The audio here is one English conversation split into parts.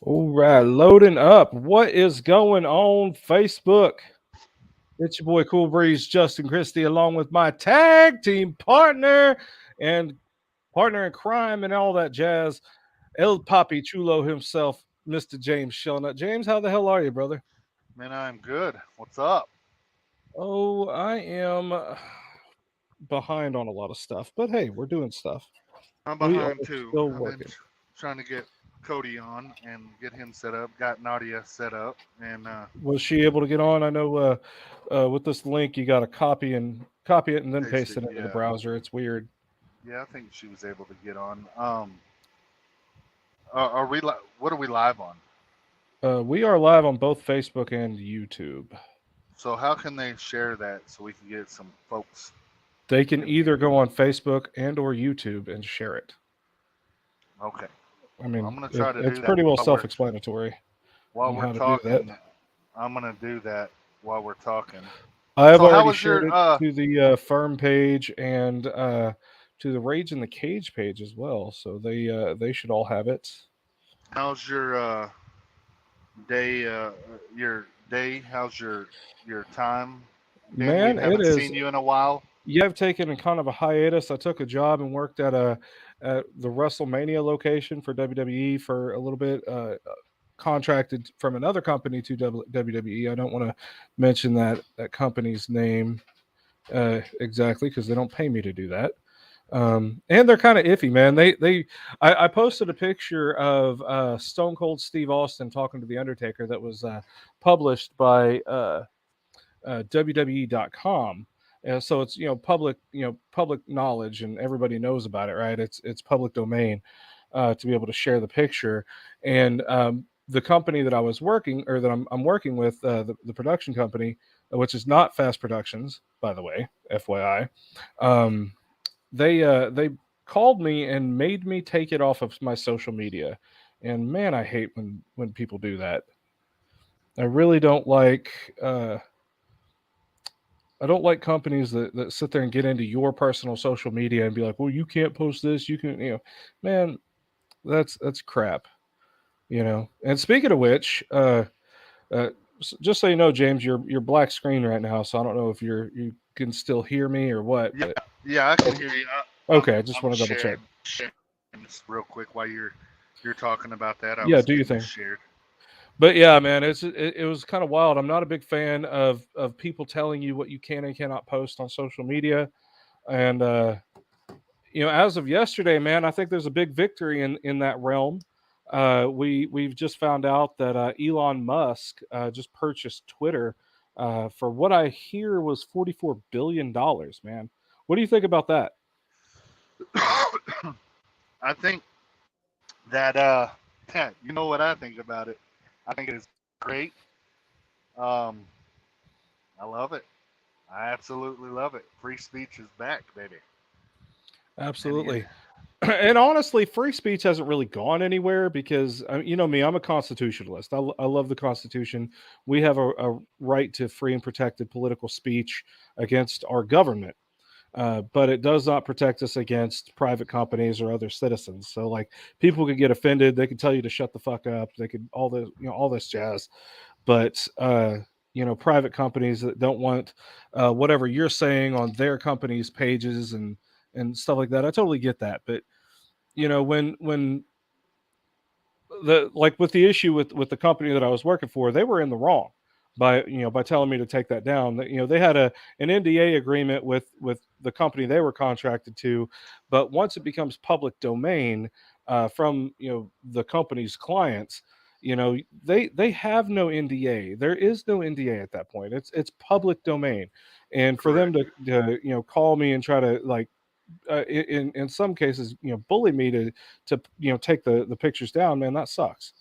All right, loading up. What is going on, Facebook? It's your boy Cool Breeze, Justin Christie, along with my tag team partner and partner in crime and all that jazz, El Papi Chulo himself, Mr. James Shelnut. James, how the hell are you, brother? Man, I'm good. What's up? Oh, I am behind on a lot of stuff, but hey, we're doing stuff. I'm We are behind too. still I've been working. trying to get Cody on and get him set up. Got Nadia set up, and Was she able to get on? I know with this link, you got to copy it and then paste paste it. it into the Yeah, browser. It's weird. yeah. I think she was able to get on. Are we? What are we live on? We are live on both Facebook and YouTube. So how can they share that so we can get some folks They can in here? either go on Facebook and or YouTube and share it. Okay. I Well, I'm mean, gonna try to it's do that pretty well self-explanatory while on we're how to do that. talking. I'm gonna do that while we're talking. I have So how already was shared your it to the Firm page and to the Rage in the Cage page as well. So they should all have it. how's day your day? How's your time been? We Man, it haven't is. seen you in a while. Yeah, I've taken a kind of a hiatus. I took a job and worked at the WrestleMania location for WWE for a little bit. Contracted from another company to WWE. I don't want to mention that company's name exactly because they don't pay me to do that. And they're kind of iffy, man. I posted a picture of Stone Cold Steve Austin talking to the Undertaker that was published by WWE.com. So it's public knowledge and everybody knows about it, right? It's public domain to be able to share the picture. And the company that I was working or that I'm working with, the production company, which is not Fast Productions, by the way, FYI. Um, they called me and made me take it off of my social media. And man, I hate when people do that. I really don't like. I don't like companies that sit there and get into your personal social media and be like, "Well, you can't post this. You can, man, that's crap." And speaking of which, uh, just so you know, James, you're black screen right now, so I don't know if you can still hear me or what, Yeah, but yeah, I can hear you. okay, I just I'm want to double check. sharing this real quick while you're talking about that. I Yeah, was do you getting this think? shared. But yeah, man, it was kind of wild. I'm not a big fan of people telling you what you can and cannot post on social media, and as of yesterday, man, I think there's a big victory in that realm. We've just found out that Elon Musk just purchased Twitter for what I hear was $44 billion. Man, what do you think about that? I think that yeah, you know what I think about it. I think it is great. Um, I love it. I absolutely love it. Free speech is back, baby. And you, Absolutely. And honestly, free speech hasn't really gone anywhere because you know me, I'm a constitutionalist. I love the Constitution. We have a right to free and protected political speech against our government. But it does not protect us against private companies or other citizens. So like people could get offended, they could tell you to shut the fuck up, they could all this jazz. But private companies that don't want whatever you're saying on their company's pages and stuff like that. I totally get that. But when the like with the issue with the company that I was working for, they were in the wrong by telling me to take that down. They had an NDA agreement with the company they were contracted to, but once it becomes public domain from the company's clients, they have no NDA. There is no NDA at that point. It's public domain, and for them correct. to call me and try to like in some cases bully me to take the pictures down, man, that sucks.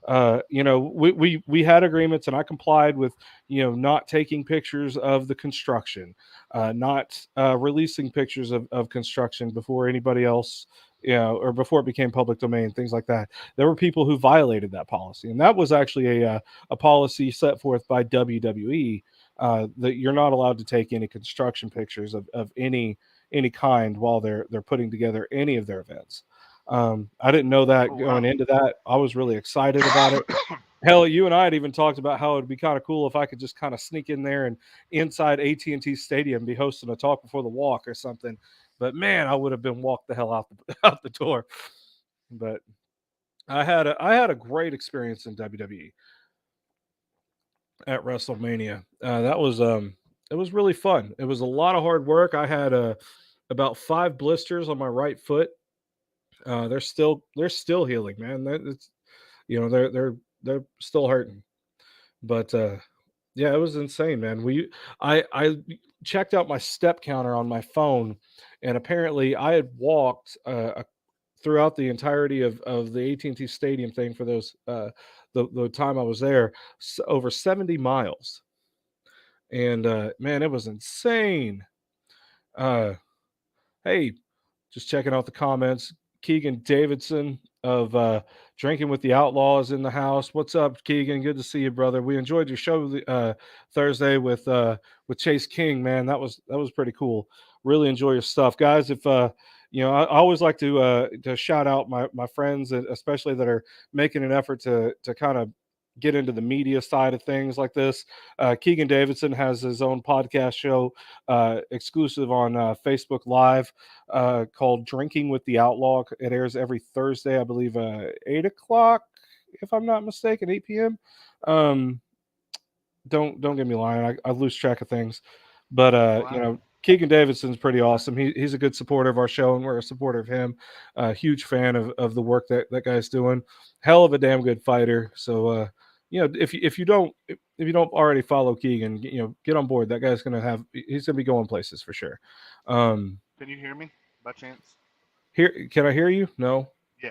We had agreements and I complied with not taking pictures of the construction, not releasing pictures of construction before anybody else, or before it became public domain, things like that. There were people who violated that policy, and that was actually a policy set forth by WWE, that you're not allowed to take any construction pictures of any kind while they're putting together any of their events. I didn't know that Oh going wow. into that. I was really excited about it. Hell, you and I had even talked about how it'd be kind of cool if I could just kind of sneak in there and inside AT&T Stadium be hosting a talk before the walk or something. But man, I would have been walked the hell out out the door. But I had a great experience in WWE at WrestleMania. It was really fun. It was a lot of hard work. I had about 5 blisters on my right foot. They're still healing, man. It's they're still hurting. But yeah, it was insane, man. I checked out my step counter on my phone, and apparently I had walked throughout the entirety of the AT&T Stadium thing for the time I was there, over 70 miles, and man, it was insane. Uh, hey, just checking out the comments. Keegan Davidson of Drinking with the Outlaws in the house. What's up, Keegan? Good to see you, brother. We enjoyed your show Thursday with Chase King. Man, that was pretty cool. Really enjoy your stuff, guys. If I always like to shout out my friends, especially that are making an effort to kind of get into the media side of things like this. Keegan Davidson has his own podcast show exclusive on Facebook Live called Drinking with the Outlaw. It airs every Thursday, I believe, 8 o'clock, if I'm not mistaken, 8 p.m. Um, don't get me lying, I lose track of things, but Wow. Keegan Davidson's pretty awesome. He's a good supporter of our show, and we're a supporter of him. Huge fan of the work that guy's doing. Hell of a damn good fighter. So if you don't already follow Keegan, get on board. That guy's he's gonna be going places for sure. Um, Can you hear me by chance? here, can I hear you? No, Yeah.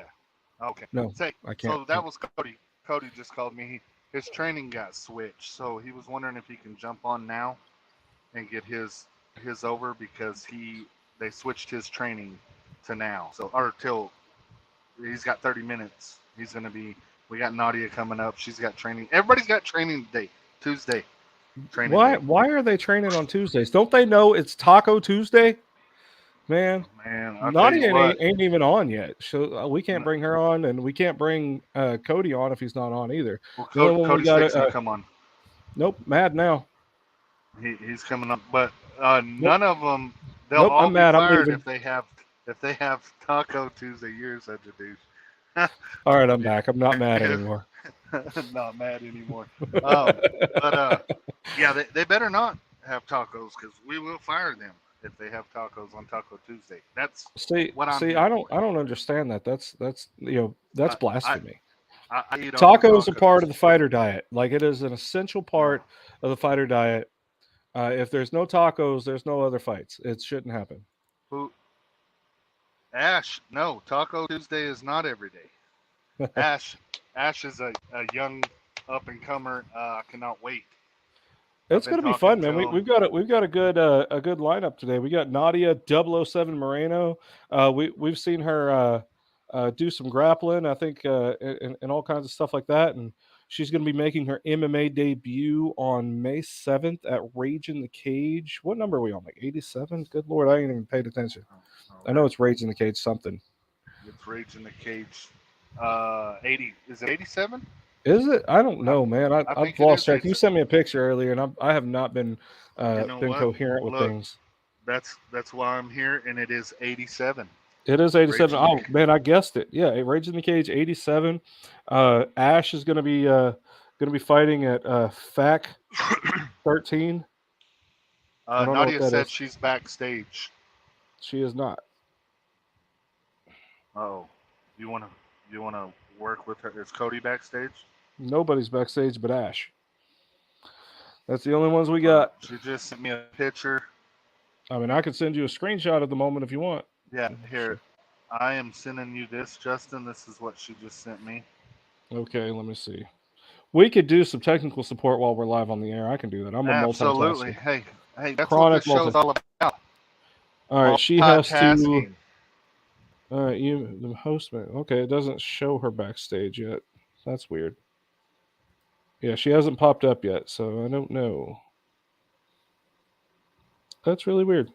Okay. no, Say, I can't. so that was Cody. Cody just called me. His training got switched, so he was wondering if he can jump on now and get his over because they switched his training to now. So or till he's got 30 minutes. He's gonna be. We got Nadia coming up. She's got training. Everybody's got training today. Tuesday training Why day. why are they training on Tuesdays? Don't they know it's Taco Tuesday? Man, Man, I'll tell you Nadia what. ain't even on yet. So we can't bring her on, and we can't bring Cody on if he's not on either. Well, The only one we Cody's got fixing to come on. nope, mad now. He's coming up, but Nope, none of them. They'll nope. all I'm be mad. I'm fired leaving. if they have Taco Tuesday. You're such a douche. All right, I'm yeah, back. I'm not mad anymore. not mad anymore. But yeah, they better not have tacos because we will fire them if they have tacos on Taco Tuesday. That's see, what I'm see, here I don't, for. I don't understand that. That's I I, blasphemy. I eat all the Tacos are part tacos. of the fighter diet. Like it is an essential No, part of the fighter diet. If there's no tacos, there's no other fights. It shouldn't happen. who Ash? No, Taco Tuesday is not every day. Ash Ash is a young up and comer. I cannot wait. I've It's been gonna be talking fun, man. to We, him. we've got a good lineup today. We got Nadia 007 Moreno. We've seen her do some grappling, I think, and all kinds of stuff like that. And she's gonna be making her MMA debut on May 7th at Rage in the Cage. What number are we on? Like 87? Good lord, I ain't even paid attention. Oh, I know it's Rage in the Cage something. it's Rage in the Cage. 80 is it 87? Is it? I don't I, know, man. I I've think it lost is track. You 87. sent me a picture earlier, and I have not You know been what? coherent with Look, things. that's why I'm here, and it is 87. It is Rage 87. in the Oh man, I guessed it. Yeah, Rage in the Cage 87. Ash is gonna be fighting at FAC 13. I don't know what Nadia that said is. she's backstage. She is not. Oh, you wanna work with her? Is Cody backstage? Nobody's backstage but Ash. That's the only ones we got. She just sent me a picture. I mean, I could send you a screenshot at the moment if you want. Yeah, Sure. here. I am sending you this, Justin. This is what she just sent me. Okay, let me see. We could do some technical support while we're live on the air. I can do that. I'm a Absolutely. multitasker. Hey, that's what Chronic this multi. show's all about. All right, she has to. Multitasking. All right, the host. Okay, it doesn't show her backstage yet. That's weird. Yeah, she hasn't popped up yet, so I don't know. That's really weird.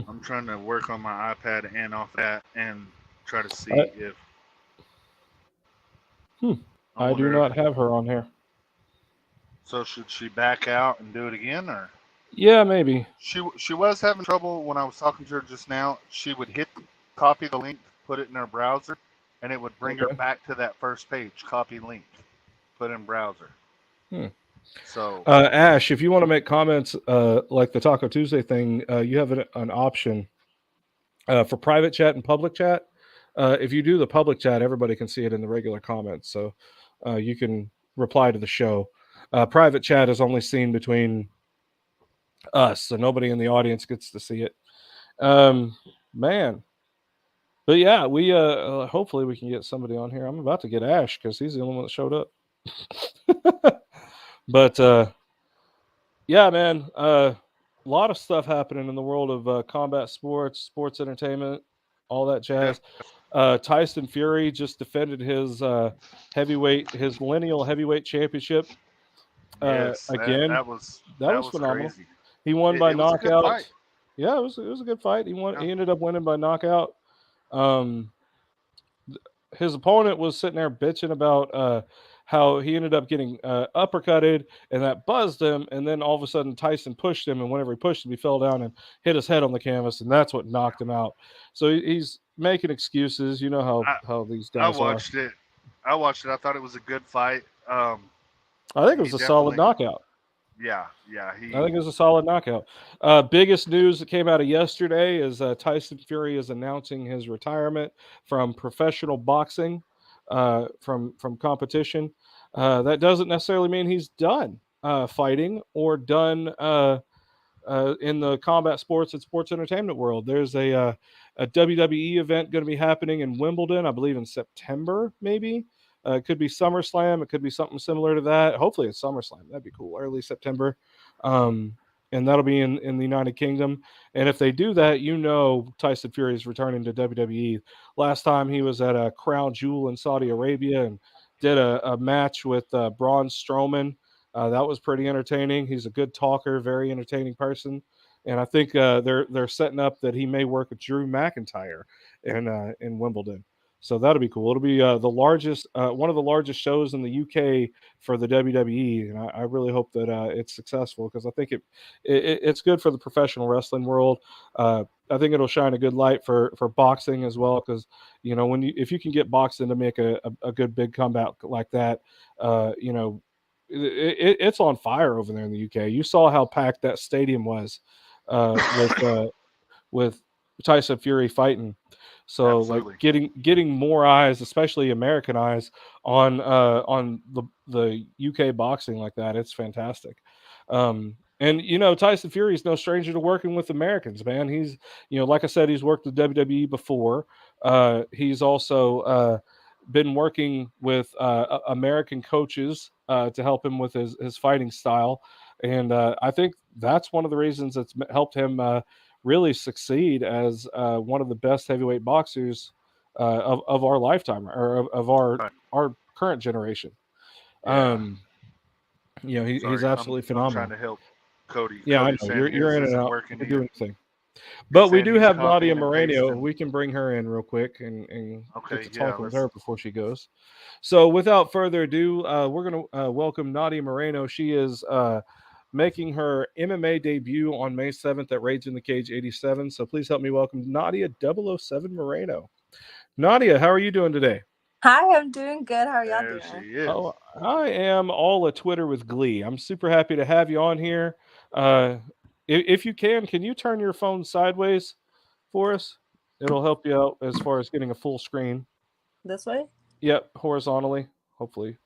I'm trying to work on my iPad and off that and try to I, see if hmm, I I do wonder. not have her on here. So should she back out and do it again, or Yeah, maybe. she was having trouble when I was talking to her just now. She would hit copy the link, put it in her browser, and it would bring her Okay. back to that first page. Copy link, put in browser. Hmm. So Ash, if you want to make comments like the Taco Tuesday thing, you have an option for private chat and public chat. If you do the public chat, everybody can see it in the regular comments, so you can reply to the show. Private chat is only seen between us, so nobody in the audience gets to see it. Man, but yeah, we hopefully we can get somebody on here. I'm about to get Ash because he's the only one that showed up. But yeah, man, a lot of stuff happening in the world of combat sports, sports entertainment, all that def- jazz. Tyson Fury just defended his his lineal heavyweight championship yes, that again. that was That that was was phenomenal. crazy. He won It, by it was a good knockout. fight. Yeah, it was a good fight. He won. Yeah. He ended up winning by knockout. Um, his opponent was sitting there bitching about how he ended up getting uppercutted and that buzzed him, and then all of a sudden Tyson pushed him, and whenever he pushed him, he fell down and hit his head on the canvas, and that's what knocked him out. So he's making excuses. You know I how these I guys are. watched it. I watched it. I thought it was a good fight. I think it He was a solid definitely, knockout. yeah. I He think it was a solid knockout. Biggest news that came out of yesterday is Tyson Fury is announcing his retirement from professional boxing, from competition. That doesn't necessarily mean he's done fighting or done in the combat sports and sports entertainment world. There's a WWE event going to be happening in Wimbledon, I believe in September, maybe. It could be SummerSlam. It could be something similar to that. Hopefully, it's SummerSlam. That'd be cool. Early September. Um, and that'll be in the United Kingdom. And if they do that, Tyson Fury is returning to WWE. Last time he was at a Crown Jewel in Saudi Arabia and did a match with Braun Strowman. That was pretty entertaining. He's a good talker, very entertaining person, and I think they're setting up that he may work with Drew McIntyre in Wimbledon. So that'll be cool. It'll be the largest, one of the largest shows in the UK for the WWE, and I really hope that it's successful because I think it's good for the professional wrestling world. I think it'll shine a good light for boxing as well because if you can get boxing to make a good big comeback like that, uh, you know it's on fire over there in the UK. You saw how packed that stadium was with Tyson Fury fighting. So like absolutely. getting more eyes, especially American eyes, on the UK boxing like that. It's fantastic. And Tyson Fury is no stranger to working with Americans, man. He's like I said, he's worked with WWE before. He's also been working with American coaches to help him with his fighting style, and I think that's one of the reasons that's helped him really succeed as one of the best heavyweight boxers of our lifetime or of Right. our current generation. Yeah. Um, he's Sorry, absolutely I'm trying phenomenal. to help Cody. Yeah, I Cody's know saying you're his in and isn't out. working You're either. doing the thing. He's But we saying do he's have Nadia copying and Moreno. pasting. We can bring her in real quick and get Okay, to yeah. talking with Let's. her before she goes. So, without further ado, we're going to welcome Nadia Moreno. She is making her MMA debut on May 7th at Rage in the Cage 87. So, please help me welcome Nadia 007 Moreno. Nadia, how are you doing today? Hi, I'm doing good. How are y'all There she doing? is. Oh, I am all a Twitter with glee. I'm super happy to have you on here. Uh, if you can you turn your phone sideways for us? It'll help you out as far as getting a full screen. This way? Yep, horizontally. Hopefully,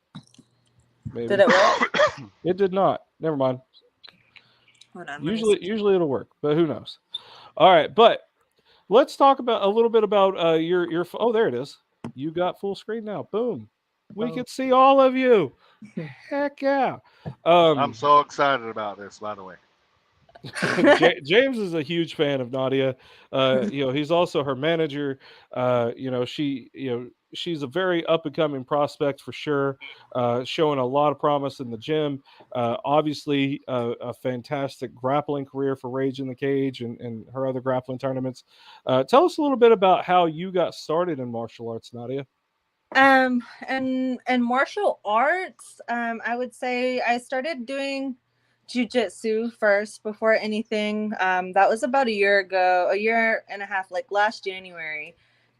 Did maybe it work? it did not. Never mind. Hold on, let me see. Usually it'll work, but who knows? All right, but let's talk about a little bit about your. Oh, there it is. You got full screen now. Boom. We Oh. can see all of you. Heck yeah. I'm Um, so excited about this, by the way. James is a huge fan of Nadia. He's also her manager. She she's a very up and coming prospect for sure, showing a lot of promise in the gym. Obviously, a fantastic grappling career for Rage in the Cage and her other grappling tournaments. Tell us a little bit about how you got started in martial arts, Nadia. And martial arts, I would say I started doing jujitsu first before anything. That was about a year ago, a year and a half, like last January.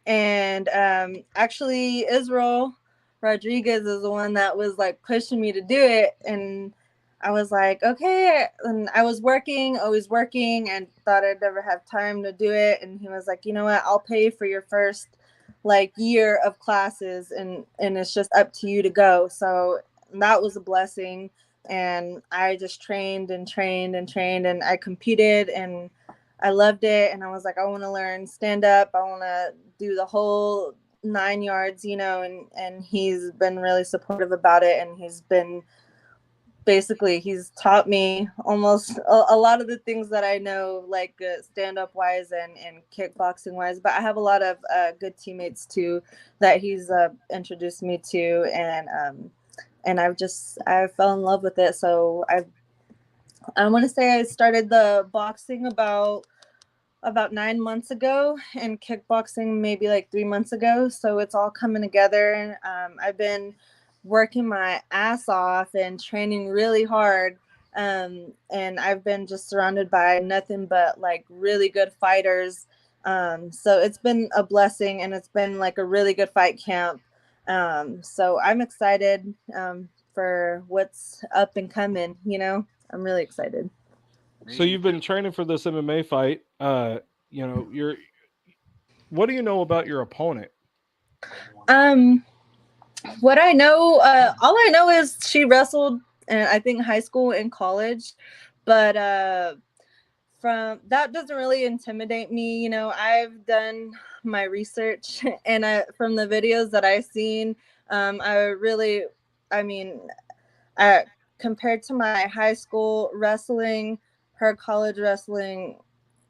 And actually, Israel Rodriguez is the one that was like pushing me to do it. And I was like, okay. And I was working, always working, and thought I'd never have time to do it. And he was like, you know what? I'll pay for your first like year of classes, and it's just up to you to go. So that was a blessing. And I just trained and trained and trained, and I competed, and I loved it. And I was like, I want to learn stand up. I want to do the whole 9 yards, and he's been really supportive about it. And he's taught me almost a lot of the things that I know, like stand-up wise and kickboxing wise. But I have a lot of good teammates too that he's introduced me to, and I fell in love with it. So I want to say I started the boxing about 9 months ago, and kickboxing maybe like 3 months ago. So it's all coming together. I've been working my ass off and training really hard. And I've been just surrounded by nothing but like really good fighters. So it's been a blessing, and it's been like a really good fight camp. So I'm excited for what's up and coming. I'm really excited. So you've been training for this MMA fight. What do you know about your opponent? What I know, all I know is she wrestled in, I think, high school and college, but from that doesn't really intimidate me. I've done my research, and from the videos that I've seen, I mean, compared to my high school wrestling, her college wrestling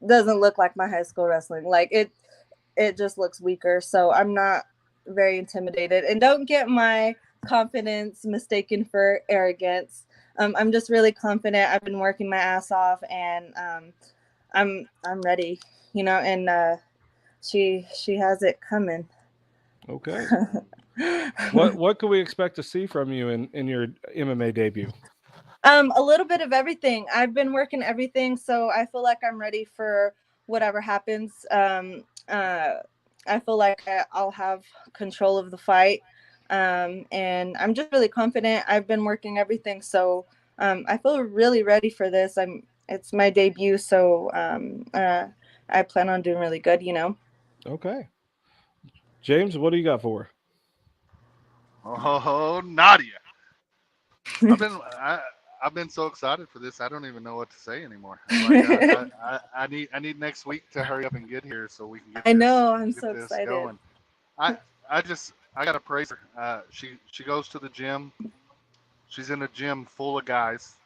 doesn't look like my high school wrestling. Like it just looks weaker. So I'm not very intimidated, and don't get my confidence mistaken for arrogance. I'm just really confident. I've been working my ass off, and I'm ready, and she has it coming. Okay. What can we expect to see from you in your MMA debut? A little bit of everything. I've been working everything, so I feel like I'm ready for whatever happens. I feel like I'll have control of the fight, and I'm just really confident. I've been working everything, so I feel really ready for this. It's my debut, so I plan on doing really good. Okay. James, what do you got for her? Oh, Nadia. I've been so excited for this. I don't even know what to say anymore. Like, I need next week to hurry up and get here so we can get. I know. I'm get so this excited. going. I gotta praise her. She goes to the gym. She's in a gym full of guys,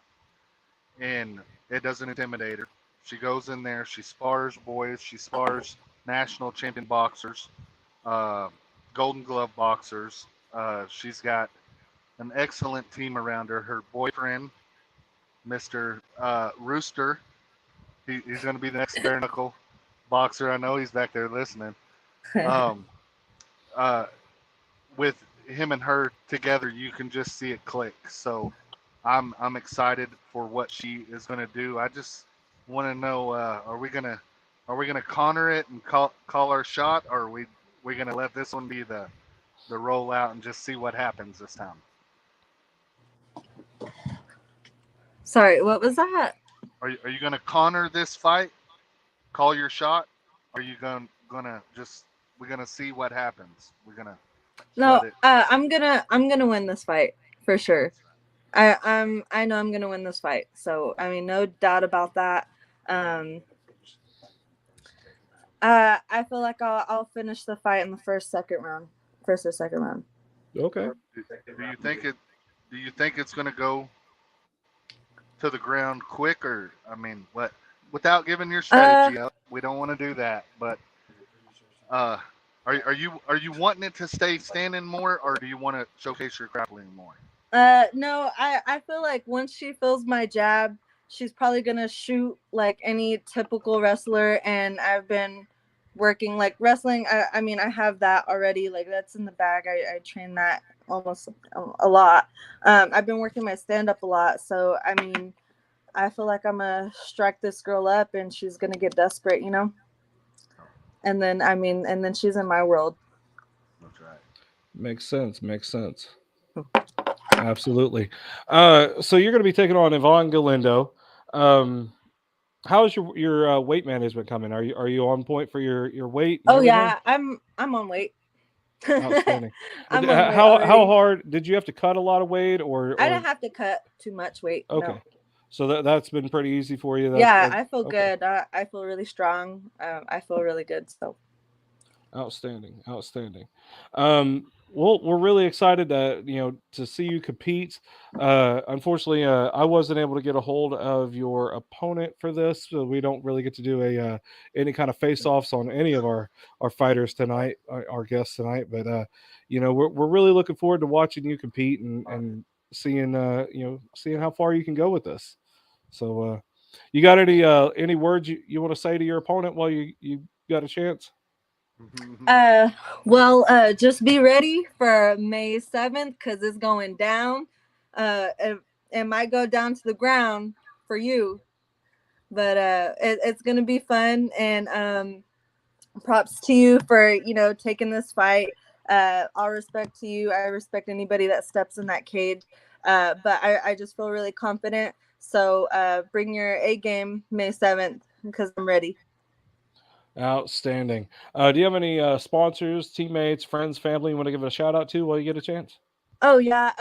and it doesn't intimidate her. She goes in there. She spars boys. She spars national champion boxers, uh, Golden Glove boxers. She's got an excellent team around her. Her boyfriend, Mr. Rooster, he's going to be the next bare knuckle boxer. I know he's back there listening. Um, uh, with him and her together, you can just see it click. So I'm excited for what she is going to do. I just want to know, are we gonna corner it and call our shot, or are we gonna let this one be the rollout and just see what happens this time? Sorry, what was that? Are you gonna corner this fight, call your shot? Or are you gonna just we're gonna see what happens? We're gonna No, I'm gonna win this fight for sure. I know I'm gonna win this fight. So I mean, no doubt about that. I feel like I'll finish the fight in the first or second round. Okay. Do you think it's gonna go to the ground quick, or I mean, what? Without giving your strategy up, we don't want to do that. But Are you wanting it to stay standing more, or do you want to showcase your grappling more? No, I feel like once she feels my jab, she's probably gonna shoot like any typical wrestler. And I've been working like wrestling. I mean, I have that already. Like that's in the bag. I train that almost a lot. I've been working my stand up a lot. So I mean, I feel like I'm gonna strike this girl up, and she's gonna get desperate, you know. And then I mean, and then she's in my world. That's right. Makes sense. Makes sense. Absolutely. So you're going to be taking on Yvonne Galindo. Um, how's your weight management coming? Are you on point for your weight and Oh everything? yeah, I'm on weight. Outstanding. I'm on weight How already. hard did you have to cut a lot of weight I or didn't have to cut too much weight. No. okay? So that's been pretty easy for you. Yeah, That I feel okay. good. I feel really strong. I feel really good. So. Outstanding, outstanding. Well, we're really excited to see you compete. Unfortunately, I wasn't able to get a hold of your opponent for this, so we don't really get to do a any kind of face-offs on any of our fighters tonight, our guests tonight. But we're really looking forward to watching you compete and seeing seeing how far you can go with this. So, you got any words you want to say to your opponent while you got a chance? Uh, well, just be ready for May 7th because it's going down. It might go down to the ground for you, but it's gonna be fun. And props to you for taking this fight. All respect to you. I respect anybody that steps in that cage. But I just feel really confident. So bring your A game May 7th because I'm ready. Outstanding. Do you have any sponsors, teammates, friends, family you want to give a shout out to while you get a chance? Oh yeah.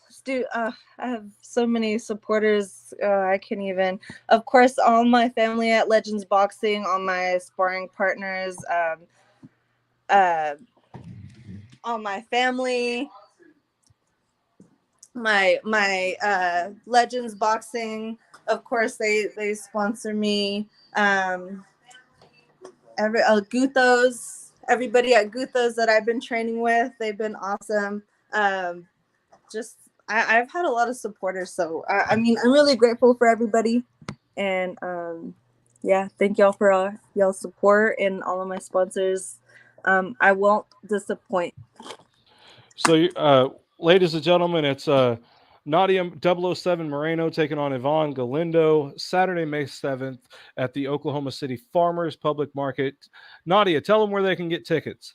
Let's do. I have so many supporters. I can't even. Of course, all my family at Legends Boxing, all my sparring partners. Uh, all my family. My Legends Boxing. Of course, they sponsor me. Guthos. Everybody at Guthos that I've been training with, they've been awesome. Um, just I've had a lot of supporters, so I mean I'm really grateful for everybody, and yeah, thank y'all for all y'all support and all of my sponsors. I won't disappoint. So, ladies and gentlemen, it's Nadia 007 Moreno taking on Yvonne Galindo Saturday, May 7th at the Oklahoma City Farmers Public Market. Nadia, tell them where they can get tickets.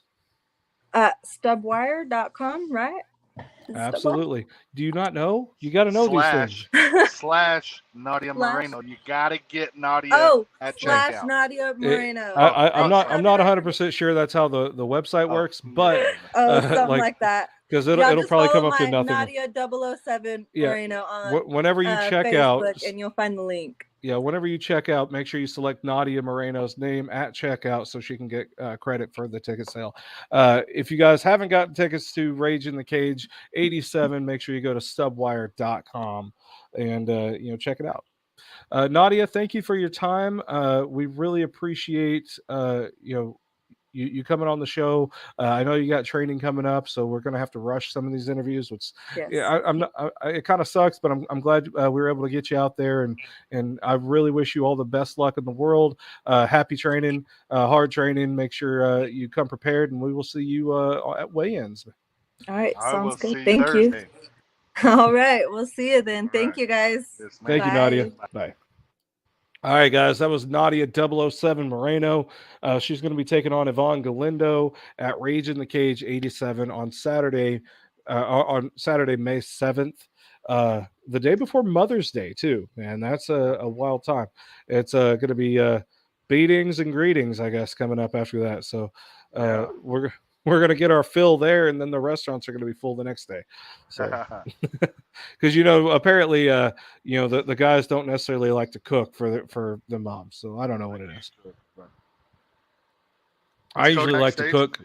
Stubwire.com, right? Absolutely. Do you not know? You got to know these things. Slash Nadia Slash. Moreno. You gotta get Nadia Oh, at slash checkout. Nadia Moreno. I'm not. I'm not Did I 100% sure that's how the website Oh, works, but something like like that. because Y'all it'll just probably follow come up to my nothing. Nadia 007 Yeah. Moreno on Whenever you check out, Facebook, and you'll find the link. yeah, whenever you check out, make sure you select Nadia Moreno's name at checkout so she can get credit for the ticket sale. If you guys haven't gotten tickets to Rage in the Cage 87, make sure you go to stubwire.com and check it out. Nadia, thank you for your time. We really appreciate you coming on the show. I know you got training coming up, so we're going to have to rush some of these interviews. Which, Yes. yeah, I'm not. It kind of sucks, but I'm glad we were able to get you out there, and I really wish you all the best luck in the world. Happy training, hard training. Make sure you come prepared, and we will see you at weigh-ins. All right, I sounds will good. see you Thank you. Thursday. All right, we'll see you then. All Thank right. you, guys. Yes, Thank you, ma'am. Nadia. Bye. Bye. All right, guys, that was Nadia 007 Moreno. She's going to be taking on Yvonne Galindo at Rage in the Cage 87 on Saturday, May 7th. The day before Mother's Day, too, man. That's a wild time. It's going to be beatings and greetings, I guess, coming up after that. So Yeah. we're going to get our fill there, and then the restaurants are going to be full the next day. So because apparently the guys don't necessarily like to cook for the moms, so I don't know what it is. I usually like to cook.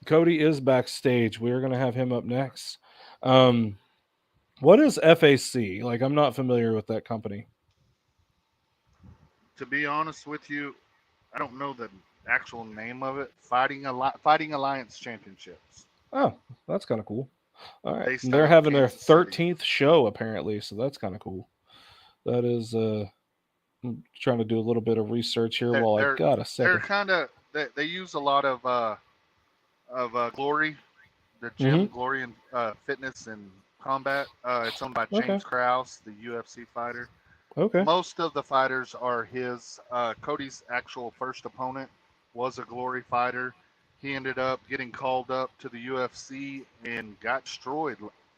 Cody is backstage. We're going to have him up next. What is FAC? Like, I'm not familiar with that company. To be honest with you, I don't know the actual name of it, Fighting Alliance Championships, Oh, that's kind of cool. All right. based And out they're of having their Kansas City. 13th show apparently, so that's kind of cool. That is I'm trying to do a little bit of research here They're while I they're, got a they're second. kind of they use a lot of Glory, the gym Mhm. Glory and Fitness and Combat. It's owned by Okay. James Krause, the UFC fighter. Okay. Most of the fighters are his. Cody's actual first opponent was a Glory fighter. He ended up getting called up to the UFC and got destroyed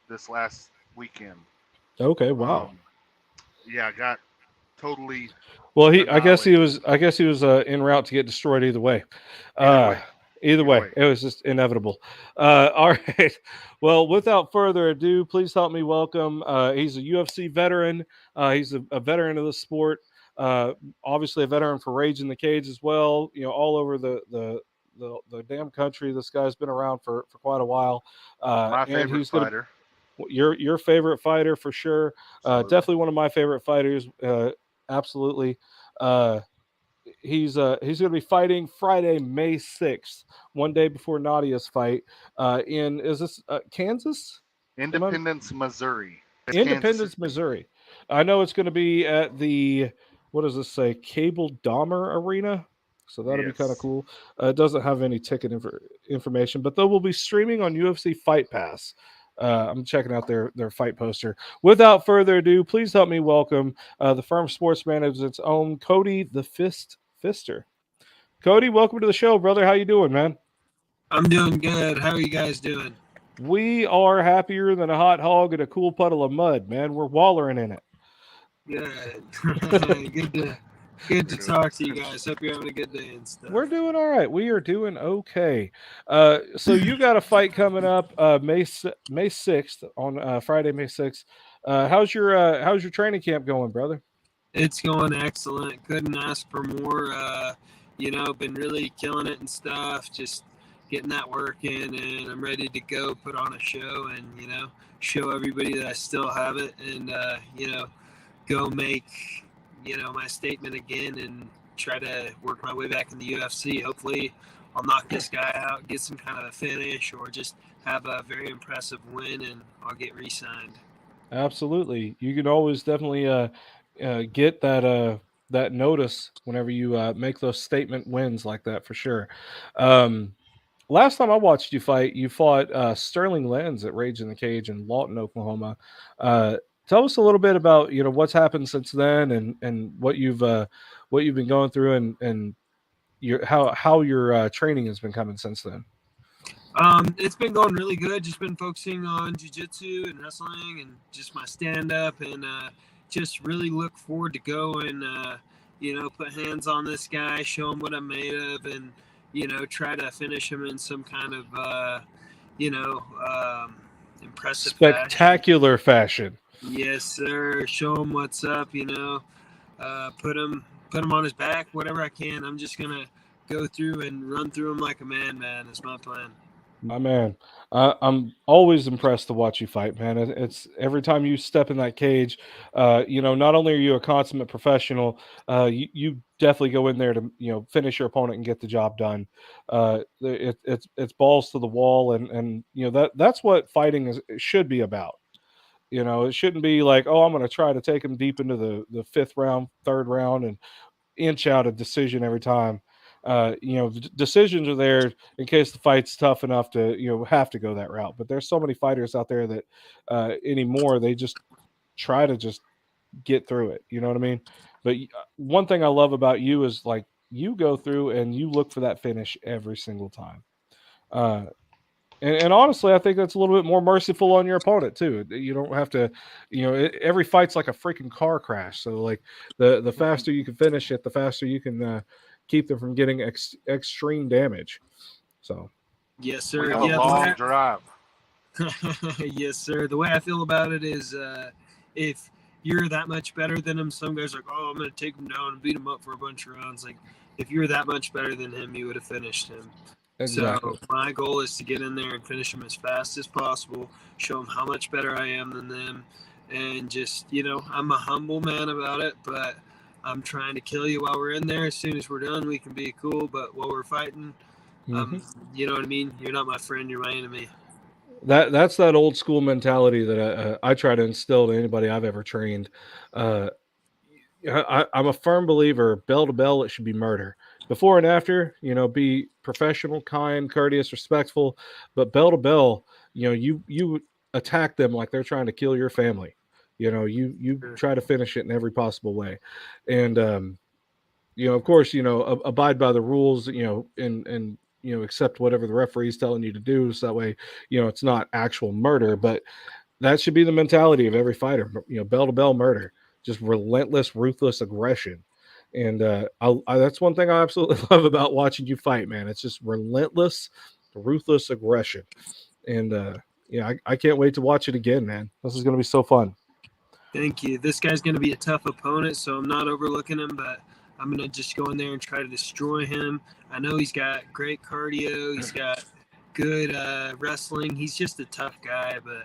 this last weekend. Okay, wow. Um, yeah, got totally Well, annihilated. I guess he was en route to get destroyed either way. Either Uh way, either either way, way. it was just inevitable. All right. Well, without further ado, please help me welcome he's a UFC veteran. He's a veteran of the sport. Uh Obviously a veteran for Rage in the Cage as well, you know, all over the damn country. This guy's been around for quite a while. My And favorite he's going to fighter, your favorite fighter for sure. absolutely. Definitely one of my favorite fighters. Absolutely. Uh, he's going to be fighting Friday, May 6th, one day before Nadia's fight. In is this Kansas? Am I Independence, Missouri. It's Kansas Independence, City. Missouri? I know it's going to be at the what does this say? Cable Dahmer Arena. So that'll be kind of Yes. cool. It doesn't have any ticket information, but they will be streaming on UFC Fight Pass. I'm checking out their fight poster. Without further ado, please help me welcome the Firm Sports Management's own Cody the Pfister. Cody, welcome to the show, brother. How you doing, man? I'm doing good. How are you guys doing? We are happier than a hot hog in a cool puddle of mud, man. We're wallering in it. Good. good to We're doing talk to you guys. Hope you're having a good day and We're stuff. doing all right. We are doing okay. So you got a fight coming up May 6th on Friday, May 6th. How's your training camp going, brother? It's going excellent. Couldn't ask for more. Been really killing it and stuff. Just getting that work in, and I'm ready to go put on a show and show everybody that I still have it, and go make my statement again and try to work my way back in the UFC. Hopefully, I'll knock this guy out, get some kind of a finish, or just have a very impressive win, and I'll get re-signed. Absolutely. You can always definitely get that notice whenever you make those statement wins like that for sure. Um, Last time I watched you fight, you fought Sterling Lenz at Rage in the Cage in Lawton, Oklahoma. Uh, Tell us a little bit about what's happened since then and what you've been going through and your how your training has been coming since then. It's been going really good. Just been focusing on jiu-jitsu and wrestling and just my stand-up, and just really look forward to go and put hands on this guy, show him what I'm made of, and try to finish him in some kind of you know um, impressive fashion. Spectacular fashion. Yes, sir. Show him what's up. Put him on his back, whatever I can. I'm just gonna go through and run through him like a man. Man, is my plan. My man, I'm always impressed to watch you fight, man. It's every time you step in that cage, not only are you a consummate professional, you definitely go in there to finish your opponent and get the job done. It's balls to the wall, and that's what fighting it should be about. It shouldn't be like, oh, I'm going to try to take him deep into the fifth round, third round, and inch out a decision every time. Decisions are there in case the fight's tough enough to have to go that route. But there's so many fighters out there that anymore they just try to just get through it. You know what I mean? But one thing I love about you is like you go through and you look for that finish every single time. Uh, and honestly, I think that's a little bit more merciful on your opponent too. You don't have to, every fight's like a freaking car crash. So like the faster you can finish it, the faster you can keep them from getting extreme damage. So Yes, We sir. have a Yeah, long drive. yes, sir. The way I feel about it is, if you're that much better than him, some guys are like, oh, I'm going to take him down and beat him up for a bunch of rounds. Like, if you're that much better than him, you would have finished him. exactly. So my goal is to get in there and finish him as fast as possible, show them how much better I am than them, and just, I'm a humble man about it, but I'm trying to kill you while we're in there. As soon as we're done, we can be cool. But while we're fighting, you know what I mean? You're not my friend. You're my enemy. That's that old school mentality that I try to instill to anybody I've ever trained. I'm a firm believer, bell to bell, it should be murder. Before and after, be professional, kind, courteous, respectful, but bell to bell, you attack them like they're trying to kill your family. You try to finish it in every possible way, and of course, abide by the rules, and accept whatever the referee's telling you to do, so that way, it's not actual murder, but that should be the mentality of every fighter. Bell to bell murder, just relentless, ruthless aggression. And that's one thing I absolutely love about watching you fight, man. It's just relentless, ruthless aggression. And I can't wait to watch it again, man. This is going to be so fun. Thank you. This guy's going to be a tough opponent, so I'm not overlooking him, but I'm going to just go in there and try to destroy him. I know he's got great cardio. He's got good wrestling. He's just a tough guy, but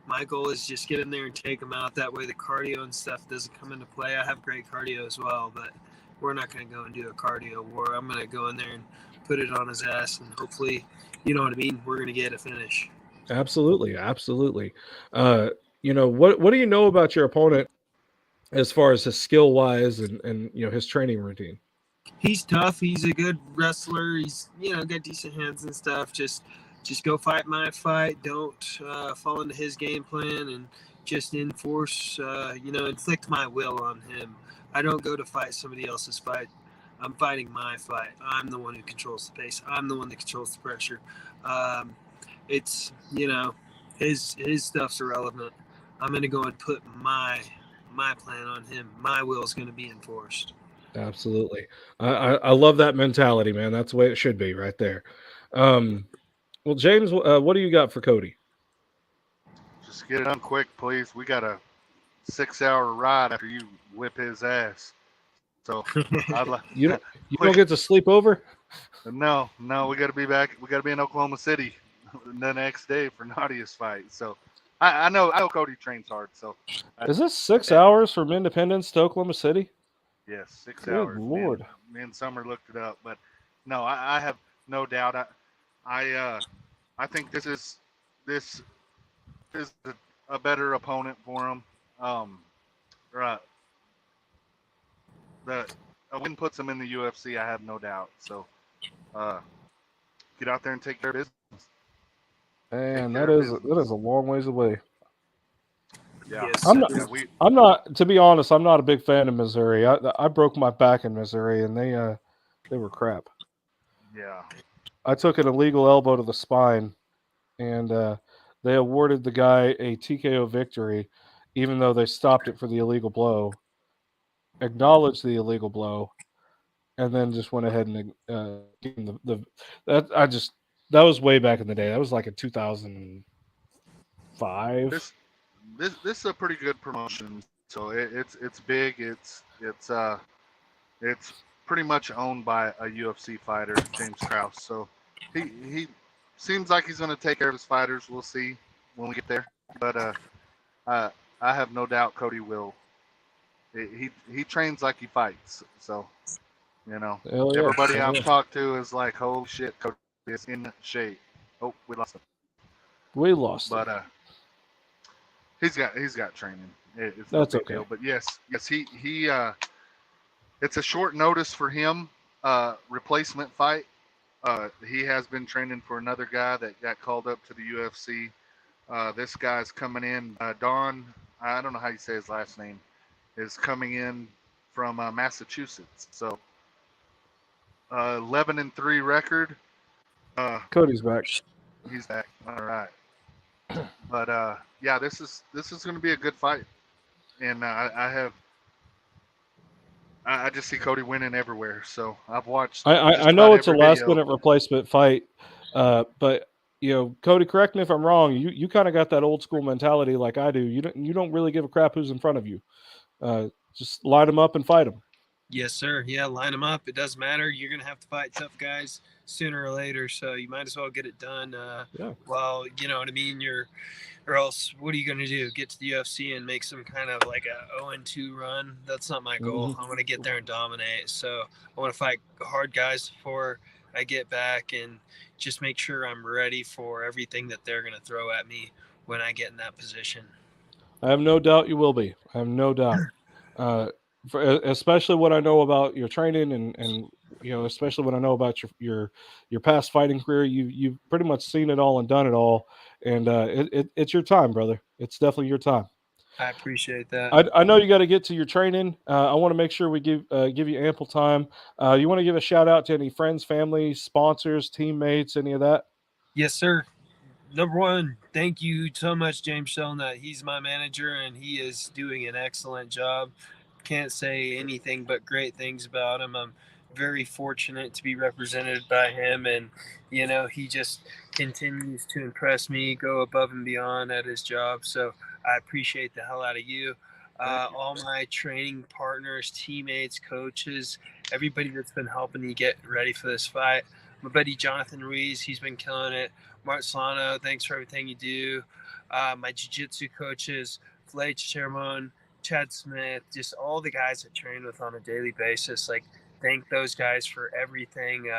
my goal is just get in there and take him out. That way the cardio and stuff doesn't come into play. I have great cardio as well, but we're not going to go and do a cardio war. I'm going to go in there and put it on his ass, and hopefully, you know what I mean, we're going to get a finish. Absolutely. Absolutely. What do you know about your opponent as far as his skill wise and his training routine? He's tough. He's a good wrestler. He's got decent hands and stuff. Just go fight my fight. Don't fall into his game plan and just enforce, inflict my will on him. I don't go to fight somebody else's fight. I'm fighting my fight. I'm the one who controls the pace. I'm the one that controls the pressure. It's his stuff's irrelevant. I'm gonna go and put my plan on him. My will is gonna be enforced. Absolutely. I love that mentality, man. That's the way it should be right there. Well, James, what do you got for Cody? Just get it done quick, please. We got a 6-hour ride after you whip his ass. So you don't get to sleep over? No, we got to be back. We got to be in Oklahoma City the next day for Nadia's fight. So I know Cody trains hard. So is this 6 hours from Independence to Oklahoma City? Yes, 6 Good hours. Lord. Me and Summer looked it up, but no, I have no doubt. I think this is a better opponent for him. Right. A win puts him in the UFC. I have no doubt. So, get out there and take care of business. Man, that is a long ways away. Yeah, Yes, I'm not. To be honest, I'm not a big fan of Missouri. I broke my back in Missouri, and they were crap. Yeah. I took an illegal elbow to the spine, and they awarded the guy a TKO victory, even though they stopped it for the illegal blow, acknowledged the illegal blow, and then just went ahead and that was way back in the day. That was like in 2005. This is a pretty good promotion. So it's big. It's pretty much owned by a UFC fighter, James Krause. So he seems like he's going to take care of his fighters. We'll see when we get there. But I have no doubt Cody will. He trains like he fights. So everybody I've talked to is like, holy shit, Cody is in shape. Oh, we lost him. We lost him. But he's got training. It's That's no big okay. deal. But yes, he it's a short notice for him. Replacement fight. He has been training for another guy that got called up to the UFC. This guy's coming in. Don, I don't know how you say his last name, is coming in from Massachusetts. So 11-3 record. Cody's back. He's back. All right. But yeah, this is going to be a good fight, and I just see Cody winning everywhere. So I've watched. I know it's a last-minute replacement fight, but Cody, correct me if I'm wrong. You kind of got that old school mentality like I do. You don't really give a crap who's in front of you. Just line them up and fight them. Yes, sir. Yeah, line them up. It doesn't matter. You're gonna have to fight tough guys sooner or later, so you might as well get it done. Yeah. Well, you know what I mean. Or else, what are you gonna do? Get to the UFC and make some kind of like a 0-2 run? That's not my goal. Mhm. I want to get there and dominate. So I want to fight hard guys before I get back and just make sure I'm ready for everything that they're gonna throw at me when I get in that position. I have no doubt you will be. I have no doubt. Especially what I know about your training and especially what I know about your past fighting career. You've pretty much seen it all and done it all, and it's your time, brother. It's definitely your time. I appreciate that. I know you got to get to your training. I want to make sure we give you ample time. You want to give a shout out to any friends, family, sponsors, teammates, any of that? Yes, sir. Number one, thank you so much, James Shelnut. He's my manager, and he is doing an excellent job. Can't say anything but great things about him. I'm very fortunate to be represented by him, and he just continues to impress me, go above and beyond at his job. So I appreciate the hell out of you. All my training partners, teammates, coaches, everybody that's been helping me get ready for this fight. My buddy Jonathan Ruiz, he's been killing it. Mart Solano, thanks for everything you do. My jiu-jitsu coaches, Flay Sherman, Chad Smith, just all the guys I train with on a daily basis. Like, thank those guys for everything.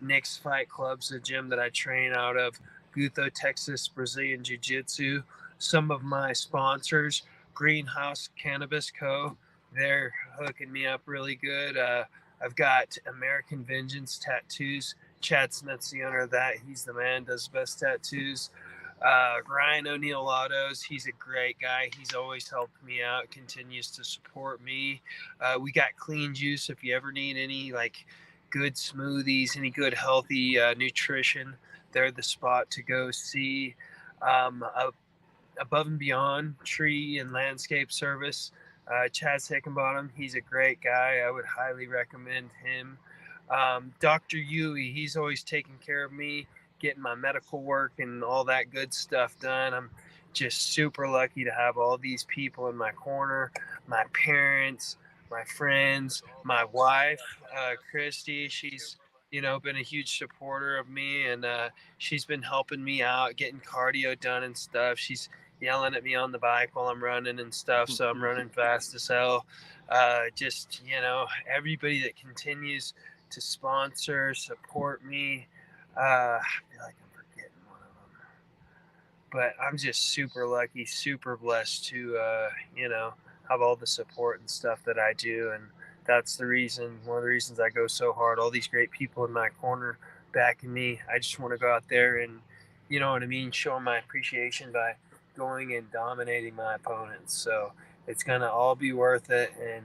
Nick's Fight Club's a gym that I train out of. Gutho, Texas, Brazilian Jiu-Jitsu. Some of my sponsors, Greenhouse Cannabis Co., they're hooking me up really good. I've got American Vengeance Tattoos. Chad Smith's the owner of that. He's the man, does the best tattoos. Ryan O'Neill Autos, he's a great guy. He's always helped me out, continues to support me. We got Clean Juice if you ever need any like good smoothies, any good healthy nutrition. They're the spot to go see. Above and Beyond Tree and Landscape Service. Chaz Hickenbottom, he's a great guy. I would highly recommend him. Dr. Yui, he's always taking care of me, getting my medical work and all that good stuff done. I'm just super lucky to have all these people in my corner, my parents, my friends, my wife, Christy. She's been a huge supporter of me, and she's been helping me out, getting cardio done and stuff. She's yelling at me on the bike while I'm running and stuff, so I'm running fast as hell. Just everybody that continues to sponsor, support me. I feel like I'm forgetting one of them, but I'm just super lucky, super blessed to have all the support and stuff that I do, and that's one of the reasons I go so hard. All these great people in my corner backing me. I just want to go out there and show my appreciation by going and dominating my opponents. So it's gonna all be worth it, and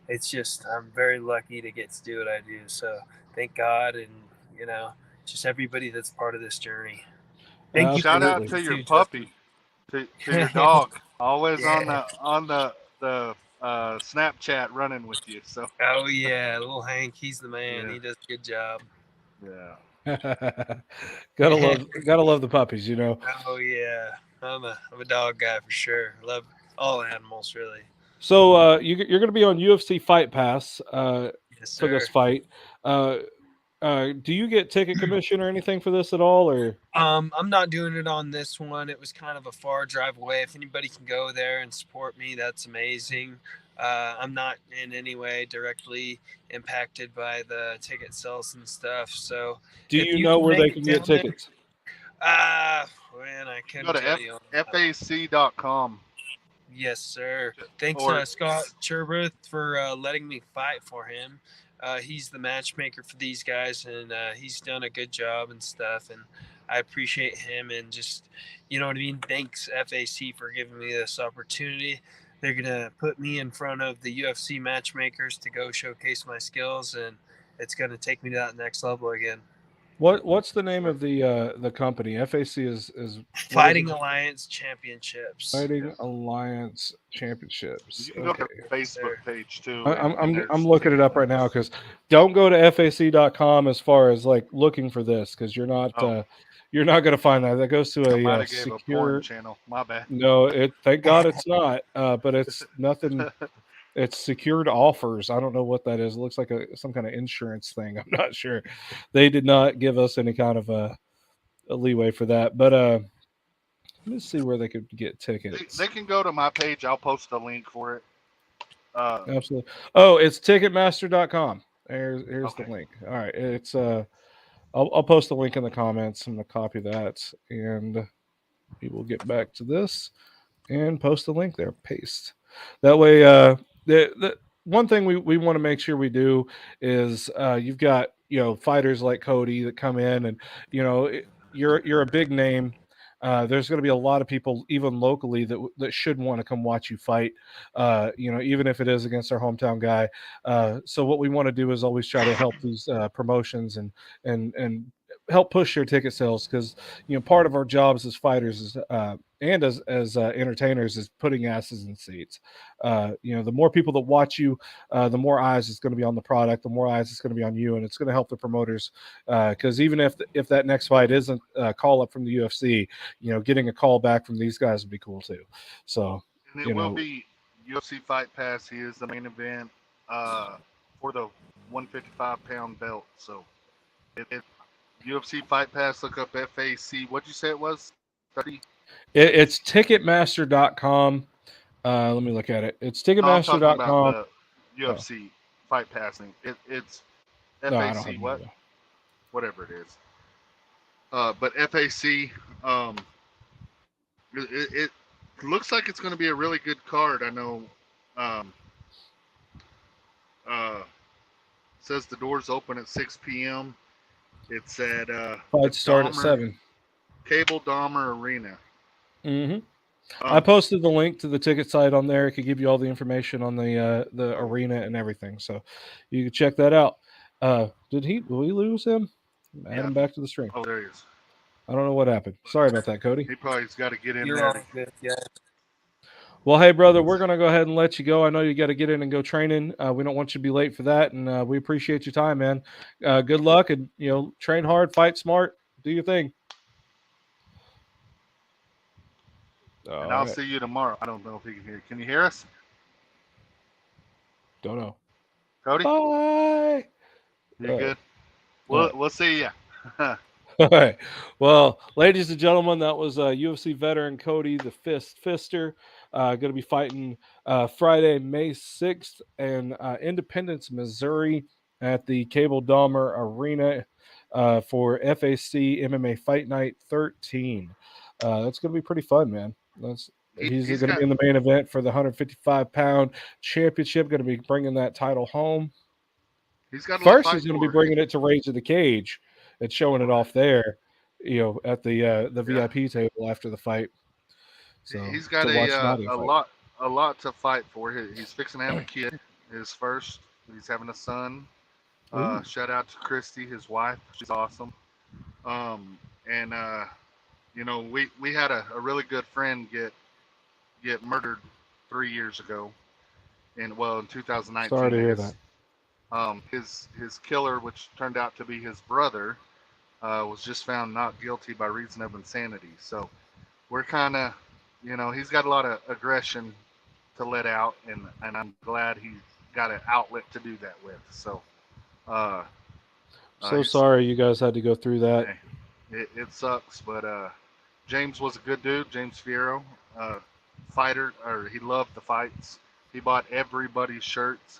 it's just I'm very lucky to get to do what I do. So thank God, and just everybody that's part of this journey. Thank you. Shout out to your puppy, to your dog, always Yeah. on the Snapchat running with you. So Oh yeah, little Hank, he's the man. Yeah. He does a good job. yeah, gotta love the puppies, Oh yeah, I'm a dog guy for sure. Love all animals really. So you're going to be on UFC Fight Pass Yes, for this sir. fight. Do you get ticket commission or anything for this at all, or? I'm not doing it on this one. It was kind of a far drive away. If anybody can go there and support me, that's amazing. I'm not in any way directly impacted by the ticket sales and stuff. So, Do if you you know can where they make can it get down there- tickets? Man, I go couldn't to tell you. fac.com. Yes, sir. Thanks, Or- Scott Cherbuth, for letting me fight for him. He's the matchmaker for these guys, and he's done a good job and stuff. And I appreciate him, and just, you know what I mean? Thanks, FAC, for giving me this opportunity. They're going to put me in front of the UFC matchmakers to go showcase my skills, and it's going to take me to that next level again. What's the name of the company? FAC is Fighting Alliance Championships. Fighting Alliance Championships. You can go to Okay. their Facebook page too. I'm looking it up right now, because don't go to fac.com as far as like looking for this, because you're not going to find that. That goes to I might a have gave a secure porn channel. My bad. No, thank God it's not. But it's nothing. It's secured offers. I don't know what that is. It looks like some kind of insurance thing. I'm not sure. They did not give us any kind of a leeway for that. But let me see where they could get tickets. They can go to my page. I'll post a link for it. Absolutely. Oh, it's Ticketmaster.com. Here's Okay. the link. All right. It's I'll post the link in the comments. I'm gonna copy that, and we will get back to this and post the link there. Paste. That way, the one thing we want to make sure we do is you've got fighters like Cody that come in, and you're a big name. There's going to be a lot of people, even locally, that should want to come watch you fight. Even if it is against our hometown guy. So what we want to do is always try to help these promotions and help push their ticket sales, because part of our jobs as fighters is and as entertainers is putting asses in seats. The more people that watch you, the more eyes is going to be on the product, the more eyes is going to be on you, and it's going to help the promoters. Because even if that next fight isn't a call up from the UFC, getting a call back from these guys would be cool too. So, And it will be UFC Fight Pass. He is the main event for the 155-pound belt. So, UFC Fight Pass. Look up FAC. What'd you say it was? 30. It's Ticketmaster.com. Let me look at it. It's I'm talking about Ticketmaster.com. the UFC Fight Pass thing. It's No, I don't FAC. have What? that. Whatever it is. But FAC. It looks like it's going to be a really good card. I know. Says the doors open at 6 p.m. It's at Fights start at 7. Cable Dahmer Arena. Mm-hmm. I posted the link to the ticket site on there. It could give you all the information on the arena and everything, so you can check that out. Will we lose him? Add him back to the stream. Oh, there he is. I don't know what happened. Sorry about that, Cody. He probably's got to get in You're ready. all good, yeah. Well, hey, brother, we're going to go ahead and let you go. I know you got to get in and go training. We don't want you to be late for that, and we appreciate your time, man. Good luck, and train hard, fight smart, do your thing. And I'll see you tomorrow. I don't know if he can hear. Can you hear us? Don't know. Cody? Bye. You good? We'll see you. All right. Well, ladies and gentlemen, that was UFC veteran Cody the Pfister. Going to be fighting Friday, May 6th in Independence, Missouri at the Cable Dahmer Arena for FAC MMA Fight Night 13. That's going to be pretty fun, man. He's going to be in the main event for the 155-pound championship, going to be bringing that title home. He's got First, he's going to be bringing it to Rage of the Cage and showing it off there, at the VIP table after the fight. So he's got a lot to fight for. He's fixing to have a kid, his first. He's having a son. Shout out to Christy, his wife. She's awesome. We had a really good friend get murdered 3 years ago, in 2019. Sorry to hear that. His killer, which turned out to be his brother, was just found not guilty by reason of insanity. So we're kind of, he's got a lot of aggression to let out, and I'm glad he's got an outlet to do that with. So, sorry you guys had to go through that. It sucks, but James was a good dude. James Fierro, fighter, or he loved the fights. He bought everybody's shirts.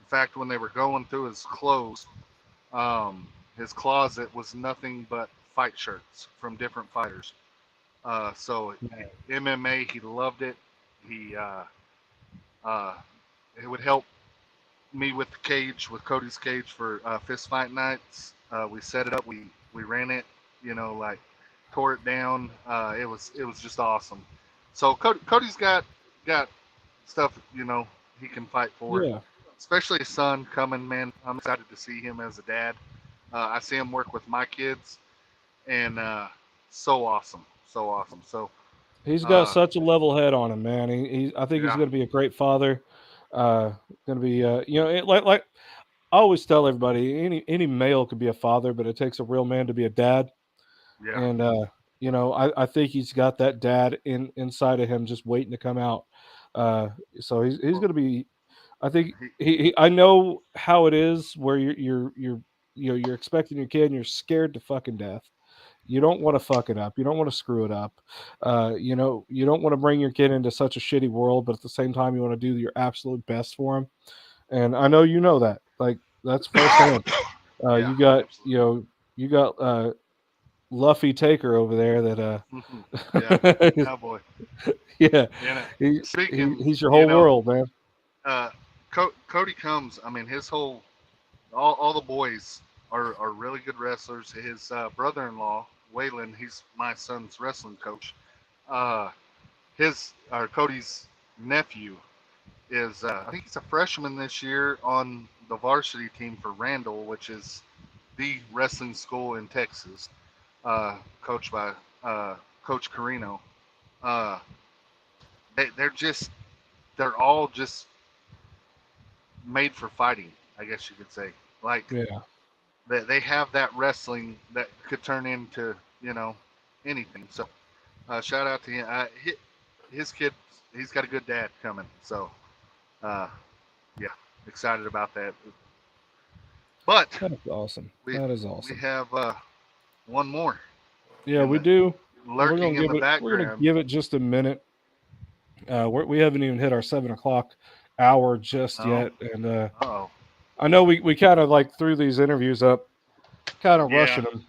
In fact, when they were going through his clothes, his closet was nothing but fight shirts from different fighters. MMA, he loved it. It would help me with the cage, with Cody's cage for fist fight nights. We set it up. We ran it. Tore it down. It was just awesome. So Cody's got stuff he can fight for. Yeah. Especially his son coming, man. I'm excited to see him as a dad. I see him work with my kids, and so awesome. So he's got such a level head on him, man. I think he's going to be a great father. Going to be, like I always tell everybody, any male could be a father, but it takes a real man to be a dad. Yeah. And I think he's got that dad inside of him, just waiting to come out. So he's going to be I think He, I know how it is where you're expecting your kid and you're scared to fucking death. You don't want to fuck it up. You don't want to screw it up. You don't want to bring your kid into such a shitty world, but at the same time, you want to do your absolute best for him. And I know you know that. Like that's firsthand. yeah, You got absolutely. you got Luffy Taker over there that Yeah, cowboy. yeah, You know, he, speaking, he's your you whole know, world, man. uh, Cody comes. I mean, his whole all the boys are really good wrestlers. His brother-in-law, Waylon, he's my son's wrestling coach. Uh, his Cody's nephew is I think he's a freshman this year on the varsity team for Randall, which is the wrestling school in Texas, coached by uh, Coach Carino. Uh, they're all just made for fighting, I guess you could say. Like Yeah. they have that wrestling that could turn into anything. So shout out to him. His kid, he's got a good dad coming. So uh, yeah, excited about that. But That's awesome. we That is we awesome. have one more Yeah, in we the do. And lurking in the we're gonna background. give it just a minute. We haven't even hit our 7 o'clock hour just Oh, yet, and oh, I know we kind of like threw these interviews up, kind of yeah. rushing them.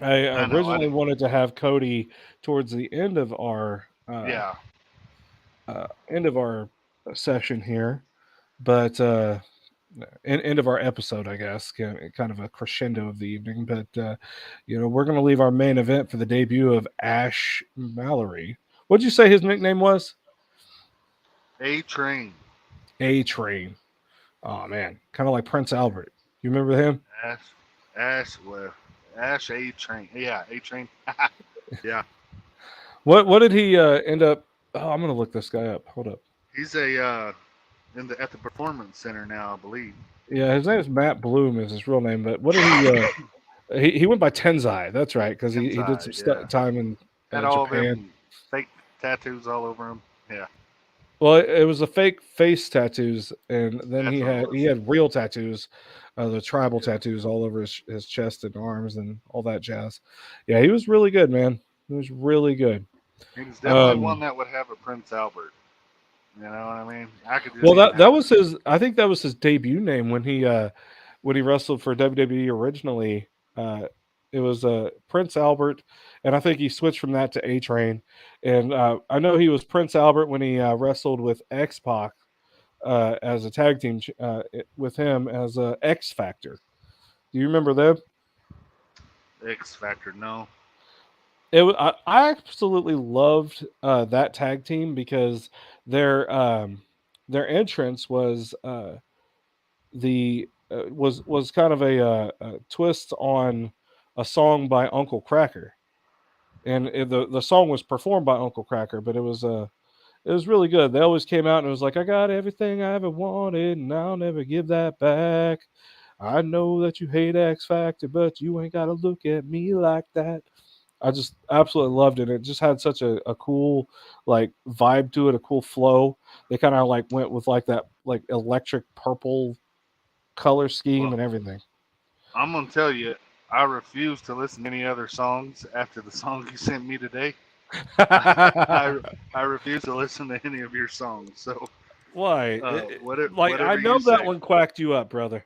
I I know. I originally wanted to have Cody towards the yeah. end of our session here, but end of our episode, I guess, kind of a crescendo of the evening. But we're going to leave our main event for the debut of Ash Mallory. What'd you say his nickname was? A train. A Train. Oh man, kind of like Prince Albert. You remember him? Ash. Well, Ash A train. Yeah, A train. Yeah. What did he end up? Oh, I'm gonna look this guy up. Hold up. He's a at the performance center now, I believe. Yeah, his name is Matt Bloom is his real name, but what did he went by Tenzai. That's right, because he did some Inside, yeah. time in Had all Japan. them fake tattoos all over him. Yeah, Well, it was a fake face tattoos, and then that's what it he was. had real tattoos, the tribal Yeah, tattoos all over his chest and arms and all that jazz. Yeah, he was really good, man. He was really good. he was definitely one Um, that would have a Prince Albert. You know what I mean? I could just well, see him that having. was his. I think that was his debut name when he wrestled for WWE originally. Uh, it was Prince Albert, and I think he switched from that to A Train. And I know he was Prince Albert when he wrestled with X Pac as a tag team with him as X Factor. Do you remember them? X Factor. No. I absolutely loved that tag team because their their entrance was the was kind of a twist on a song by Uncle Cracker, and the song was performed by Uncle Cracker, but it was really good. They always came out and it was like, I got everything I ever wanted, and I'll never give that back. I know that you hate X Factor, but you ain't got to look at me like that. I just absolutely loved it. It just had such a cool like vibe to it, a cool flow. They kind of like went with like that like electric purple color scheme Well, and everything. I'm gonna tell you, I refuse to listen to any other songs after the song you sent me today. I I refuse to listen to any of your songs. So Why? Like I whatever know you that say. one quacked you up, brother.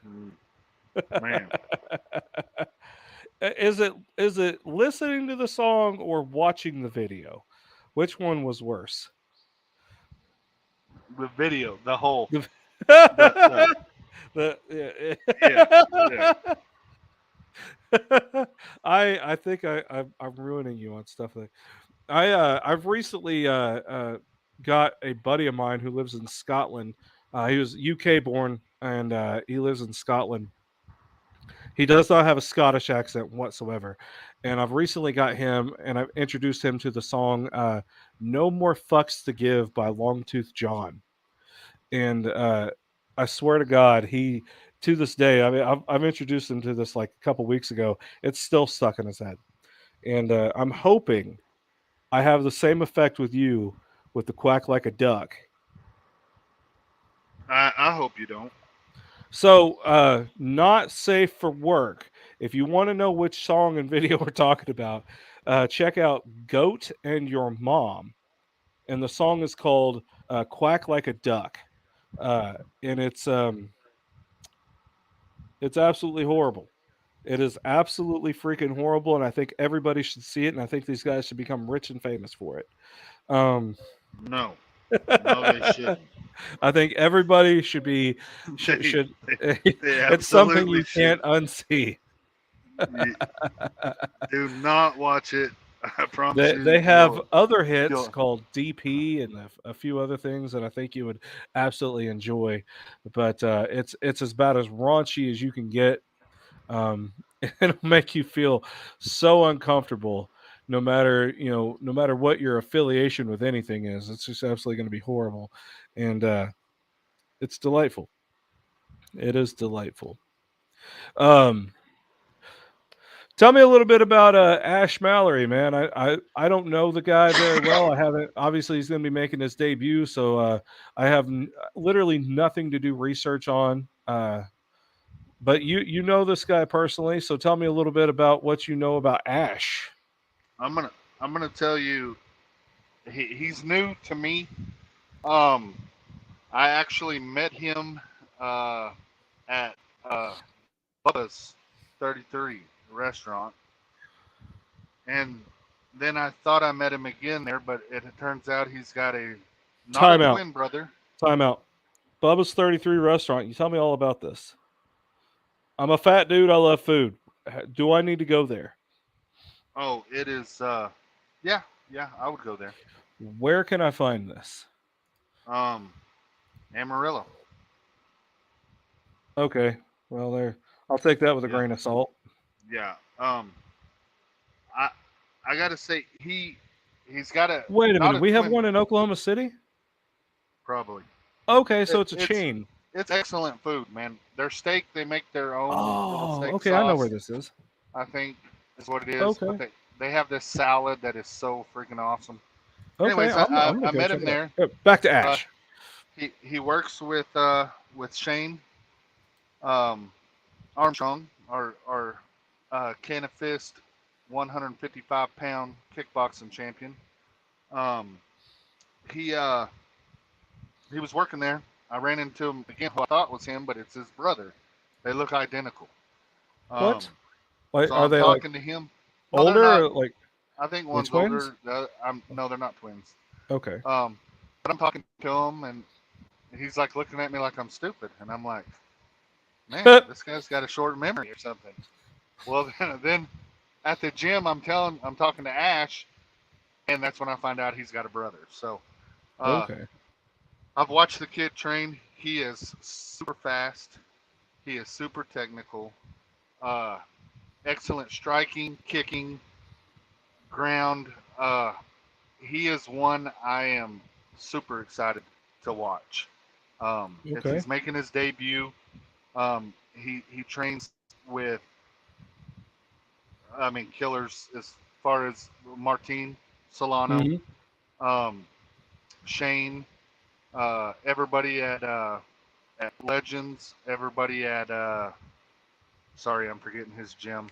Mm, man, Is it listening to the song or watching the video? Which one was worse? the video, the whole, The the yeah, yeah. I think I'm ruining you on stuff like I've recently got a buddy of mine who lives in Scotland. He was UK born and he lives in Scotland. He does not have a Scottish accent whatsoever. And I've recently got him and I've introduced him to the song No More Fucks to Give by Longtooth John. And I swear to God, he to this day, I mean, I've introduced him to this like a couple weeks ago. It's still stuck in his head. And I'm hoping I have the same effect with you with the Quack Like a Duck. I hope you don't. So, not safe for work. If you want to know which song and video we're talking about, check out "Goat and Your Mom," and the song is called "Quack Like a Duck," and it's absolutely horrible. It is absolutely freaking horrible, and I think everybody should see it, and I think these guys should become rich and famous for it. Um, No, no, they shouldn't. I think everybody should be They should. they, they It's something absolutely you should. can't unsee. You do not watch it. I promise They you, have other hits you'll. called DP and a few other things that I think you would absolutely enjoy, but it's about as raunchy as you can get. Um, it'll make you feel so uncomfortable, no matter what your affiliation with anything is. It's just absolutely going to be horrible, and it's delightful. It is delightful. Um, Tell me a little bit about Ash Mallory, man. I don't know the guy very well. I haven't. Obviously, he's going to be making his debut, so I have literally nothing to do research on. But you know this guy personally, so tell me a little bit about what you know about Ash. I'm gonna I'm gonna tell you, he's new to me. Um, I actually met him at Bubba's 33 restaurant, and then I thought I met him again there, but it turns out he's got a not a Time out. twin brother. Time out. Bubba's 33 restaurant. You tell me all about this. I'm a fat dude. I love food. Do I need to go there? Oh, it is. Yeah, yeah, I would go there. Where can I find this? Um, Amarillo. Okay. Well, there. I'll take that with a Yeah, grain of salt. yeah. I I gotta say he's got a Wait a not minute. a We have twin one in Oklahoma City? probably. Okay, so It, it's a it's chain. it's excellent food, man. Their steak, they make their own little Oh, steak okay. I know where sauce. this is. I think is what it is. But Okay. they have this salad that is so freaking awesome. Okay. Anyways, I'm gonna I go met check him it out. there. Back to Uh, Ash. he works with Shane um, Armstrong, our can of fist 155-pound kickboxing champion. Um, he he was working there. I ran into him again, who I thought was him, but it's his brother. They look identical. Um, What? Like, so are I'm they like talking to him. No, they're older? not. Or like I think they one's twins? older. No, they're not twins. Okay. But I'm talking to him, and he's like looking at me like I'm stupid, and I'm like, man, this guy's got a short memory or something. Well, then at the gym, I'm talking to Ash, and that's when I find out he's got a brother. So uh, Okay. I've watched the kid train. He is super fast. He is super technical. Uh, excellent striking, kicking, ground. He is one I am super excited to watch. If Okay. he's making his debut, he trains with, I mean, killers as far as Martin Solano, Hmm. um, Shane, everybody at Legends, everybody at sorry, I'm forgetting his gym.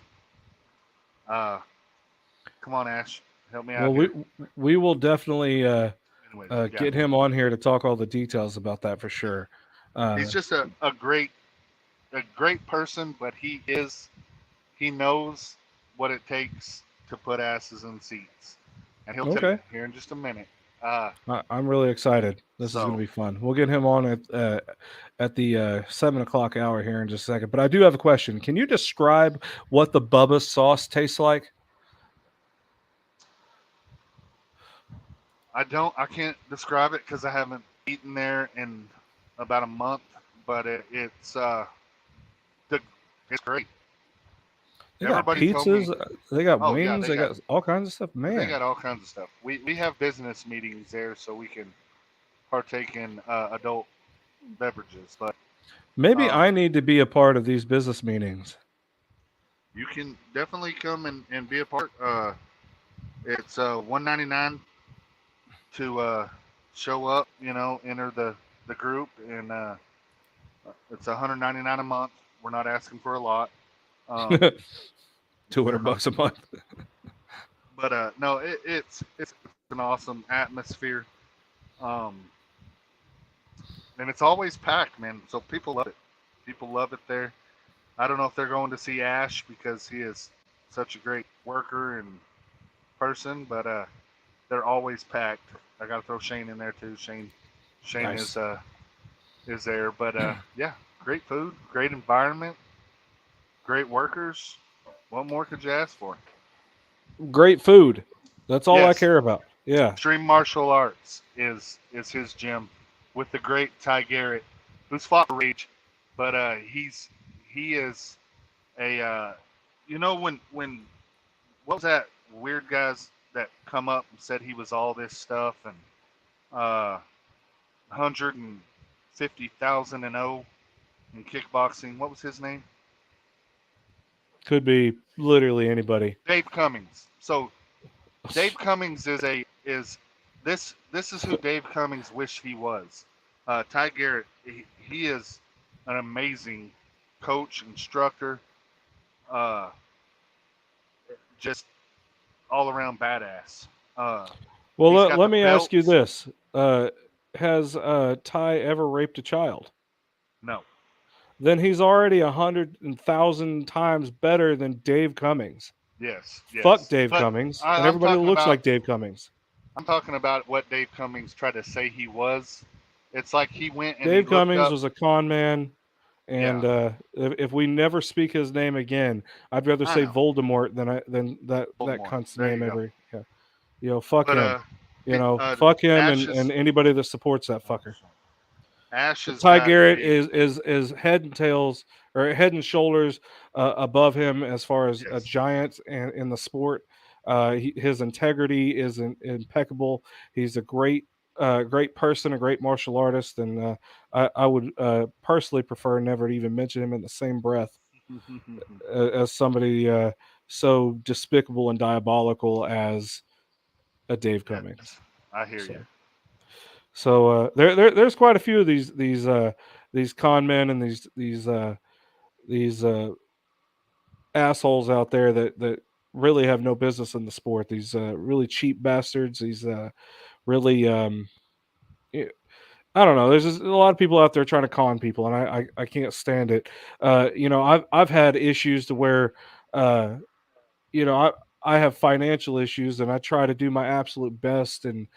Uh, come on, Ash, help me out Well, here. we will definitely Anyways, yeah, get him on here to talk all the details about that for sure. he's Uh, just a great person, but he knows what it takes to put asses in seats, and he'll tell you okay. here in just a minute. I'm really excited. This is going to So be fun. We'll get him on at the 7 o'clock hour here in just a second. But I do have a question. Can you describe what the Bubba sauce tastes like? I can't describe it because I haven't eaten there in about a month, but the, it's great. They got Everybody told me, pizzas. They got oh yeah, wings. They got all kinds of stuff. they Man, got all kinds of stuff. We have business meetings there, so we can partake in adult beverages, but maybe um, I need to be a part of these business meetings. you can definitely come and be a part. It's $1.99 to show up. You know, enter the group, and it's $199 a month. We're not asking for a lot. Um, $200 a month. but no, it's an awesome atmosphere, um, and it's always packed, man. So people love it. People love it there. I don't know if they're going to see Ash because he is such a great worker and person, but they're always packed. I got to throw Shane in there too. Shane Nice. is there, but yeah, great food, great environment, great workers. What more could you ask for? Great food. That's all I Yes, care about. Yeah. Extreme Martial Arts is his gym with the great Ty Garrett, who's fought for Rage, but he is a you know when what was that weird guys that come up and said he was all this stuff and 150,000 and 0 in kickboxing. What was his name? Could be literally anybody. Dave Cummings. So Dave Cummings is this is who Dave Cummings wished he was. Ty Garrett, he is an amazing coach, instructor, uh, just all around badass. Well, He's got let the me ask you belts. this. Has Ty ever raped a child? No, Then he's already 100,000 times better than Dave Cummings. yes, Fuck yes. Dave But Cummings and I'm everybody that talking looks about like Dave Cummings. what Dave Cummings tried to say he was. It's like he went and he Dave looked Cummings up. was a con man, and Yeah, if we never speak his name again, I'd rather I say know. Voldemort than that Baltimore. cunt's There name you go. ever. Yeah. Fuck But him. Fuck him Ash and is anybody that supports that oh, fucker. Ash has Ty got Garrett a is head and tails or head and shoulders above him as far as a yes. giant in the sport. His integrity is impeccable. He's a great person, a great martial artist, and I would personally prefer never to even mention him in the same breath as somebody so despicable and diabolical as a Dave Cummings. Yes, I hear you. So. So there's quite a few of these con men and these assholes out there that really have no business in the sport. These really cheap bastards. These really y- I don't know. There's just a lot of people out there trying to con people, and I can't stand it. I've had issues to where uh, I have financial issues and I try to do my absolute best and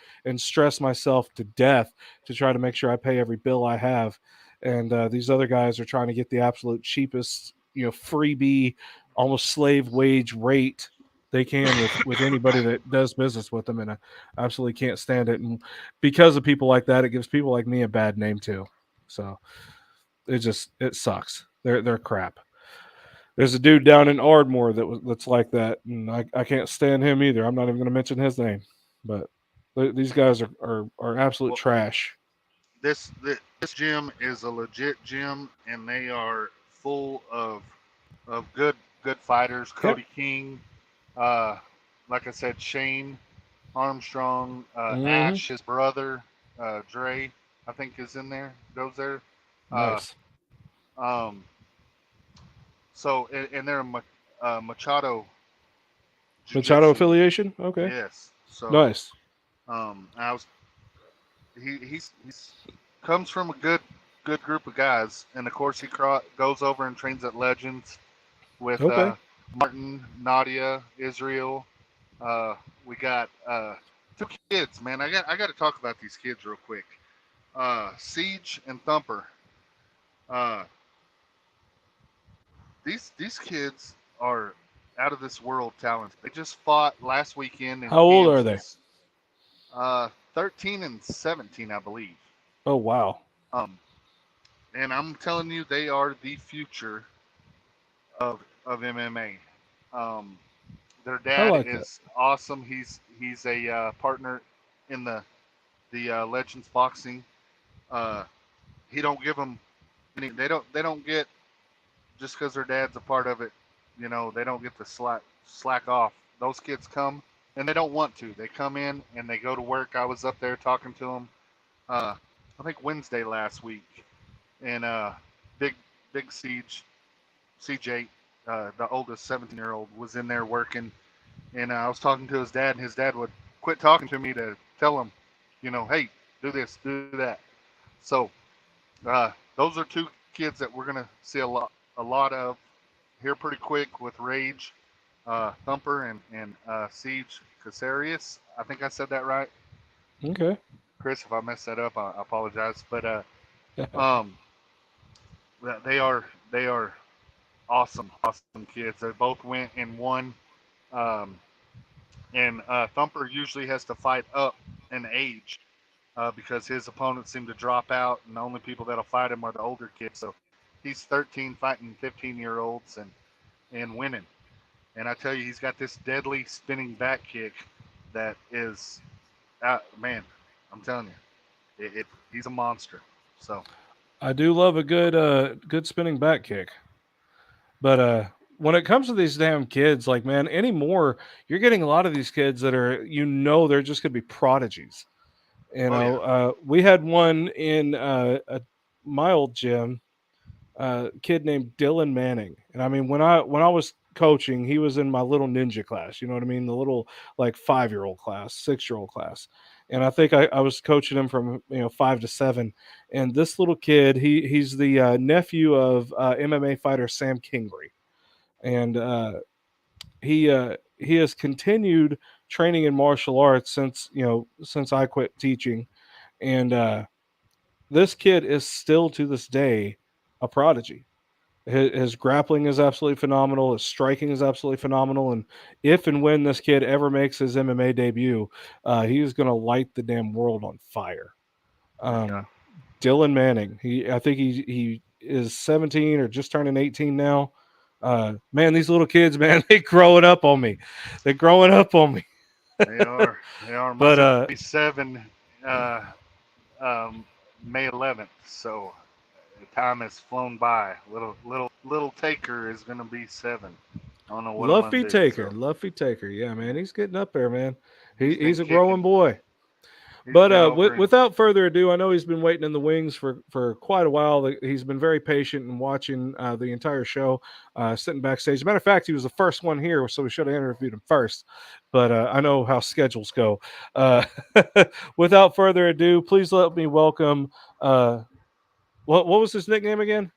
stress myself to death to try to make sure I pay every bill I have. And these other guys are trying to get the absolute cheapest, freebie, almost slave wage rate they can with anybody that does business with them. And I absolutely can't stand it. And because of people like that, it gives people like me a bad name too. So it sucks. They're crap. There's a dude down in Ardmore that's like that, and I can't stand him either. I'm not even going to mention his name, but these guys are absolute Well, trash. this gym is a legit gym, and they are full of good fighters. Yep. Cody King, uh, like I said, Shane Armstrong, Hmm. Ash, his brother, Dre, I think is in there. Goes there. Uh, Nice. um, so and they're Machado Machado Jiu-Jitsu. affiliation. Okay. Yes. So Nice. I was he's comes from a good group of guys, and of course goes over and trains at Legends with Okay. Martin, Nadia, Israel. Uh, we got two kids, man. I got to talk about these kids real quick. Siege and Thumper. Uh, these kids are out of this world talent. They just fought last weekend in How old are they? Kansas. 13 and 17, I believe. Oh wow. Um, and I'm telling you, they are the future of MMA. Um, their I dad like that. is awesome. He's a partner in the Legends Boxing. Uh, he don't give them any. They don't get just because their dad's a part of it. They don't get the slack off. Those kids come and they don't want to. They come in and they go to work. I was up there talking to them. Uh, I think Wednesday last week, and big CJ, the oldest 17-year-old, was in there working, and I was talking to his dad, and his dad would quit talking to me to tell him, hey, do this, do that. So those are two kids that we're gonna see a lot of here pretty quick with Rage, Thumper, and Siege Casarius. I think I said that right. Okay. Chris, if I messed that up, I apologize. But um, they are awesome kids. They both went and won. Um, and Thumper usually has to fight up in age because his opponents seem to drop out, and the only people that'll fight him are the older kids. So he's 13 fighting 15-year-olds and winning. And I tell you, he's got this deadly spinning back kick that is, man, I'm telling you, he's a monster. So I do love a good spinning back kick. But when it comes to these damn kids, like, man, anymore, you're getting a lot of these kids that are, they're just going to be prodigies. We had one in my old gym, kid named Dylan Manning. And I mean, when I was coaching, he was in my little ninja class. You know what I mean? The little like 5-year-old class, 6-year-old class. And I think I was coaching him from 5 to 7. And this little kid, he's the nephew of MMA fighter Sam Kingery, and he has continued training in martial arts since I quit teaching. And this kid is still to this day a prodigy. His grappling is absolutely phenomenal. His striking is absolutely phenomenal. And if and when this kid ever makes his MMA debut, he's going to light the damn world on fire. Dylan Manning. I think he is 17 or just turning 18 now. Man, these little kids, man, they're growing up on me. They're growing up on me. They are. But 7, May 11th. So time has flown by. Little Taker is gonna be 7. I don't know what Luffy Taker. Yeah, man, he's getting up there, man. He's a growing boy. But without further ado, I know he's been waiting in the wings for quite a while. He's been very patient and watching the entire show, sitting backstage. As a matter of fact, he was the first one here, so we should have interviewed him first. But I know how schedules go. Without further ado, please let me welcome. What was his nickname again?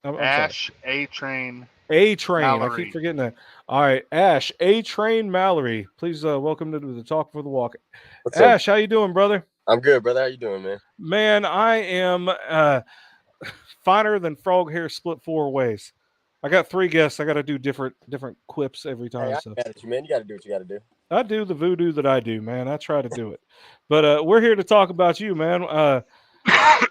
I'm Ash sorry. A-Train. A-Train. Mallory. I keep forgetting that. All right, Ash A-Train Mallory. Please welcome to the Talk for the Walk. What's Ash, up? how you doing, brother? I'm good, brother. How you doing, man? Man, I am finer than frog hair split 4 ways. I got 3 guests. I got to do different quips every time. Hey, I so got it, man. You got to do what you got to do. I do the voodoo that I do, man. I try to do it. But we're here to talk about you, man.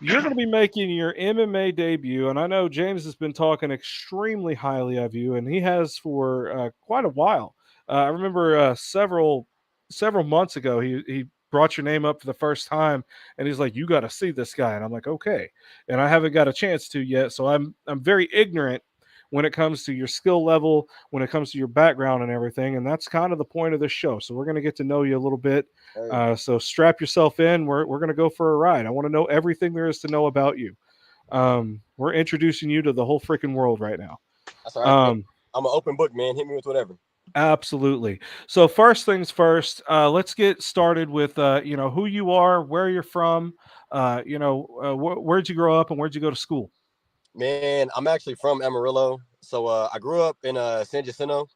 You're going to be making your MMA debut, and I know James has been talking extremely highly of you, and he has for quite a while. I remember several months ago, he brought your name up for the first time, and he's like, "You got to see this guy," and I'm like, "Okay," and I haven't got a chance to yet, so I'm very ignorant when it comes to your skill level, when it comes to your background and everything, and that's kind of the point of this show. So we're going to get to know you a little bit. So strap yourself in. We're going to go for a ride. I want to know everything there is to know about you. We're introducing you to the whole freaking world right now. That's all right. I'm an open book, man. Hit me with whatever. Absolutely. So first things first, let's get started with who you are, where you're from, where'd you grow up and where'd you go to school? Man, I'm actually from Amarillo. So I grew up in San Jacinto.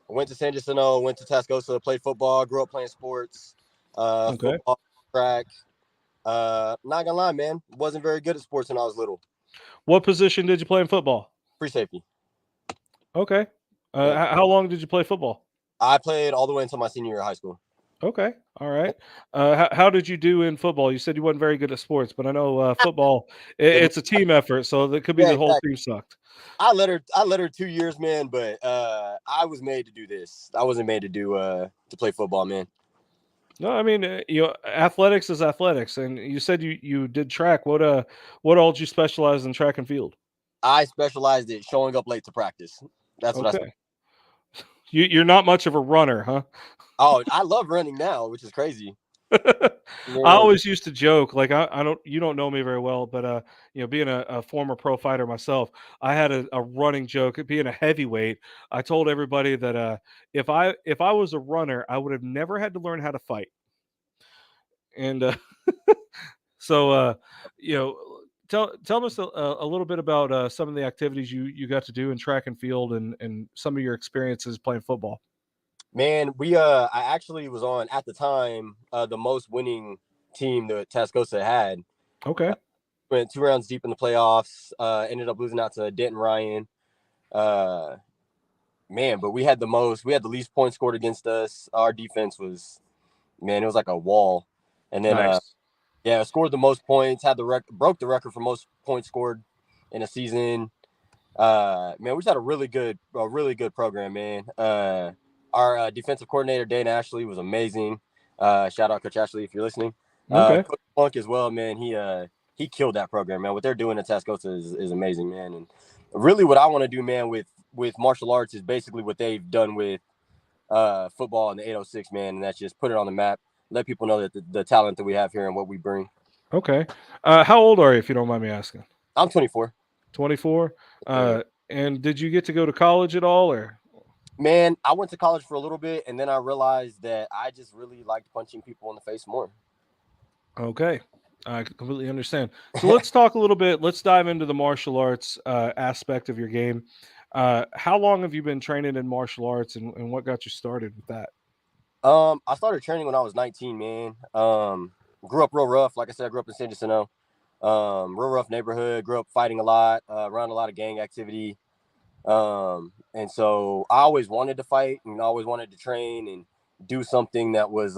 I went to San Jacinto, went to Tascosa, played football, grew up playing sports, football, track. Not gonna lie, man, wasn't very good at sports when I was little. What position did you play in football? Free safety. Okay. How long did you play football? I played all the way until my senior year of high school. Okay. All right. How did you do in football? You said you weren't very good at sports, but I know football, it's a team effort, so that could be the whole team sucked. I let her 2 years, man, but I was made to do this. I wasn't made to to play football, man. No, I mean, athletics is athletics, and you said you did track. What all did you specialize in track and field? I specialized in showing up late to practice. That's what I said. You're not much of a runner, huh? Oh, I love running now, which is crazy. I always used to joke, like I don't, you don't know me very well, but being a former pro fighter myself, I had a running joke. Being a heavyweight, I told everybody that if I was a runner, I would have never had to learn how to fight. And so tell us a little bit about some of the activities you got to do in track and field, and some of your experiences playing football. Man, I actually was on at the time the most winning team that Tascosa had. Okay. Went 2 rounds deep in the playoffs. Ended up losing out to Denton Ryan. Man, but we had the least points scored against us. Our defense was, man, it was like a wall. And then Nice. scored the most points. Broke the record for most points scored in a season. Man, we just had a really good program, man. Our defensive coordinator, Dane Ashley, was amazing. Shout out Coach Ashley if you're listening. Okay. Coach Funk as well, man. He killed that program, man. What they're doing at Tascosa is amazing, man. And really what I want to do, man, with martial arts is basically what they've done with football in the 806, man. And that's just put it on the map, let people know that the talent that we have here and what we bring. Okay. How old are you, if you don't mind me asking? I'm 24. 24. And did you get to go to college at all, or? Man, I went to college for a little bit, and then I realized that I just really liked punching people in the face more. Okay. I completely understand. So let's talk a little bit. Let's dive into the martial arts aspect of your game. How long have you been training in martial arts, and what got you started with that? I started training when I was 19, man. Grew up real rough. Like I said, I grew up in San Jacinto. Real rough neighborhood. Grew up fighting a lot, around a lot of gang activity. And so I always wanted to fight and always wanted to train and do something that was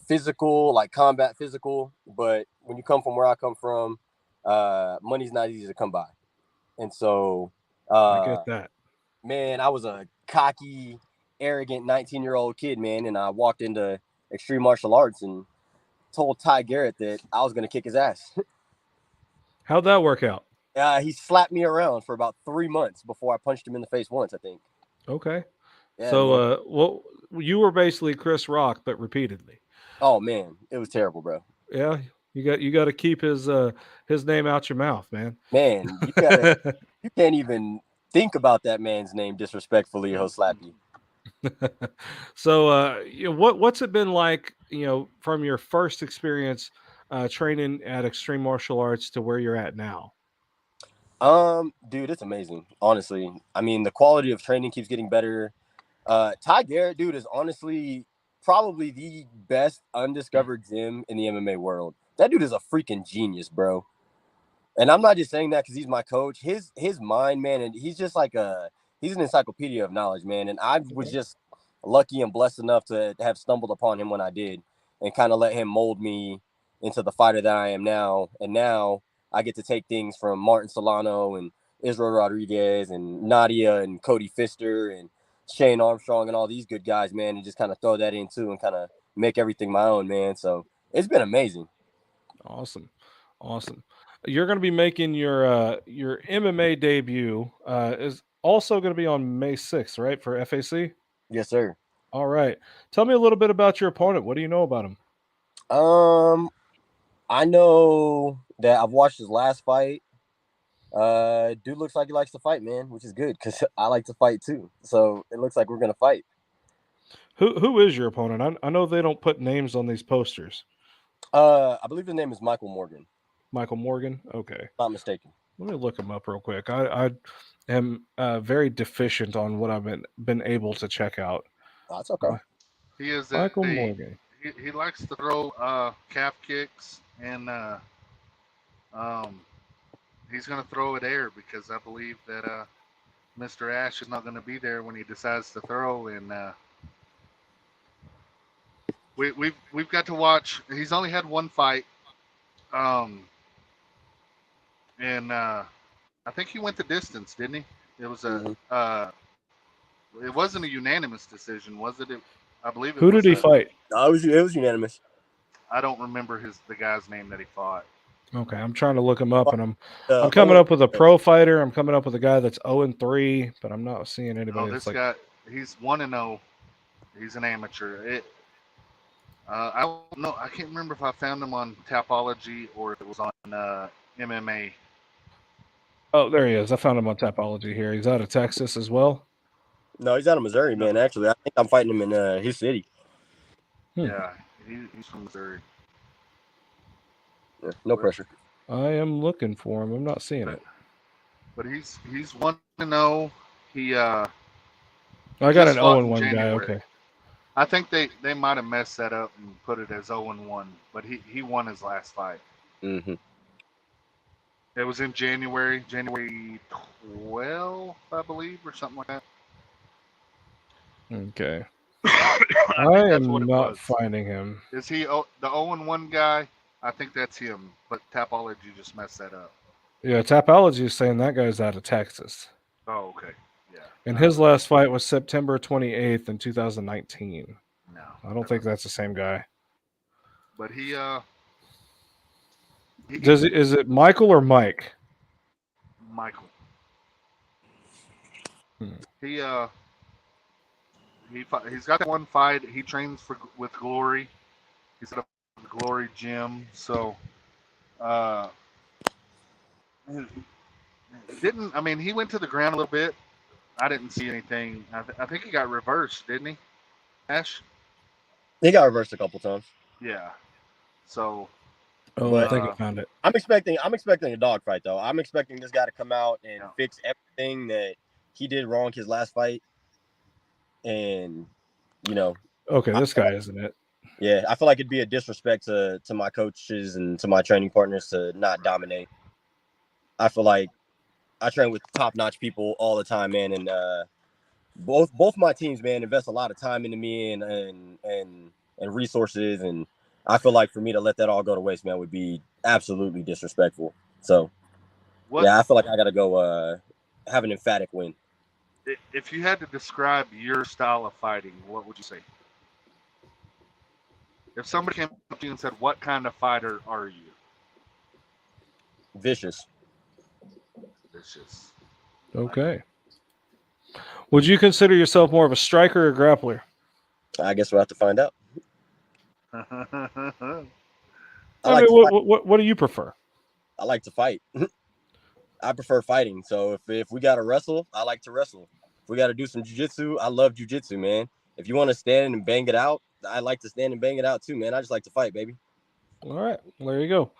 physical, like combat physical. But when you come from where I come from, money's not easy to come by. And so I get that. Man, I was a cocky, arrogant 19-year-old kid, man, and I walked into extreme martial arts and told Ty Garrett that I was going to kick his ass. How'd that work out? He slapped me around for about 3 months before I punched him in the face once, I think. Okay. Yeah, so, well, you were basically Chris Rock, but repeatedly. Oh man, it was terrible, bro. Yeah, you got to keep his name out your mouth, man. Man, you can't even think about that man's name disrespectfully, or he'll slap you. So, what's it been like, from your first experience training at Extreme Martial Arts to where you're at now? Dude, it's amazing. Honestly, I mean, the quality of training keeps getting better. Ty Garrett, dude, is honestly probably the best undiscovered gym in the MMA world. That dude is a freaking genius, bro. And I'm not just saying that because he's my coach. His mind, man, and he's just like he's an encyclopedia of knowledge, man. And I was just lucky and blessed enough to have stumbled upon him when I did, and kind of let him mold me into the fighter that I am now. And now I get to take things from Martin Solano and Israel Rodriguez and Nadia and Cody Pfister and Shane Armstrong and all these good guys, man, and just kind of throw that in too and kind of make everything my own, man. So it's been amazing. Awesome. You're going to be making your MMA debut. Is also going to be on May 6th, right, for FAC? Yes, sir. All right. Tell me a little bit about your opponent. What do you know about him? I know that I've watched his last fight. Dude looks like he likes to fight, man, which is good because I like to fight too. So it looks like we're gonna fight. Who is your opponent? I know they don't put names on these posters. I believe his name is Michael Morgan. Michael Morgan? Okay. Not mistaken. Let me look him up real quick. I am very deficient on what I've been able to check out. That's okay. He is Michael Morgan. He likes to throw calf kicks, and he's going to throw it air because I believe that Mr. Ash is not going to be there when he decides to throw. And we've got to watch. He's only had one fight, and I think he went the distance, didn't he? It was it wasn't a unanimous decision, was it? I believe it Who did he fight? No, it was unanimous. I don't remember the guy's name that he fought. Okay, I'm trying to look him up, and I'm coming up with a pro fighter. I'm coming up with a guy that's 0-3, but I'm not seeing anybody. Oh, this guy, he's 1-0. He's an amateur. I don't know. I can't remember if I found him on Tapology or if it was on MMA. Oh, there he is. I found him on Tapology here. He's out of Texas as well. No, he's out of Missouri, man. Actually, I think I'm fighting him in his city. Yeah, he's from Missouri. Yeah, no pressure. I am looking for him. I'm not seeing it. But he's 1-0. He I got an 0-1 guy. Okay. I think they might have messed that up and put it as 0-1, but he won his last fight. Mm-hmm. It was in January 12th, I believe, or something like that. Okay. I am not finding him. Is he the 0-1 guy? I think that's him, but Tapology just messed that up. Yeah, Tapology is saying that guy's out of Texas. Oh, okay. Yeah. And his last fight was September 28th in 2019. No. I don't think that's the same guy. But is it Michael or Mike? Michael. He's got that one fight. He trains with Glory. He's at a Glory gym. So he went to the ground a little bit. I didn't see anything. I think he got reversed, didn't he, Ash? He got reversed a couple times. Yeah. So. I think I found it. I'm expecting a dogfight though. I'm expecting this guy to come out and fix everything that he did wrong his last fight. And okay, this guy isn't it? Yeah, I feel like it'd be a disrespect to my coaches and to my training partners to not dominate. I feel like I train with top-notch people all the time, man, and both my teams, man, invest a lot of time into me and resources, and I feel like for me to let that all go to waste, man, would be absolutely disrespectful. So, yeah, I feel like I got to go have an emphatic win. If you had to describe your style of fighting, what would you say? If somebody came up to you and said, "What kind of fighter are you?" Vicious. Vicious. Okay. Would you consider yourself more of a striker or grappler? I guess we'll have to find out. What do you prefer? I like to fight. I prefer fighting. So if we got to wrestle, I like to wrestle. If we got to do some jiu-jitsu, I love jiu-jitsu, man. If you want to stand and bang it out, I like to stand and bang it out too, man. I just like to fight, baby. All right. Well, there you go.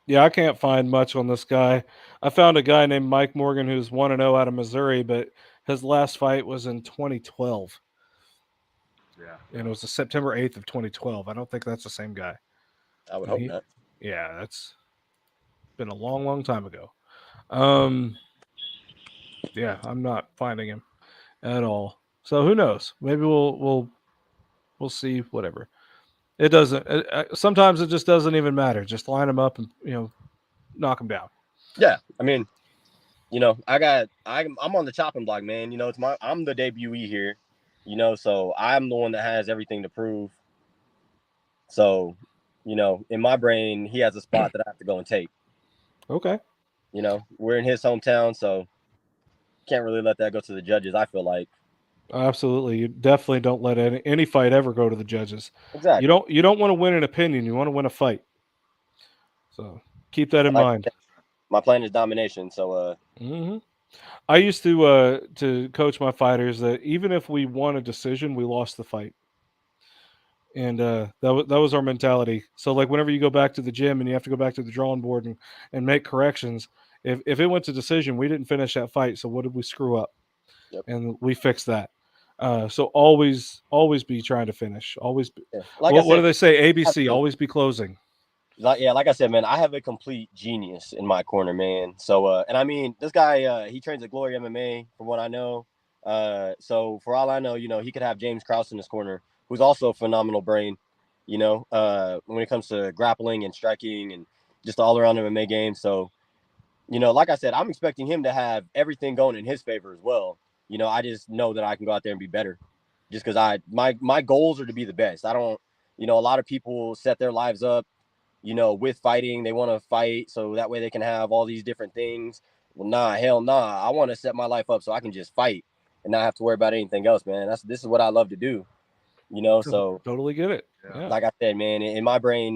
Yeah, I can't find much on this guy. I found a guy named Mike Morgan who's 1-0 out of Missouri, but his last fight was in 2012. Yeah. And it was September 8th of 2012. I don't think that's the same guy. I would hope not. Yeah, that's been a long, long time ago. Yeah, I'm not finding him at all. So who knows? Maybe we'll see. Whatever. It doesn't. Sometimes it just doesn't even matter. Just line them up and knock them down. Yeah, I mean, I'm on the chopping block, man. I'm the debutee here. So I'm the one that has everything to prove. So, in my brain, he has a spot that I have to go and take. Okay. We're in his hometown, so can't really let that go to the judges, I feel like. Absolutely. You definitely don't let any fight ever go to the judges. Exactly. You don't want to win an opinion. You want to win a fight. So keep that in mind. My plan is domination. So I used to coach my fighters that even if we won a decision, we lost the fight. And that was our mentality. So like whenever you go back to the gym and you have to go back to the drawing board and make corrections, if it went to decision, we didn't finish that fight. So what did we screw up? Yep. And we fixed that. So always be trying to finish. Always be, what do they say? ABC, always be closing. Like I said, man, I have a complete genius in my corner, man. So and I mean, this guy, he trains at Glory MMA from what I know. So for all I know, he could have James Krause in his corner, who's also a phenomenal brain, when it comes to grappling and striking and just all around MMA game. So, like I said, I'm expecting him to have everything going in his favor as well. I just know that I can go out there and be better just because my goals are to be the best. I don't, a lot of people set their lives up, with fighting. They want to fight so that way they can have all these different things. Well, hell nah. I want to set my life up so I can just fight and not have to worry about anything else, man. This is what I love to do. You know, so totally get it. Yeah. Like I said, man, in my brain,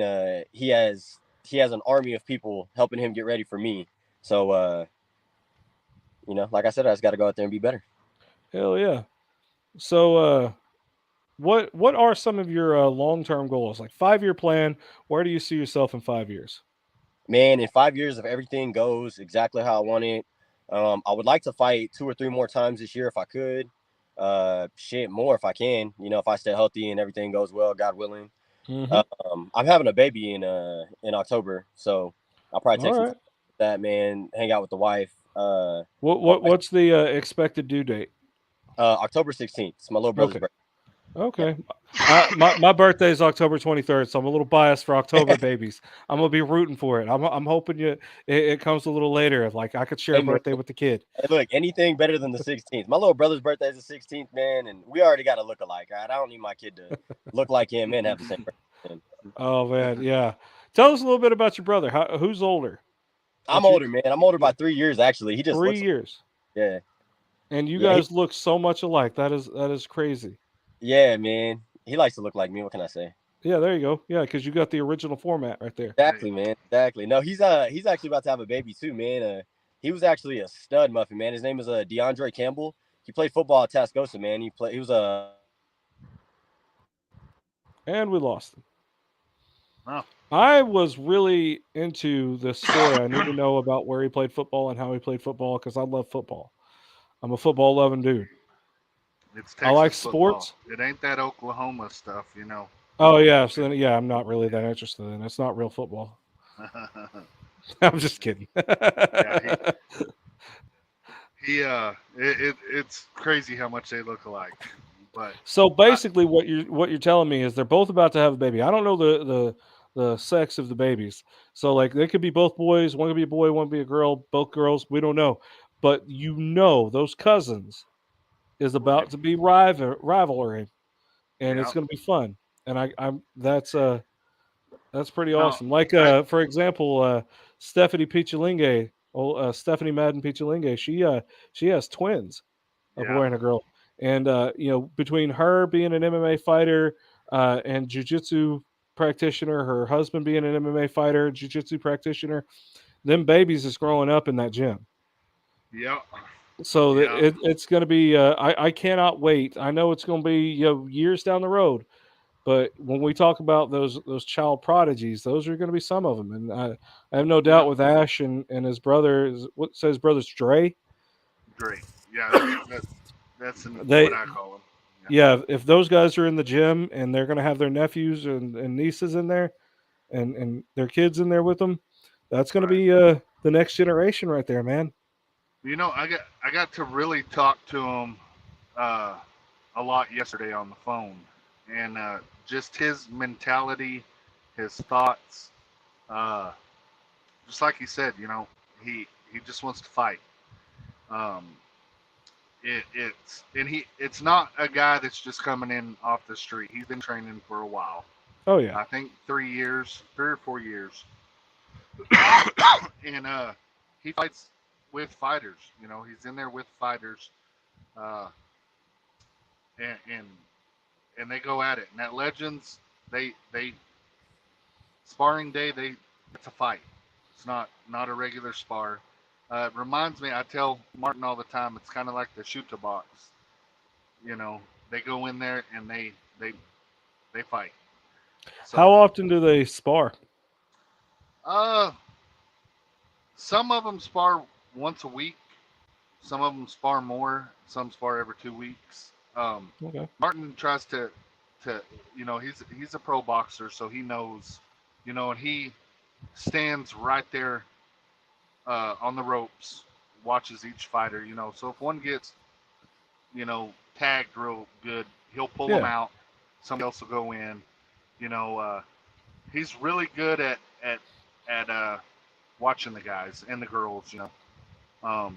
he has an army of people helping him get ready for me. So, you know, like I said, I just got to go out there and be better. Hell yeah. So, what are some of your long-term goals? Like 5-year plan, where do you see yourself in 5 years? Man, in 5 years, if everything goes exactly how I want it, I would like to fight 2 or 3 more times this year if I could. Shit, more if I can. You know, if I stay healthy and everything goes well, God willing. I'm having a baby in October, so I'll probably take All some right. time with that, man. Hang out with the wife. What's the expected due date? October 16th. It's my little brother's Okay. birthday. Okay. My birthday is October 23rd, so I'm a little biased for October babies. I'm gonna be rooting for it. I'm hoping it comes a little later. Like I could share Hey, a man, birthday with the kid. hey, look, anything better than the 16th. My little brother's birthday is the 16th, man, and we already got to look alike. Right? I don't need my kid to look like him and have the same birthday. Oh man, yeah. Tell us a little bit about your brother. Who's older? I'm older, man. I'm older by 3 years, actually. He just 3 looks like, years. yeah. And you Yeah, guys look so much alike. That is crazy. yeah, man. He likes to look like me. What can I say? Yeah, there you go. Yeah, because you got the original format right there. Exactly, man. Exactly. No, he's actually about to have a baby too, man. He was actually a stud muffin, man. His name is DeAndre Campbell. He played football at Tascosa, man. He was a And we lost him. Oh. I was really into this story. I need to know about where he played football and how he played football because I love football. I'm a football loving dude. It's I like Texas football. sports. It ain't that Oklahoma stuff, you know. Oh yeah, so then, yeah, I'm not really that interested in. It's not real football. I'm just kidding. Yeah, it's crazy how much they look alike. But So basically, what you're telling me is they're both about to have a baby. I don't know the sex of the babies. So like they could be both boys. One could be a boy. One could be a girl. Both girls. We don't know. But you know those cousins is about to be rivalry, and yeah, it's going to be fun. And I'm that's pretty no, awesome. Like for example, Stephanie Pichalinge, Stephanie Madden Pichalinge, she has twins, a boy yeah, and a girl. And you know, between her being an MMA fighter and jiu-jitsu practitioner, her husband being an MMA fighter, jiu-jitsu practitioner, them babies is growing up in that gym. yeah, So yeah. it's going to be. I cannot wait. I know it's going to be years down the road, but when we talk about those child prodigies, those are going to be some of them. And I have no You doubt know, with Ash and his brother. What says brother's Dre? great. Yeah, that's They what I call them. Yeah, if those guys are in the gym and they're going to have their nephews and nieces in there and their kids in there with them, that's going to Right. be the next generation right there, man. You know, I got to really talk to him uh, a lot yesterday on the phone, and just his mentality, his thoughts, uh, just like he said, you know, he just wants to fight. Um, it's not a guy that's just coming in off the street. He's been training for a while. Oh yeah. I think 3 years, 3 or 4 years, and he fights with fighters. You know, he's in there with fighters, uh, and, and and they go at it. And at Legends, they sparring day, it's a fight. It's not a regular spar. It reminds me. I tell Martin all the time. It's kind of like the shoot to box. You know, they go in there and they fight. How So, often do they spar? uh, some of them spar once a week. Some of them spar more. Some spar every 2 weeks. Okay. Martin tries to you know he's a pro boxer, so he knows, you know, and he stands right there on the ropes, watches each fighter. You know, so if one gets, you know, tagged real good, he'll pull them Yeah. out. Somebody else will go in. You know, he's really good at watching the guys and the girls. You know,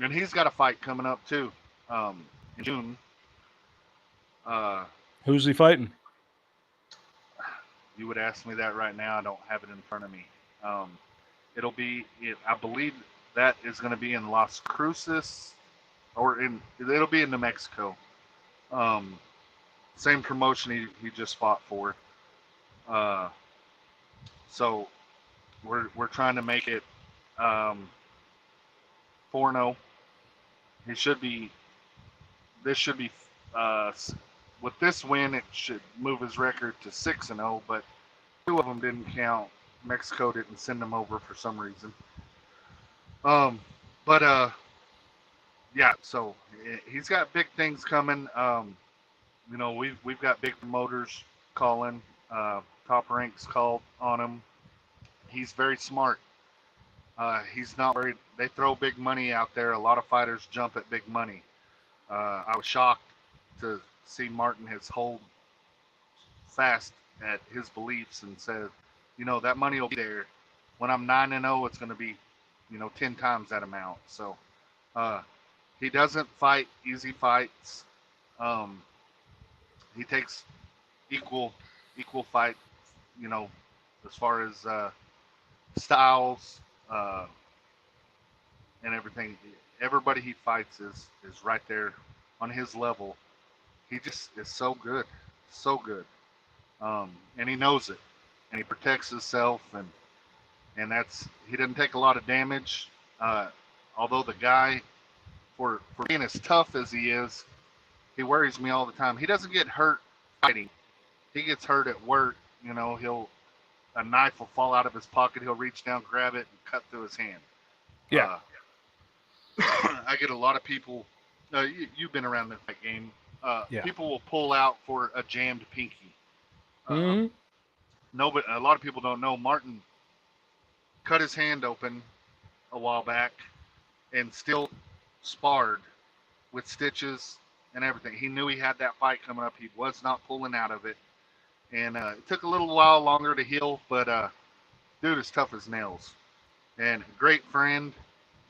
and he's got a fight coming up too in June. Uh, Who's he fighting? you would ask me that right now. I don't have it in front of me. Um, I believe that is going to be in Las Cruces, it'll be in New Mexico. Um, Same promotion he just fought for. So we're trying to make it 4-0. He should be. This should be. With this win, it should move his record to 6-0. But two of them didn't count. Mexico didn't send him over for some reason. But yeah. So he's got big things coming. We've got big promoters calling. Top ranks called on him. He's very smart. He's not worried. They throw big money out there. A lot of fighters jump at big money. I was shocked to see Martin has hold fast at his beliefs and said, that money will be there. When I'm 9-0, it's going to be, 10 times that amount. So he doesn't fight easy fights. He takes equal fight, as far as styles and everything. Everybody he fights is right there on his level. He just is so good, and he knows it, and he protects himself, and he doesn't take a lot of damage. Although the guy, for being as tough as he is, he worries me all the time. He doesn't get hurt fighting. He gets hurt at work. A knife will fall out of his pocket. He'll reach down, grab it, and cut through his hand. Yeah. I get a lot of people. You've been around that game. Yeah. People will pull out for a jammed pinky. Mm-hmm. No, but a lot of people don't know. Martin cut his hand open a while back and still sparred with stitches and everything. He knew he had that fight coming up. He was not pulling out of it. And it took a little while longer to heal, but dude is tough as nails. And great friend.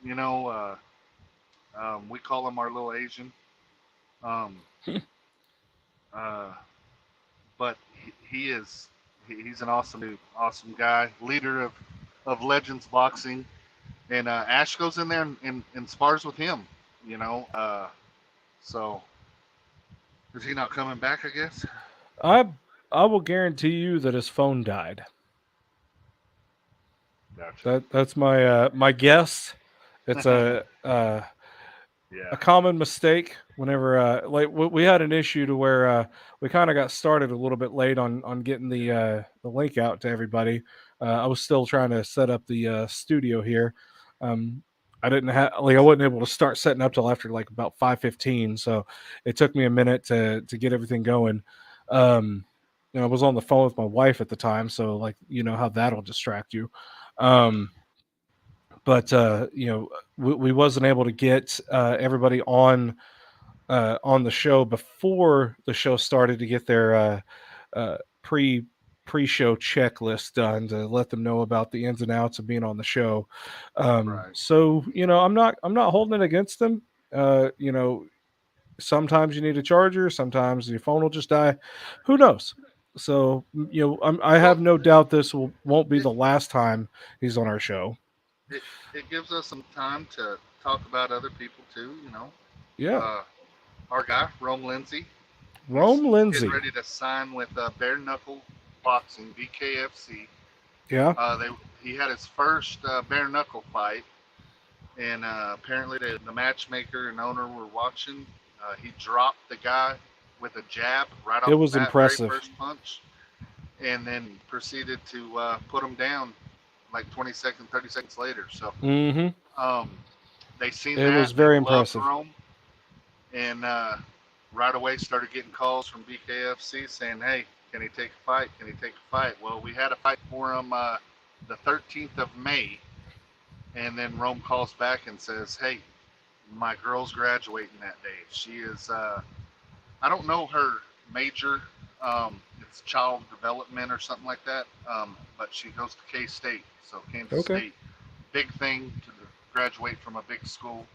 We call him our little Asian. But he's an awesome dude, awesome guy, leader of Legends Boxing. And Ash goes in there and spars with him, so is he not coming back, I guess? I will guarantee you that his phone died. Gotcha. That's my guess. It's Yeah. a common mistake whenever we had an issue to where we kind of got started a little bit late on getting the link out to everybody. I was still trying to set up the studio here. I didn't have I wasn't able to start setting up till after about 5:15, so it took me a minute to get everything going. I was on the phone with my wife at the time, so how that'll distract you. But we wasn't able to get everybody on the show before the show started to get their pre-show checklist done to let them know about the ins and outs of being on the show. Right. So I'm not holding it against them. Sometimes you need a charger, sometimes your phone will just die. Who knows? So I have no doubt this won't be the last time he's on our show. It gives us some time to talk about other people too, Yeah. Our guy Rome Lindsay. Rome He's Lindsay. getting ready to sign with Bare Knuckle Boxing, BKFC. Yeah. He had his first bare knuckle fight, and apparently the matchmaker and owner were watching. He dropped the guy with a jab right off It was the bat, impressive. very first punch, and then proceeded to put him down like 20 seconds, 30 seconds later. So they seen It that. was very They loved impressive. Rome, and right away started getting calls from BKFC saying, "Hey, can he take a fight? Can he take a fight?" Well, we had a fight for him the 13th of May, and then Rome calls back and says, "Hey, my girl's graduating that day. She is, I don't know her major. It's child development or something like that. But she goes to K-State, so Kansas Okay. State. Big thing to graduate from a big school.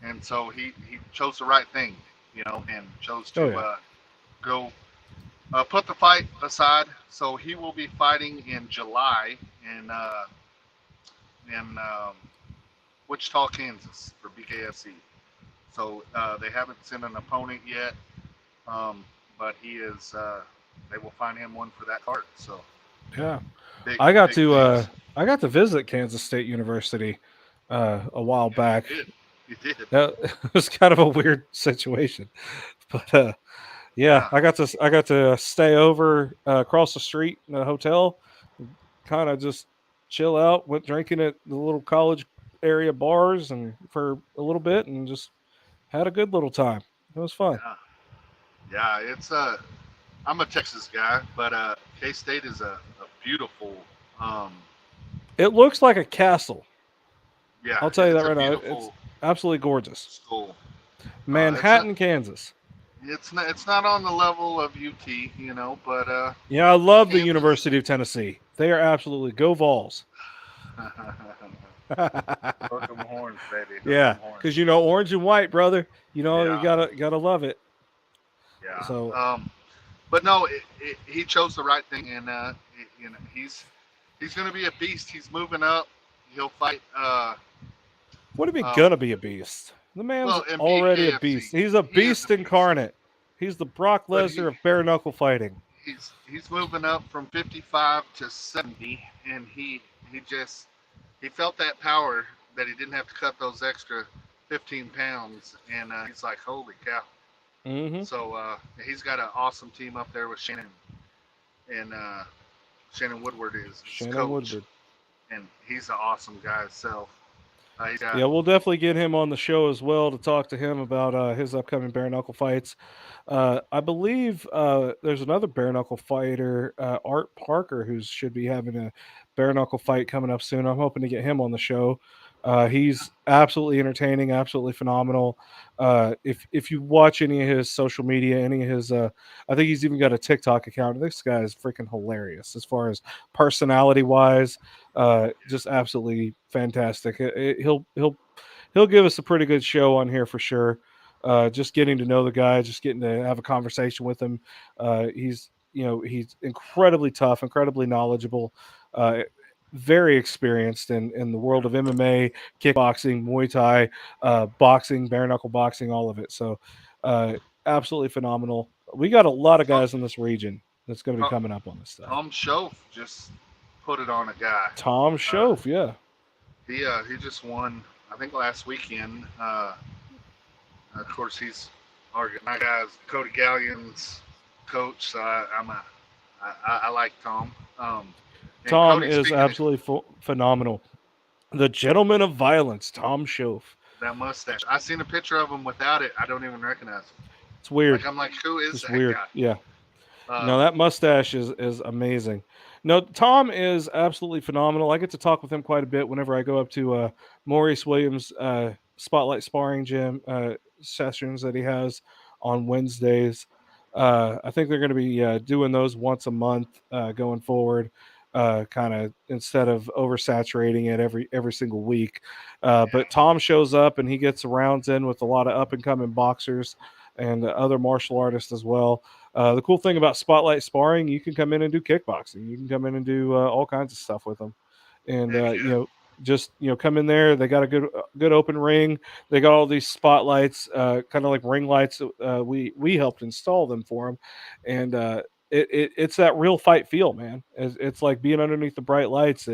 And so he chose the right thing, and chose to go put the fight aside. So he will be fighting in July in Wichita, Kansas for BKFC. So they haven't sent an opponent yet. but he is. They will find him one for that card. So Yeah. big, I got big to things. I got to visit Kansas State University a while back. You did. That was kind of a weird situation, but yeah, Yeah. I got to stay over across the street in a hotel, kind of just chill out. Went drinking at the little college area bars and for a little bit, and just had a good little time. It was fun. Yeah. Yeah. It's I'm a Texas guy, but K State is a beautiful. Um, It looks like a castle. yeah, I'll tell you that it's a right now. It's beautiful absolutely gorgeous. school. It's Manhattan, Kansas. it's not on the level of UT, but Yeah, I love the Kansas. University of Tennessee. They are absolutely go Vols. Hook 'em horns, baby. Hook 'em Yeah, horns. because orange and white, brother. You Yeah. gotta love it. Yeah. So But no, he chose the right thing, and he's going to be a beast. He's moving up. He'll fight. what do you mean Um, gonna be a beast? The man's well, and already a BKFC. beast. He's a He is beast a beast. incarnate. He's the Brock But Lesnar of bare knuckle fighting. he's moving up from 55 to 70, and he felt that power that he didn't have to cut those extra 15 pounds, and he's like, holy cow. Mm-hmm. So he's got an awesome team up there with Shannon, and Shannon Woodward is his Shannon coach, Woodward. and he's an awesome guy himself. He's got, Yeah, we'll definitely get him on the show as well to talk to him about his upcoming bare knuckle fights. I believe there's another bare knuckle fighter, Art Parker, who should be having a bare knuckle fight coming up soon. I'm hoping to get him on the show. He's absolutely entertaining, absolutely phenomenal. If you watch any of his social media, any of his, I think he's even got a TikTok account. This guy is freaking hilarious as far as personality wise. Just absolutely fantastic. He'll give us a pretty good show on here for sure. Just getting to know the guy, just getting to have a conversation with him. He's incredibly tough, incredibly knowledgeable, very experienced in the world of MMA, kickboxing, Muay Thai, boxing, bare knuckle boxing, all of it. So absolutely phenomenal. We got a lot of guys in this region that's going to be coming up on this stuff. Tom Schoaf just put it on a guy. Tom Schoaf, yeah. He just won, I think, last weekend. Of course, my guy's Cody Gallian's coach, so I like Tom. Tom Cody, is absolutely phenomenal. The gentleman of violence, Tom Schoaf. That mustache. I seen a picture of him without it. I don't even recognize him. It's weird. Like, I'm like, who is it's that weird. guy? Yeah. No, that mustache is amazing. No, Tom is absolutely phenomenal. I get to talk with him quite a bit whenever I go up to Maurice Williams' Spotlight Sparring Gym sessions that he has on Wednesdays. I think they're going to be doing those once a month going forward, kind of instead of oversaturating it every single week. But Tom shows up and he gets rounds in with a lot of up and coming boxers and other martial artists as well. The cool thing about Spotlight Sparring, you can come in and do kickboxing. You can come in and do all kinds of stuff with them, and just come in there. They got a good open ring. They got all these spotlights, kind of like ring lights. We helped install them for them, and it's that real fight feel, man. It's like being underneath the bright lights.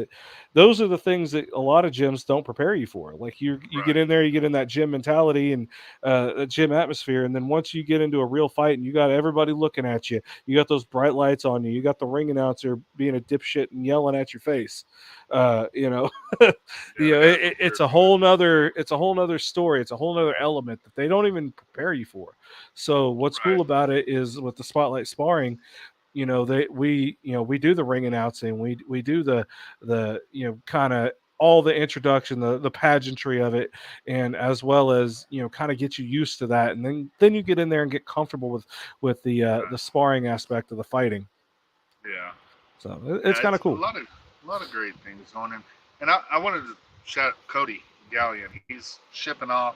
Those are the things that a lot of gyms don't prepare you for. Like you get in there, you get in that gym mentality and that gym atmosphere, and then once you get into a real fight and you got everybody looking at you, you got those bright lights on you, you got the ring announcer being a dipshit and yelling at your face. It's a whole nother story. It's a whole nother element that they don't even prepare you for. So what's cool about it is with the Spotlight Sparring, we do the ring announcing, we do the kind of all the introduction, the pageantry of it, and as well as kind of get you used to that, and then you get in there and get comfortable with the sparring aspect of the fighting. Yeah. So it's kind of cool. A lot of great things going in, and I wanted to shout Cody Gallian. He's shipping off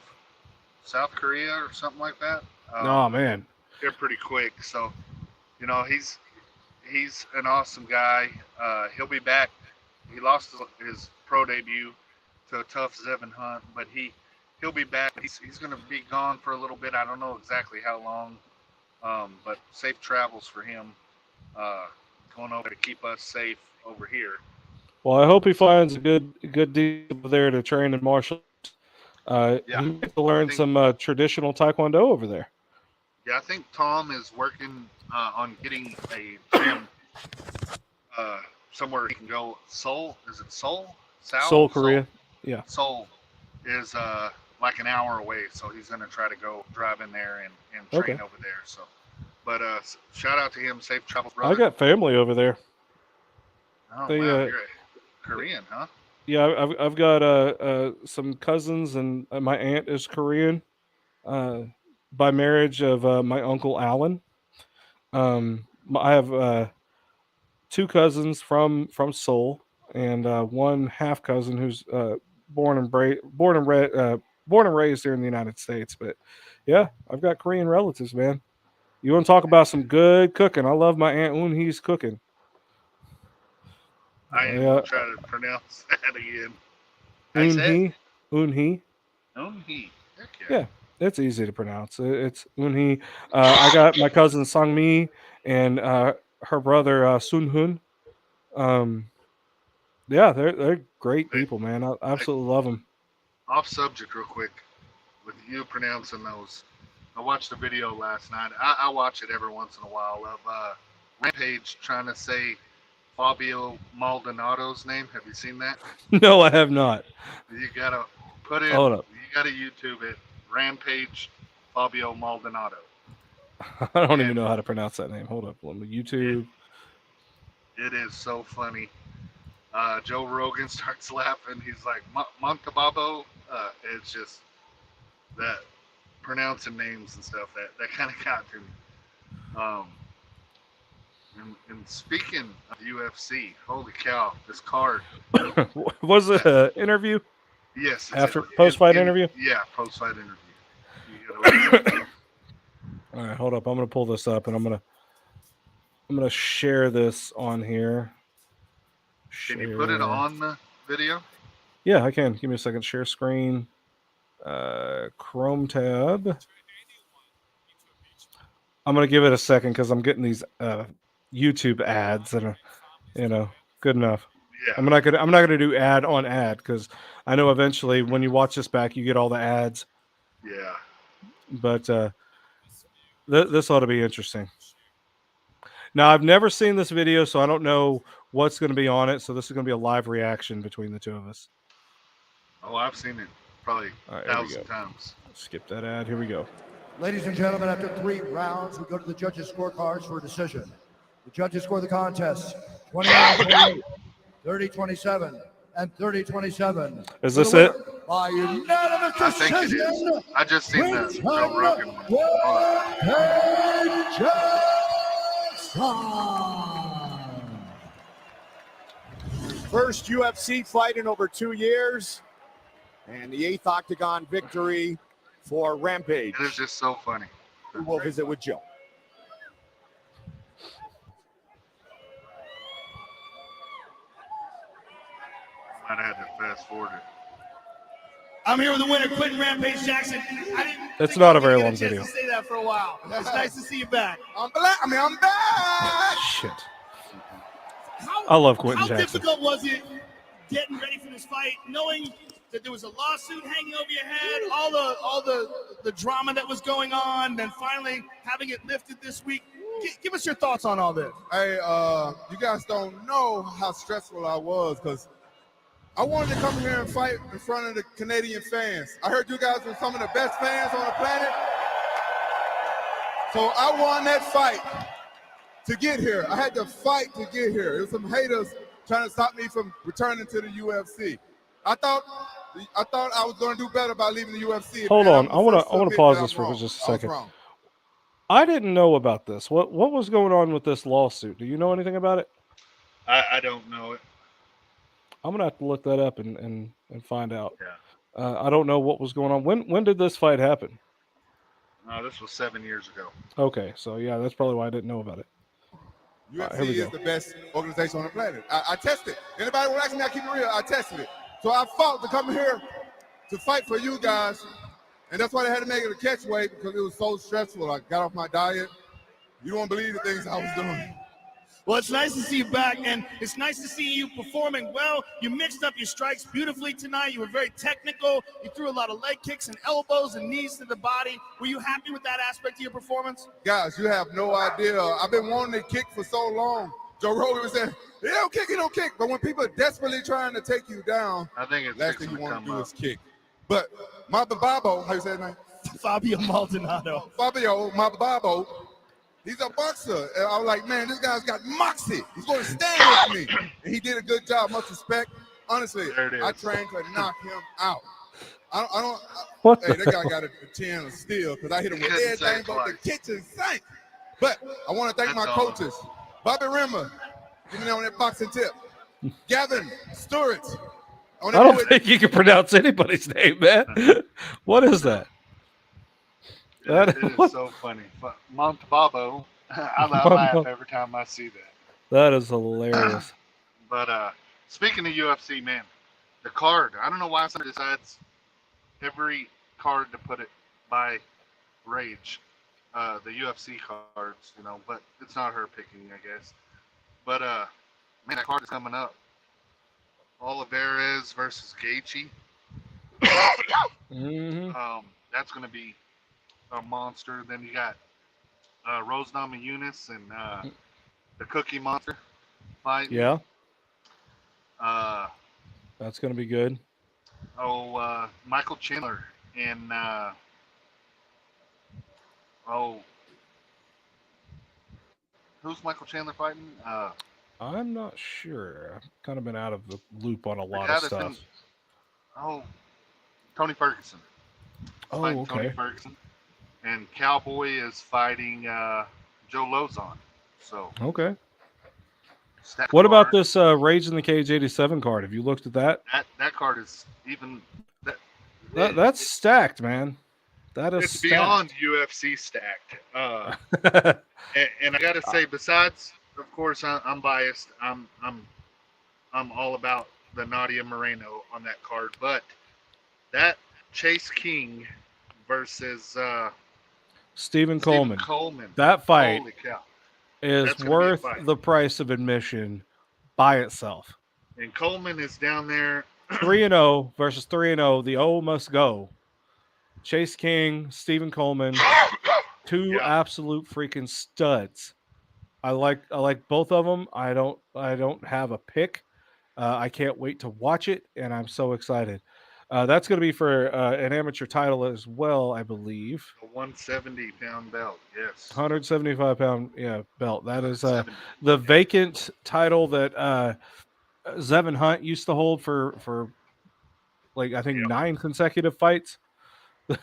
South Korea or something like that. Oh man, they're pretty quick. So he's an awesome guy. He'll be back. He lost his pro debut to a tough Zevin Hunt, but he'll be back. He's going to be gone for a little bit. I don't know exactly how long. But safe travels for him, going over to keep us safe over here. Well, I hope he finds a good deal over there to train in martial arts. Yeah, He needs to learn think- some traditional taekwondo over there. Yeah, I think Tom is working on getting a gym somewhere he can go. Seoul, is it Seoul? Seoul, Korea. Yeah. Seoul is like an hour away, so he's gonna try to go drive in there and train over there. So, but shout out to him. Safe travels, brother. I got family over there. Oh wow, you're Korean, huh? Yeah, I've got some cousins, and my aunt is Korean, by marriage of my uncle Alan. I have 2 cousins from Seoul, and one half cousin who's born and raised here in the United States. But yeah, I've got Korean relatives, man. You want to talk about some good cooking? I love my Aunt Eunhee's cooking. I ain't gonna try to pronounce that again. Eunhee. Eunhee. Yeah, it's easy to pronounce. It's Eunhee. I got my cousin Sangmi and her brother Sunhoon. Yeah, they're great people, man. I absolutely love them. Off subject, real quick, with you pronouncing those. I watched a video last night. I watch it every once in a while of Rampage trying to say Fabio Maldonado's name. Have you seen that? No, I have not. You gotta put in. Hold up. You gotta YouTube it. Rampage Fabio Maldonado. I don't even know how to pronounce that name. Hold up. Let me YouTube. It is so funny. Joe Rogan starts laughing. He's like, Montababo. It's just that pronouncing names and stuff that kind of got to me. And speaking of UFC, holy cow, this card. Was it an interview? Yes. After post-fight interview? Yeah, post-fight interview. All right, hold up. I'm gonna pull this up, and I'm gonna share this on here. Can you put it on the video? Yeah, I can. Give me a second. Share screen. Chrome tab. I'm gonna give it a second because I'm getting these YouTube ads that are, good enough. Yeah. I'm not gonna do ad on ad because I know eventually when you watch this back you get all the ads. Yeah. But this ought to be interesting. Now I've never seen this video, so I don't know what's going to be on it. So this is going to be a live reaction between the two of us. Oh, I've seen it probably 1,000 times. Skip that ad. Here we go. Ladies and gentlemen, after 3 rounds, we go to the judges' scorecards for a decision. The judges score the contest 29-28, 30-27, and 30-27. Is this it? By unanimous I think it decision. is. I just seen the Joe Rogan one. First UFC fight in over 2 years, and the 8th Octagon victory for Rampage. It is just so funny. We'll visit with Joe. Might have had to fast forward it. I'm here with the winner, Quentin Rampage Jackson. It's not a very long video. To say that for a while. It's nice to see you back. I'm back. Shit. I love Quentin Jackson. How difficult was it getting ready for this fight, knowing that there was a lawsuit hanging over your head, all the drama that was going on, then finally having it lifted this week? Give us your thoughts on all this. Hey, you guys don't know how stressful I was because I wanted to come here and fight in front of the Canadian fans. I heard you guys were some of the best fans on the planet. So I won that fight to get here. I had to fight to get here. There was some haters trying to stop me from returning to the UFC. I thought I was going to do better by leaving the UFC. Hold on. I want to pause this for just a second. I didn't know about this. What was going on with this lawsuit? Do you know anything about it? I don't know it. I'm gonna have to look that up and find out. Yeah. I don't know what was going on. When did this fight happen? This was 7 years ago. Okay, so yeah, that's probably why I didn't know about it. UFC is the best organization on the planet. I tested. Anybody will ask me, I keep it real. I tested it. So I fought to come here to fight for you guys, and that's why they had to make it a catch weight because it was so stressful. I got off my diet. You won't believe the things I was doing. Well, it's nice to see you back, and it's nice to see you performing well. You mixed up your strikes beautifully tonight. You were very technical. You threw a lot of leg kicks and elbows and knees to the body. Were you happy with that aspect of your performance? Guys, you have no idea. I've been wanting to kick for so long. Joe Rogan was saying, he don't kick. But when people are desperately trying to take you down, I think it's last thing you fixing to want come to do up. is kick. But Mababo, how you say his name? Fabio Maldonado. Fabio Mababo, he's a boxer. And I was like, man, this guy's got moxie. He's going to stand with me. And he did a good job, much respect. Honestly, I trained to knock him out. Hey, that guy got a 10 of steel because I hit him with everything but the kitchen sink. But I want to thank my coaches. Bobby Rimmer, give me on that boxing tip. Gavin Stewart. I don't think you can pronounce anybody's name, man. What is that? It is so funny. Montababo, I laugh every time I see that. That is hilarious. But speaking of UFC, man, the card. I don't know why somebody decides every card to put it by Rage. The UFC cards, but it's not her picking, I guess. But man, that card is coming up. Oliveira versus Gaethje. That's going to be a monster. Then you got Rose Namajunas and the Cookie Monster fight. Yeah. That's going to be good. Michael Chandler and who's Michael Chandler fighting? I'm not sure. I've kind of been out of the loop on a lot of stuff. Tony Ferguson. Okay. Tony Ferguson. And Cowboy is fighting Joe Lozon. So okay. What about this Rage in the Cage 87 card? Have you looked at that? That card is even. That's stacked, man. That is it's stacked. Beyond UFC stacked. And I got to say, besides, of course, I'm biased. I'm all about the Nadia Moreno on that card, but that Chase King versus Stephen Coleman. That fight is worth the price of admission by itself. And Coleman is down there 3-0 versus 3-0. The O must go. Chase King, Stephen Coleman, two absolute freaking studs. I like both of them. I don't have a pick. I can't wait to watch it, and I'm so excited. That's going to be for an amateur title as well, I believe. A 170-pound belt, yes. 175-pound, belt. That is the vacant title that Zevin Hunt used to hold for like I think 9 consecutive fights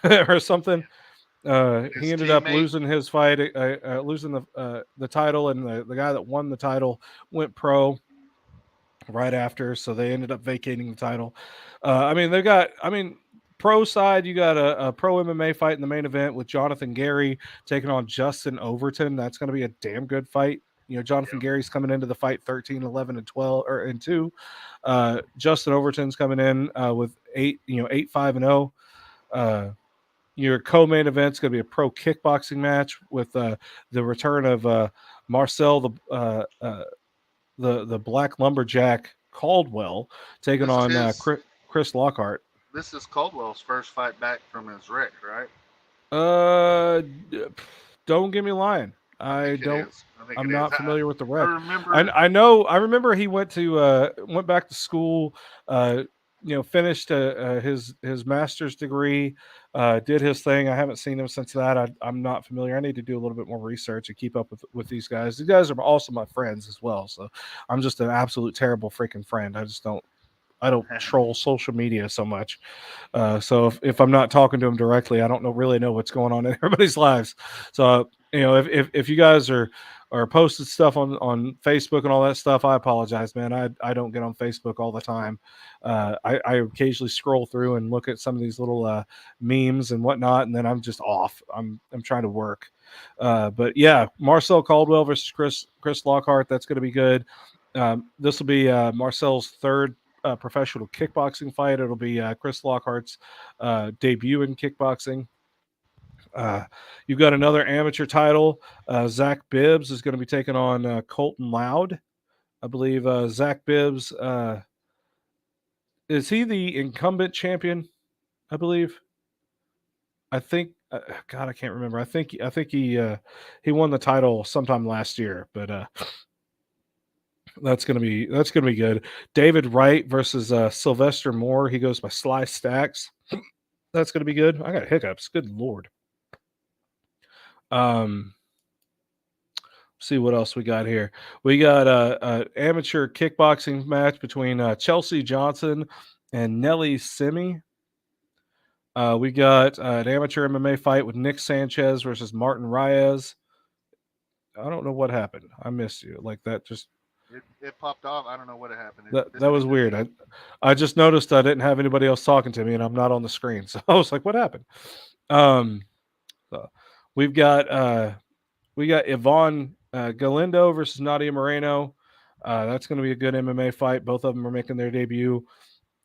or something. He ended up losing his fight, losing the title, and the guy that won the title went pro right after, so they ended up vacating the title. Pro side, you got a pro MMA fight in the main event with Jonathan Gary taking on Justin Overton. That's going to be a damn good fight. Jonathan Gary's coming into the fight 13, 11, and 12 and 2. Justin Overton's coming in with 8, 8, 5, and 0. Your co-main event's going to be a pro kickboxing match with the return of Marcel, the Black Lumberjack Caldwell, taking on Chris Lockhart. This is Caldwell's first fight back from his wreck, right? Don't get me lying. I'm not familiar with the wreck. I remember he went back to school. Finished his master's degree, did his thing. I haven't seen him since that. I'm not familiar. I need to do a little bit more research and keep up with these guys. These guys are also my friends as well. So I'm just an absolute terrible freaking friend. I don't troll social media so much. So if I'm not talking to them directly, I don't really know what's going on in everybody's lives. So if you guys are posting stuff on Facebook and all that stuff, I apologize, man. I don't get on Facebook all the time. I occasionally scroll through and look at some of these little memes and whatnot, and then I'm just off. I'm trying to work. But yeah, Marcel Caldwell versus Chris Lockhart. That's going to be good. This will be Marcel's third professional kickboxing fight. It'll be Chris Lockhart's debut in kickboxing. You've got another amateur title. Zach Bibbs is going to be taking on Colton Loud. I believe Zach Bibbs, is he the incumbent champion? I believe. I think. God, I can't remember. I think he won the title sometime last year, but that's gonna be good. David Wright versus Sylvester Moore. He goes by Sly Stacks. That's gonna be good. I got hiccups. Good lord. See what else we got here. We got a amateur kickboxing match between Chelsea Johnson and Nelly Simi. We got an amateur MMA fight with Nick Sanchez versus Martin Reyes. I don't know what happened. I missed you. Like that just It popped off. I don't know what happened. that was weird. I just noticed I didn't have anybody else talking to me and I'm not on the screen. So I was like, what happened? So we've got Yvonne Galindo versus Nadia Moreno. That's going to be a good MMA fight. Both of them are making their debut.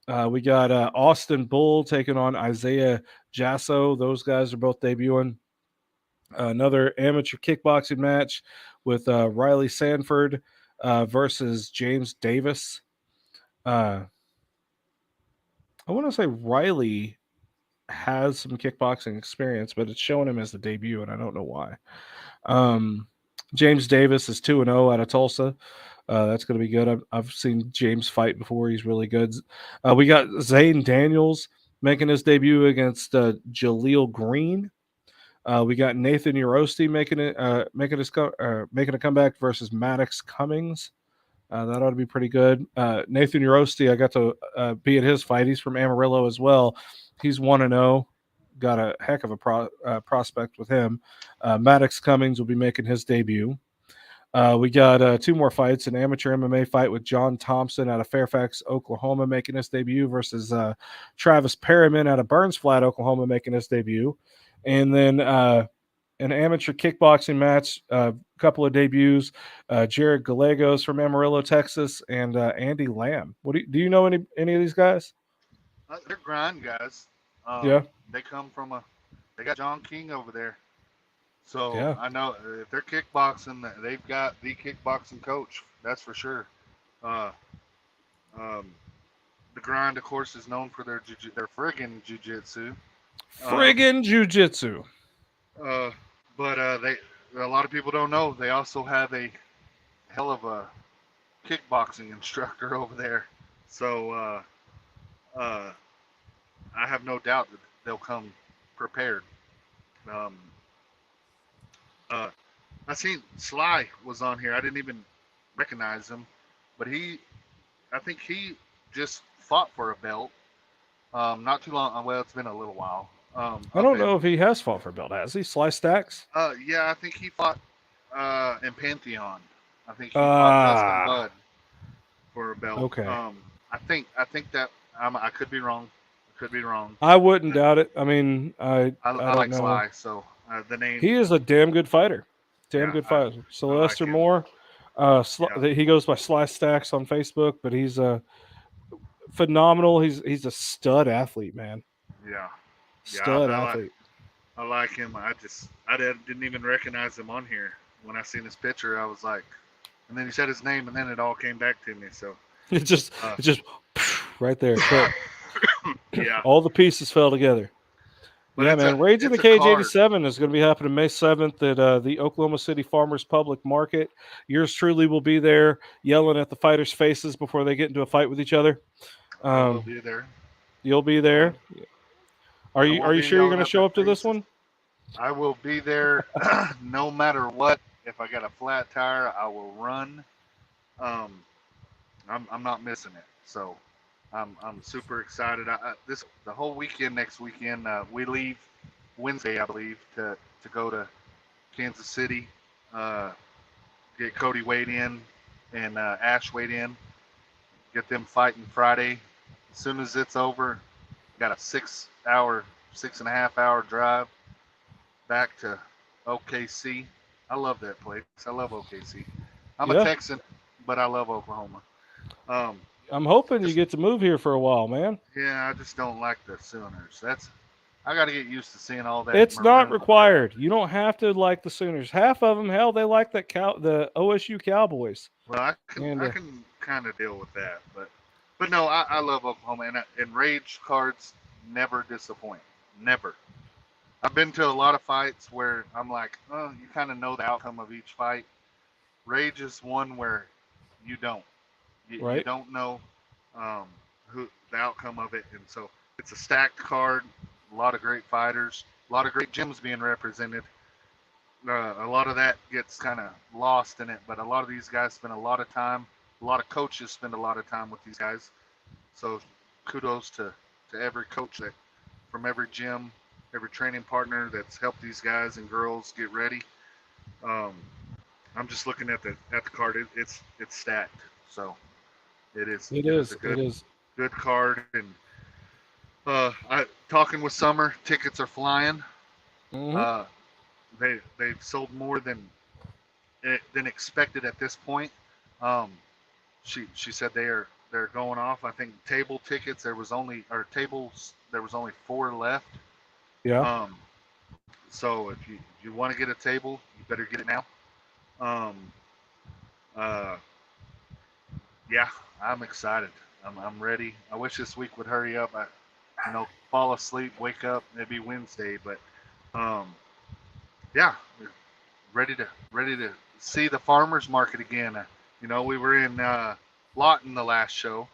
We got Austin Bull taking on Isaiah Jasso. Those guys are both debuting. Another amateur kickboxing match with Riley Sanford versus James Davis. I want to say Riley has some kickboxing experience, but it's showing him as the debut, and I don't know why. James Davis is 2-0 out of Tulsa. That's going to be good. I've seen James fight before. He's really good. We got Zane Daniels making his debut against Jaleel Green. We got Nathan Urosti making a comeback versus Maddox Cummings. That ought to be pretty good. Nathan Urosti, I got to be at his fight. He's from Amarillo as well. He's 1-0. Got a heck of a prospect with him. Maddox Cummings will be making his debut. We got two more fights, an amateur MMA fight with John Thompson out of Fairfax, Oklahoma, making his debut versus Travis Perriman out of Burns Flat, Oklahoma, making his debut. And then an amateur kickboxing match, a couple of debuts, Jared Gallegos from Amarillo, Texas, and Andy Lamb. Do you know any of these guys? They're grind guys. Yeah. They come from they got John King over there. So Yeah. I know if they're kickboxing, they've got the kickboxing coach. That's for sure. The grind, of course, is known for their friggin' jujitsu. Friggin' jujitsu. But a lot of people don't know they also have a hell of a kickboxing instructor over there. So I have no doubt that they'll come prepared. I seen Sly was on here. I didn't even recognize him, but I think he just fought for a belt. Not too long. Well, it's been a little while. I don't know if he has fought for a belt. Has he? Sly Stacks? Yeah, I think he fought in Pantheon. I think he fought Justin Budd for a belt. Okay. I think that I could be wrong. I wouldn't doubt it. I mean, I like know. Sly, so the name. He is a damn good fighter. Good fighter. Sylvester Moore. He goes by Sly Stacks on Facebook, but he's phenomenal. He's a stud athlete, man. Yeah. Stud athlete. I like him. I didn't even recognize him on here. When I seen his picture, I was like, and then he said his name, and then it all came back to me. So it just right there. Yeah. All the pieces fell together. But yeah, man. Raids in the Cage 87 is going to be happening May 7th at the Oklahoma City Farmers Public Market. Yours truly will be there yelling at the fighters' faces before they get into a fight with each other. I will be there. You'll be there. Are you sure you're going to show up to this one? I will be there no matter what. If I got a flat tire, I will run. I'm not missing it. So I'm super excited. The whole weekend, next weekend, we leave Wednesday, I believe, to go to Kansas City, get Cody weighed in and Ash weighed in, get them fighting Friday. As soon as it's over, got a 6.5 hour drive back to OKC. I love that place. I love OKC. I'm a Texan, but I love Oklahoma. I'm hoping you get to move here for a while, man. Yeah, I just don't like the Sooners. I got to get used to seeing all that. It's not Moreno required. You don't have to like the Sooners. Half of them, hell, they like the OSU Cowboys. Well, I And can kind of deal with that, but no, I love Oklahoma, and Rage cards never disappoint, never. I've been to a lot of fights where I'm like, oh, you kind of know the outcome of each fight. Rage is one where you don't, you right, don't know who the outcome of it, and so it's a stacked card, a lot of great fighters, a lot of great gyms being represented. A lot of that gets kind of lost in it, but a lot of these guys spend a lot of time. A lot of coaches spend a lot of time with these guys. So kudos to every coach that from every gym, every training partner that's helped these guys and girls get ready. Um, I'm just looking at the card. It's stacked. So it it is is. a It is. good card. And I talking with Summer, tickets are flying. Mhm. They've sold more than expected at this point. Um, she said they're going off. I think table tickets there was only 4 left. Yeah. Um, so if you want to get a table, you better get it now. Um, uh, yeah, I'm excited. I'm ready. I wish this week would hurry up. Fall asleep, wake up, maybe Wednesday, but um, yeah, ready to see the farmers market again. We were in Lawton the last show,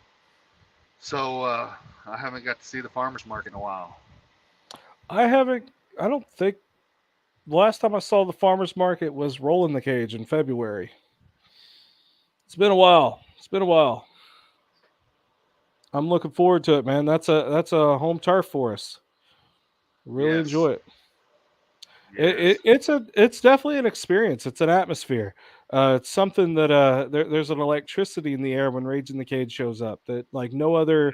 so I haven't got to see the farmers market in a while. I haven't. I don't think the last time I saw the farmers market was Rolling the Cage in February. It's been a while. It's been a while. I'm looking forward to it, man. That's a home turf for us. Really Yes, enjoy it. yes, It's definitely an experience. It's an atmosphere. It's something that there's an electricity in the air when Rage in the Cage shows up that like no other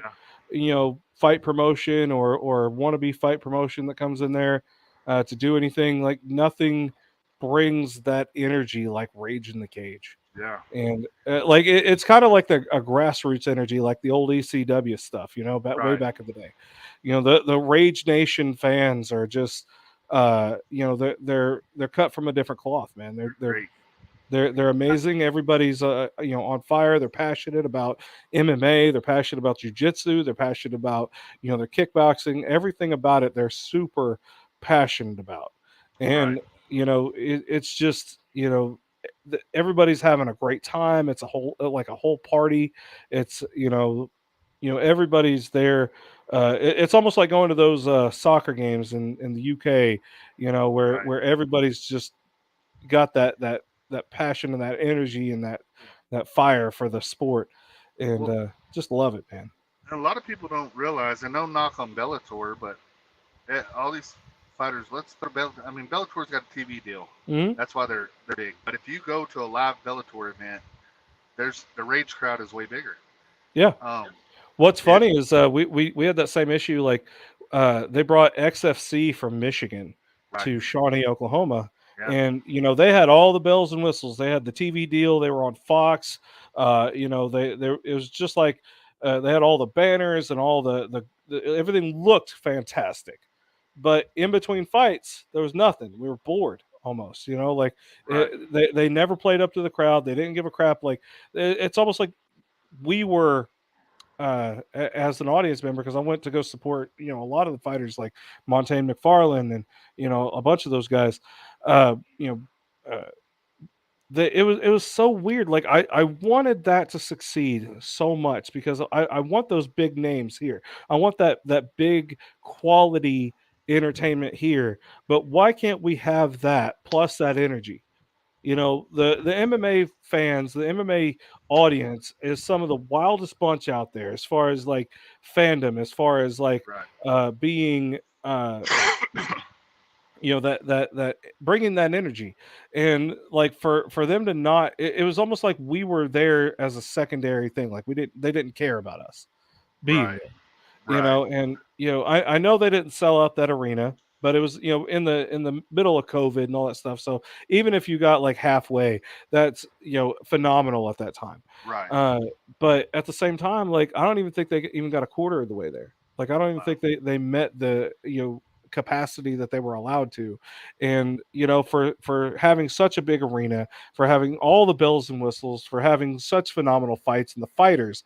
yeah, fight promotion or wannabe fight promotion that comes in there to do anything. Like nothing brings that energy like Rage in the Cage. yeah, And like it's kind of like a grassroots energy, like the old ECW stuff, way right, back in the day. The Rage Nation fans are just they're cut from a different cloth, man. They're they're great, they're they're amazing. Everybody's on fire. They're passionate about MMA. They're passionate about jujitsu. They're passionate about their kickboxing. Everything about it, they're super passionate about. right, And it's just everybody's having a great time. It's a whole party. It's everybody's there. It's almost like going to those soccer games in the UK, where right. everybody's just got that passion and that energy and that fire for the sport, and Well, just love it, man. a lot of people don't realize, and no knock on Bellator, but all these fighters, let's throw Bellator. I mean, Bellator's got a TV deal. Hmm. That's why they're big. But if you go to a live Bellator event, there's the rage crowd is way bigger. Yeah. Um, What's it funny is we had that same issue. Like they brought XFC from Michigan right, to Shawnee, Oklahoma, yeah, and they had all the bells and whistles. They had the TV deal. They were on Fox. They it was just like they had all the banners and all the everything looked fantastic. But in between fights, there was nothing. We were bored almost. Like right, they never played up to the crowd. They didn't give a crap. Like it's almost like we were as an audience member, because I went to go support a lot of the fighters like Montaigne McFarland and a bunch of those guys. Uh, you know, uh, it was so weird. Like I wanted that to succeed so much because I want those big names here. I want that big quality entertainment here. But why can't we have that plus that energy? The MMA fans, the MMA audience is some of the wildest bunch out there as far as like fandom, as far as like right, being that bringing that energy. And like for them to not, it was almost like we were there as a secondary thing. Like they didn't care about us being right, there. right, And I know they didn't sell out that arena, but it was in the middle of COVID and all that stuff. So even if you got like halfway, that's phenomenal at that time. right. uh but at the same time, like I don't even think they even got a quarter of the way there. Like I don't even Wow. think they met capacity that they were allowed to. And for having such a big arena, for having all the bells and whistles, for having such phenomenal fights, and the fighters,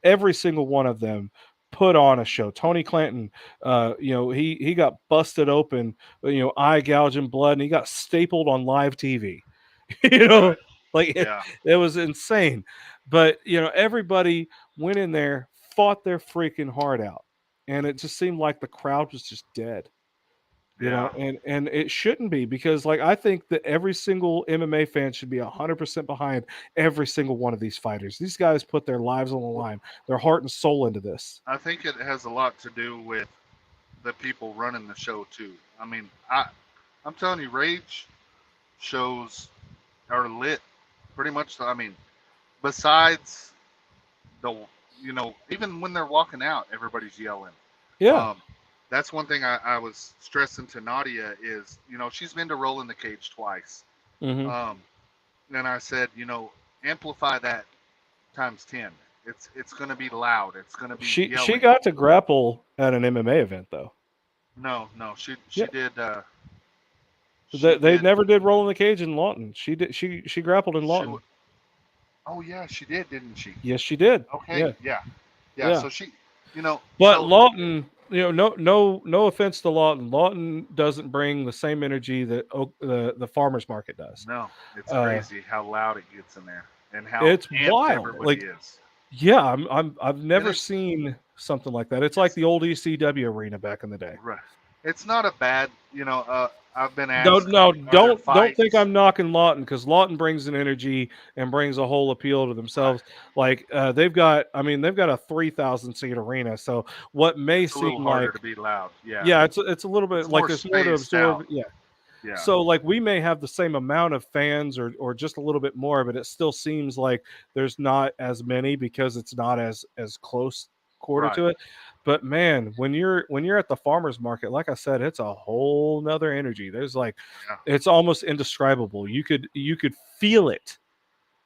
every single one of them put on a show. Tony Clanton, he got busted open, eye gouging blood, and he got stapled on live TV. Right. Like Yeah. it was insane. But everybody went in there, fought their freaking heart out, and it just seemed like the crowd was just dead. Yeah. And it shouldn't be, because like I think that every single MMA fan should be 100% behind every single one of these fighters. These guys put their lives on the line, their heart and soul into this. I think it has a lot to do with the people running the show too. I mean, I'm telling you, Rage shows are lit pretty much. I mean, besides the even when they're walking out, everybody's yelling. Yeah. That's one thing I was stressing to Nadia is, she's been to Roll in the Cage twice. Mhm. And I said, amplify that times 10. It's going to be loud. It's going to be She yelling. got to grapple at an MMA event though. No, she Yeah. did. They never did Roll in the Cage in Lawton. She did. She grappled in Lawton. Oh yeah, she did, didn't she? Yes, she did. Okay. Yeah. Yeah. So she, But so, Lawton, no offense to Lawton. Lawton doesn't bring the same energy that the farmers market does. No, it's crazy how loud it gets in there and how It's amped wild. everybody Like, is. yeah, I've never seen something like that. It's like the old ECW arena back in the day. Right. It's not a bad, I've been asked. No, don't fights? think I'm knocking Lawton, because Lawton brings an energy and brings a whole appeal to themselves. Like they've got a 3,000 seat arena, so what may It's a little seem harder like to be loud. Yeah. yeah, it's a little bit It's like more there's more to spaced absorb. out. Yeah. Yeah. So like we may have the same amount of fans or just a little bit more, but it still seems like there's not as many because it's not as close quarter to it. But man, when you're at the farmers market, like I said, it's a whole nother energy. There's like it's almost indescribable. You could feel it.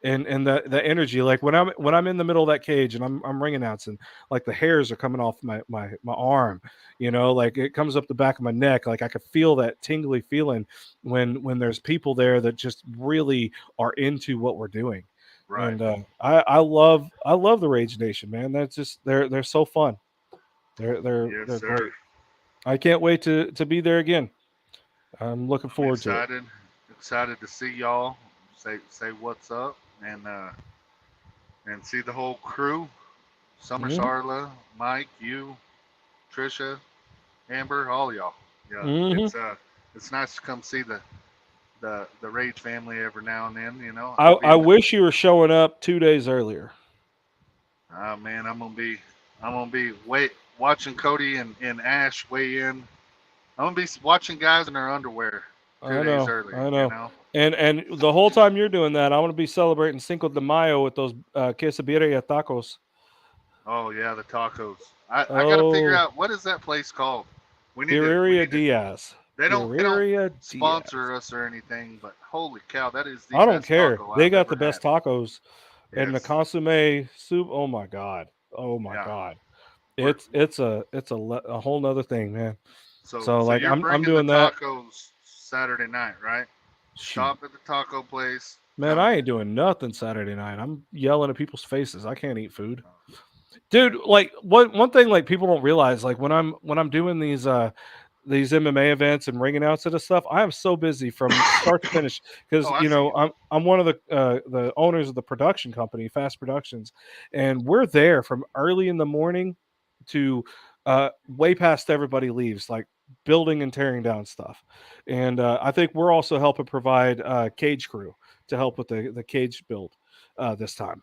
And the energy, like when I'm in the middle of that cage and I'm ring announcing, like the hairs are coming off my arm, like it comes up the back of my neck. Like I could feel that tingly feeling when there's people there that just really are into what we're doing. Right. And I love the Rage Nation, man. That's just they're so fun. They're Yes, sir. great. I can't wait to be there again. I'm looking forward to it. Excited to see y'all. Say what's up and see the whole crew. Summer Mhm. Sarla, Mike, you, Trisha, Amber, all y'all. Yeah. Mhm. It's nice to come see the Rage family every now and then, I wish you were showing up 2 days earlier. Oh man, I'm gonna be watching Cody and Ash weigh in. I'm gonna be watching guys in their underwear 2 days early. I know. And the whole time you're doing that, I want to be celebrating Cinco de Mayo with those quesadilla tacos. Oh yeah, the tacos. I gotta figure out what is that place called. We need Birria Diaz. They don't Birria sponsor us or anything, but holy cow, that is the I don't best care. taco They I've got ever the best had. tacos and the consomme soup. Oh my god. Oh my god. It's a whole nother thing, man. So like you're I'm bringing doing the that. tacos Saturday night, right? Stop at the taco place. Man, I ain't doing nothing Saturday night. I'm yelling at people's faces. I can't eat food. Dude, like one thing like people don't realize, like when I'm doing these MMA events and ring announcing and stuff, I am so busy from start to finish because I'm one of the owners of the production company, Fast Productions, and we're there from early in the morning to way past everybody leaves, like building and tearing down stuff. And I think we're also helping provide cage crew to help with the cage build this time.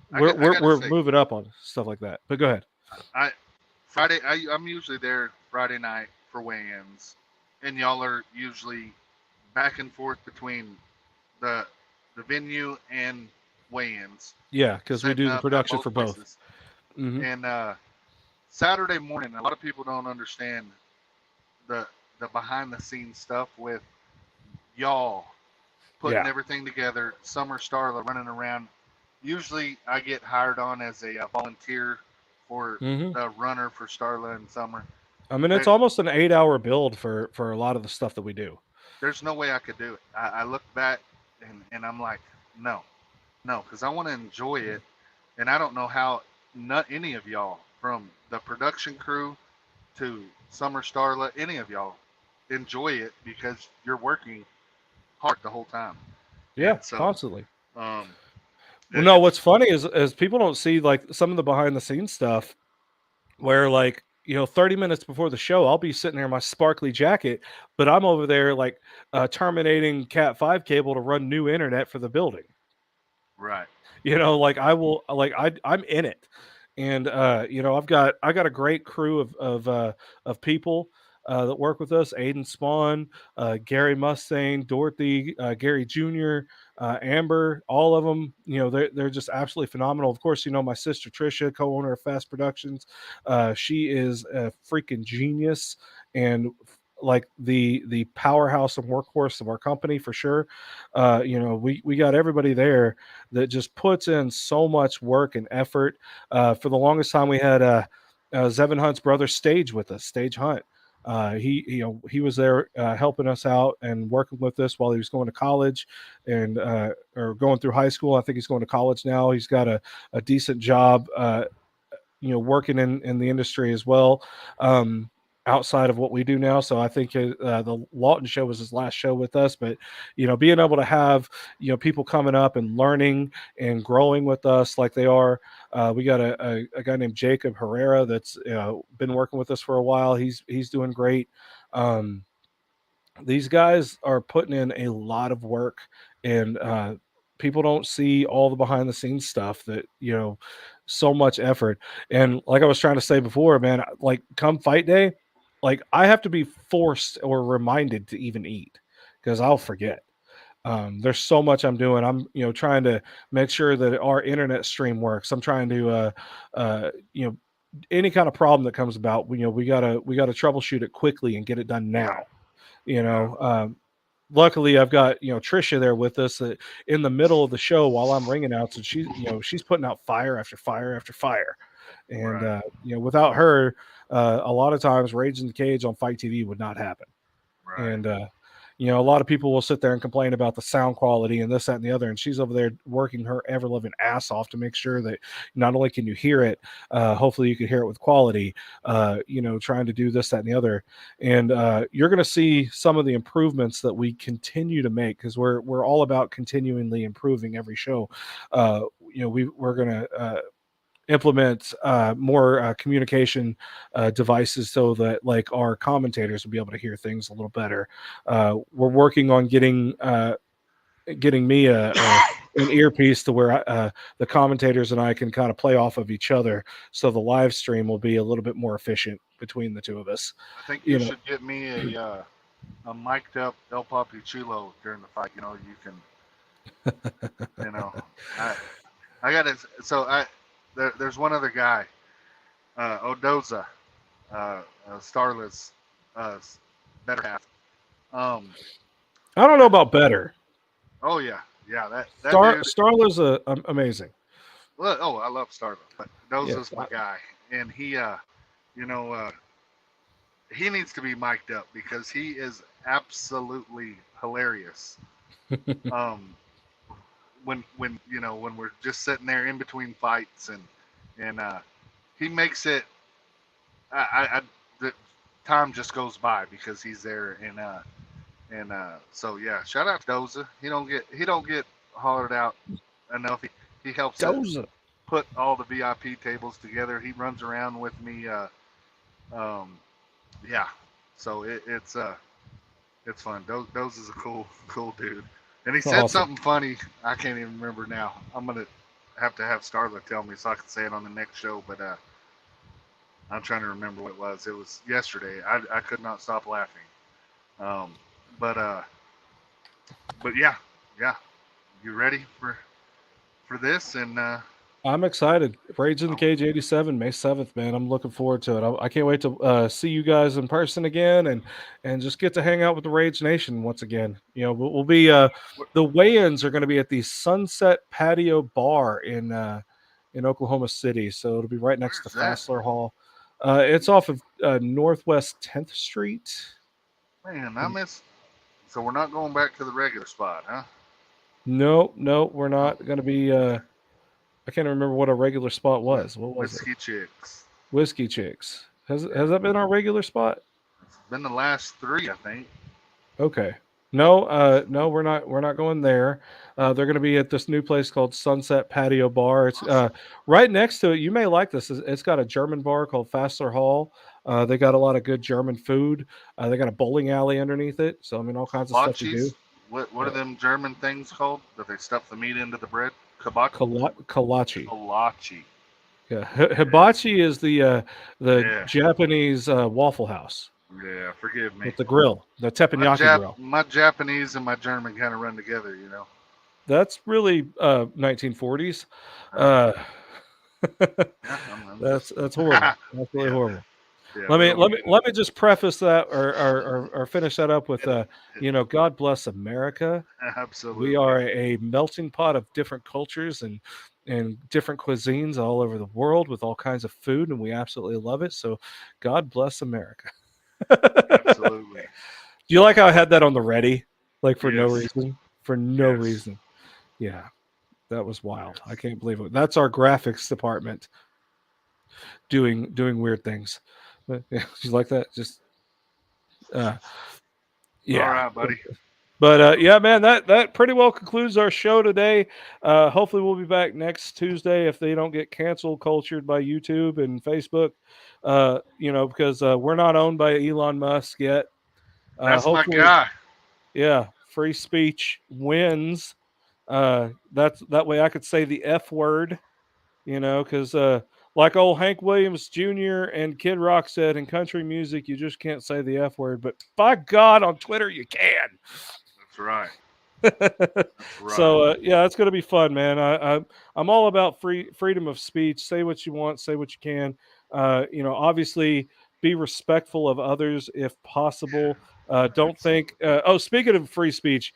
We're moving up on stuff like that. But go ahead. I'm usually there Friday night for weigh-ins, and y'all are usually back and forth between the venue and weigh-ins. Yeah, because we do the production for both. Mm-hmm. And Saturday morning, a lot of people don't understand the behind-the-scenes stuff with y'all putting everything together. Summer Starla running around. Usually, I get hired on as a volunteer for the runner for Starla and Summer. I mean, it's almost an 8-hour build for a lot of the stuff that we do. There's no way I could do it. I look back and I'm like, no, because I want to enjoy it, and I don't know how not any of y'all, from the production crew to Summer Starla, any of y'all enjoy it because you're working hard the whole time. Yeah, so, constantly. Well, no, what's funny is people don't see like some of the behind the scenes stuff where, like, 30 minutes before the show, I'll be sitting there in my sparkly jacket, but I'm over there like terminating Cat 5 cable to run new internet for the building. Right. Like I'm in it. And I've got a great crew of people that work with us: Aiden Spawn, Gary Mustang, Dorothy, Gary Jr., Amber, all of them. They're just absolutely phenomenal. Of course, my sister Trisha, co-owner of Fast Productions, she is a freaking genius and like the powerhouse and workhorse of our company for sure. We got everybody there that just puts in so much work and effort. For the longest time, we had Zevin Hunt's brother Stage with us, Stage Hunt. He was there helping us out and working with us while he was going to college and or going through high school. I think he's going to college now. He's got a decent job, working in the industry as well. Outside of what we do now. So I think the Lawton show was his last show with us, but being able to have people coming up and learning and growing with us like they are. We got a guy named Jacob Herrera that's been working with us for a while. He's doing great. These guys are putting in a lot of work, and people don't see all the behind the scenes stuff that so much effort. And like I was trying to say before, man, like come fight day, like I have to be forced or reminded to even eat because I'll forget. There's so much I'm doing. I'm trying to make sure that our internet stream works. I'm trying to any kind of problem that comes about, we gotta troubleshoot it quickly and get it done now. Luckily I've got Trisha there with us in the middle of the show while I'm ringing out, so she's putting out fire after fire after fire. And Right. Without her, a lot of times Rage in the Cage on Fight TV would not happen. Right. And a lot of people will sit there and complain about the sound quality and this, that, and the other. And she's over there working her ever loving ass off to make sure that not only can you hear it, hopefully you can hear it with quality, trying to do this, that, and the other. And you're going to see some of the improvements that we continue to make because we're all about continually improving every show. We're going to implement more communication devices so that like our commentators will be able to hear things a little better. We're working on getting me an earpiece to where the commentators and I can kind of play off of each other, so the live stream will be a little bit more efficient between the two of us. I think you should get me a mic'd up El Papi Chulo during the fight. You can, I got it. So there's one other guy, Odoza, Starla's better half. I don't know about better. Oh yeah, that dude, Starla's amazing. Well, I love Starla, but Odoza's my guy, and he, he needs to be mic'd up because he is absolutely hilarious. When we're just sitting there in between fights and he makes it the time just goes by because he's there and so yeah, shout out to Doza. He don't get hollered out enough. He helps put all the VIP tables together. He runs around with me so it's fun. Doza's a cool dude. And he said something funny. I can't even remember now. I'm going to have Starla tell me so I can say it on the next show. But I'm trying to remember what it was. It was yesterday. I could not stop laughing. But yeah. You ready for this? And I'm excited. Rage in the Cage 87, May 7th, man. I'm looking forward to it. I can't wait to see you guys in person again and just get to hang out with the Rage Nation once again. We'll be the weigh-ins are going to be at the Sunset Patio Bar in Oklahoma City, so it'll be right next to Fassler Hall. It's off of Northwest 10th Street. Man, I miss. So we're not going back to the regular spot, huh? No, we're not going to be. I can't remember what our regular spot was. What was Whiskey Chicks. Whiskey Chicks. Has that been our regular spot? It's been the last 3, I think. Okay. No, no, we're not going there. They're going to be at this new place called Sunset Patio Bar. It's right next to it. You may like this. It's got a German bar called Pfister Hall. They got a lot of good German food. They got a bowling alley underneath it. So I mean, all kinds of stuff to do. What are them German things called that they stuff the meat into the bread? Hibachi. Kolache. Yeah, hibachi is the Japanese Waffle House. Yeah, forgive me. With the grill, the teppanyaki grill. My Japanese and my German kind of run together, you know. That's really 1940s. That's horrible. That's really horrible. Yeah, let me just preface that or finish that up with God bless America. Absolutely. We are a melting pot of different cultures and different cuisines all over the world with all kinds of food, and we absolutely love it. So God bless America. Absolutely. Do you like how I had that on the ready? Like for no reason? For no reason. Yeah. That was wild. I can't believe it. That's our graphics department doing weird things. But, yeah, you like that? Just yeah. All right, buddy. But yeah, man, that pretty well concludes our show today. Hopefully we'll be back next Tuesday if they don't get canceled cultured by YouTube and Facebook. Because we're not owned by Elon Musk yet. That's my guy. Yeah, free speech wins. That way I could say the F word, because like old Hank Williams Jr. and Kid Rock said, in country music, you just can't say the F word, but by God, on Twitter, you can. That's right. So yeah, it's gonna be fun, man. I'm all about freedom of speech. Say what you want, say what you can. Obviously be respectful of others if possible. Don't think. Speaking of free speech,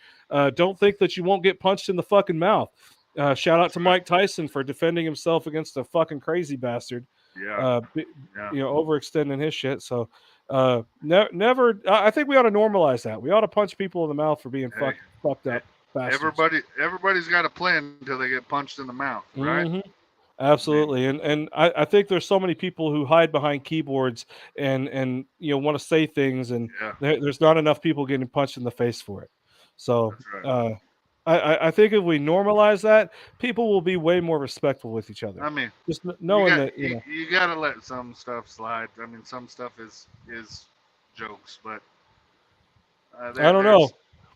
don't think that you won't get punched in the fucking mouth. Shout out to Mike Tyson for defending himself against a fucking crazy bastard. Yeah. Overextending his shit. So never. I think we ought to normalize that. We ought to punch people in the mouth for being fucked up bastards. Everybody's got a plan until they get punched in the mouth, right? Mm-hmm. Absolutely, and I think there's so many people who hide behind keyboards and want to say things, and there's not enough people getting punched in the face for it. So I think if we normalize that, people will be way more respectful with each other. I mean, just knowing that you gotta let some stuff slide. I mean, some stuff is jokes, but I don't know.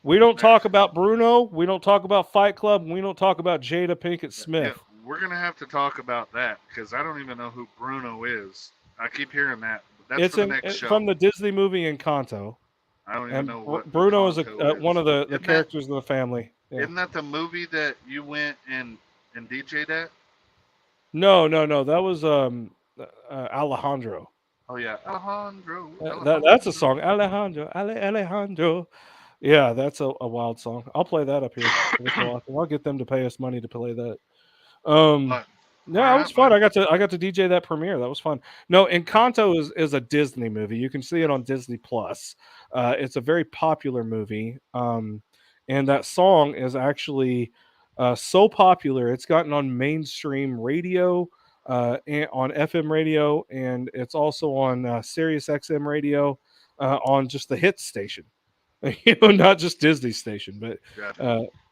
We don't talk about Bruno. We don't talk about Fight Club. And we don't talk about Jada Pinkett Smith. Yeah, we're gonna have to talk about that because I don't even know who Bruno is. I keep hearing that. But that's for the next show. From the Disney movie Encanto. I don't even know what Bruno is one of the characters of the family. Yeah. Isn't that the movie that you went and DJ'd at? No. That was Alejandro. Oh yeah, Alejandro. That's a song. Alejandro. Yeah, that's a wild song. I'll play that up here. I'll get them to pay us money to play that. No, it was fun. I got to DJ that premiere. That was fun. No, Encanto is a Disney movie. You can see it on Disney Plus. It's a very popular movie. And that song is actually so popular it's gotten on mainstream radio, and on FM radio, and it's also on Sirius XM radio, on just the hit station. Not just Disney station, but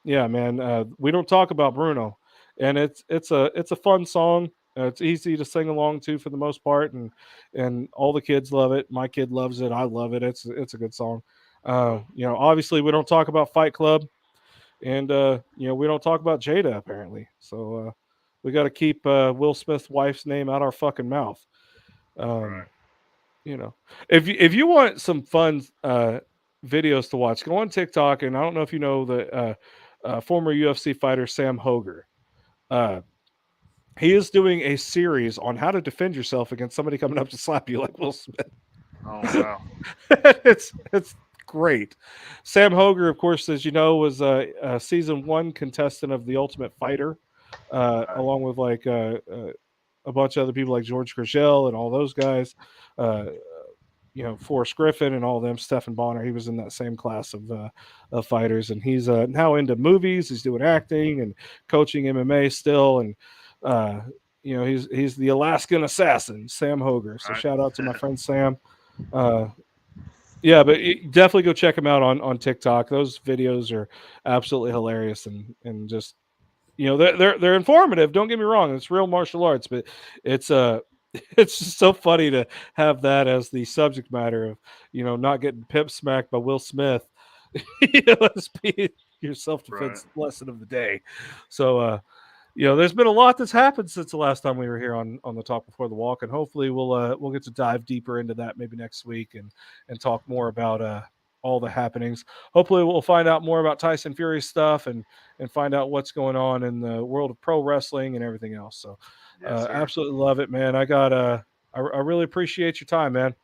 yeah, man. We don't talk about Bruno, and it's a fun song. It's easy to sing along to for the most part, and all the kids love it. My kid loves it. I love it. It's a good song. Obviously we don't talk about Fight Club, and we don't talk about Jada apparently. So we got to keep Will Smith's wife's name out our fucking mouth. Right. If you want some fun videos to watch, go on TikTok, and I don't know if you know the former UFC fighter Sam Hoger. He is doing a series on how to defend yourself against somebody coming up to slap you like Will Smith. Oh wow. It's great. Sam Hoger, of course, as you know, was a season 1 contestant of The Ultimate Fighter, along with like a bunch of other people like George Gurgel and all those guys. Forrest Griffin and all them, Stephen Bonner. He was in that same class of fighters, and he's now into movies. He's doing acting and coaching MMA still, and he's the Alaskan assassin, Sam Hoger. So shout out to my friend Sam. Yeah, but definitely go check him out on TikTok. Those videos are absolutely hilarious and just they're informative. Don't get me wrong; it's real martial arts, but it's it's just so funny to have that as the subject matter of not getting pimp smacked by Will Smith. Let's be your self-defense lesson of the day. So there's been a lot that's happened since the last time we were here on the Talk Before the Walk, and hopefully we'll get to dive deeper into that maybe next week and talk more about all the happenings. Hopefully we'll find out more about Tyson Fury stuff and find out what's going on in the world of pro wrestling and everything else. So absolutely love it, man. I really appreciate your time, man.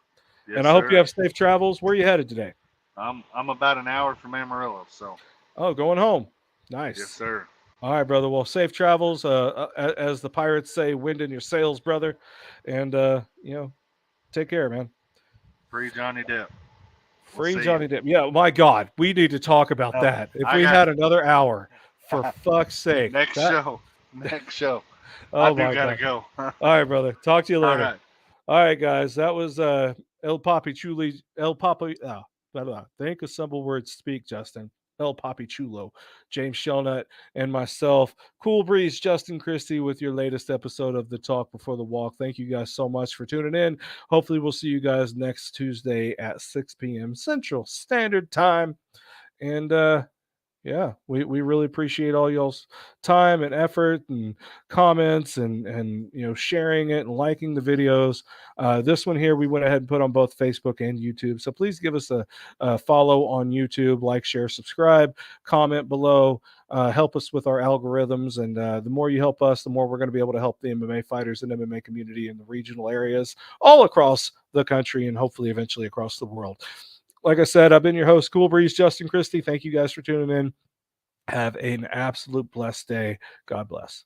Yes, and I hope sir. you have safe travels. Where are you headed today? I'm about an hour from Amarillo, so. Oh, going home. Nice. Yes, sir. All right, brother. Well, safe travels. As the pirates say, wind in your sails, brother. And take care, man. Free Johnny Depp. Free Johnny Depp. Yeah, my God, we need to talk about that. If we had another hour, for fuck's sake. Next show. Oh, I my gotta God. go. All right, brother. Talk to you later. All right, guys. That was El Papi Chulo. El Papi. Think of simple words speak, Justin. El Papi Chulo, James Shelnut, and myself, Cool Breeze, Justin Christie, with your latest episode of the Talk Before the Walk. Thank you guys so much for tuning in. Hopefully, we'll see you guys next Tuesday at 6 p.m. Central Standard Time. And we really appreciate all y'all's time and effort and comments and sharing it and liking the videos. This one here we went ahead and put on both Facebook and YouTube, so please give us a follow on YouTube, like, share, subscribe, comment below, help us with our algorithms, and the more you help us, the more we're going to be able to help the MMA fighters and MMA community in the regional areas all across the country and hopefully eventually across the world. Like I said, I've been your host, Cool Breeze, Justin Christie. Thank you guys for tuning in. Have an absolute blessed day. God bless.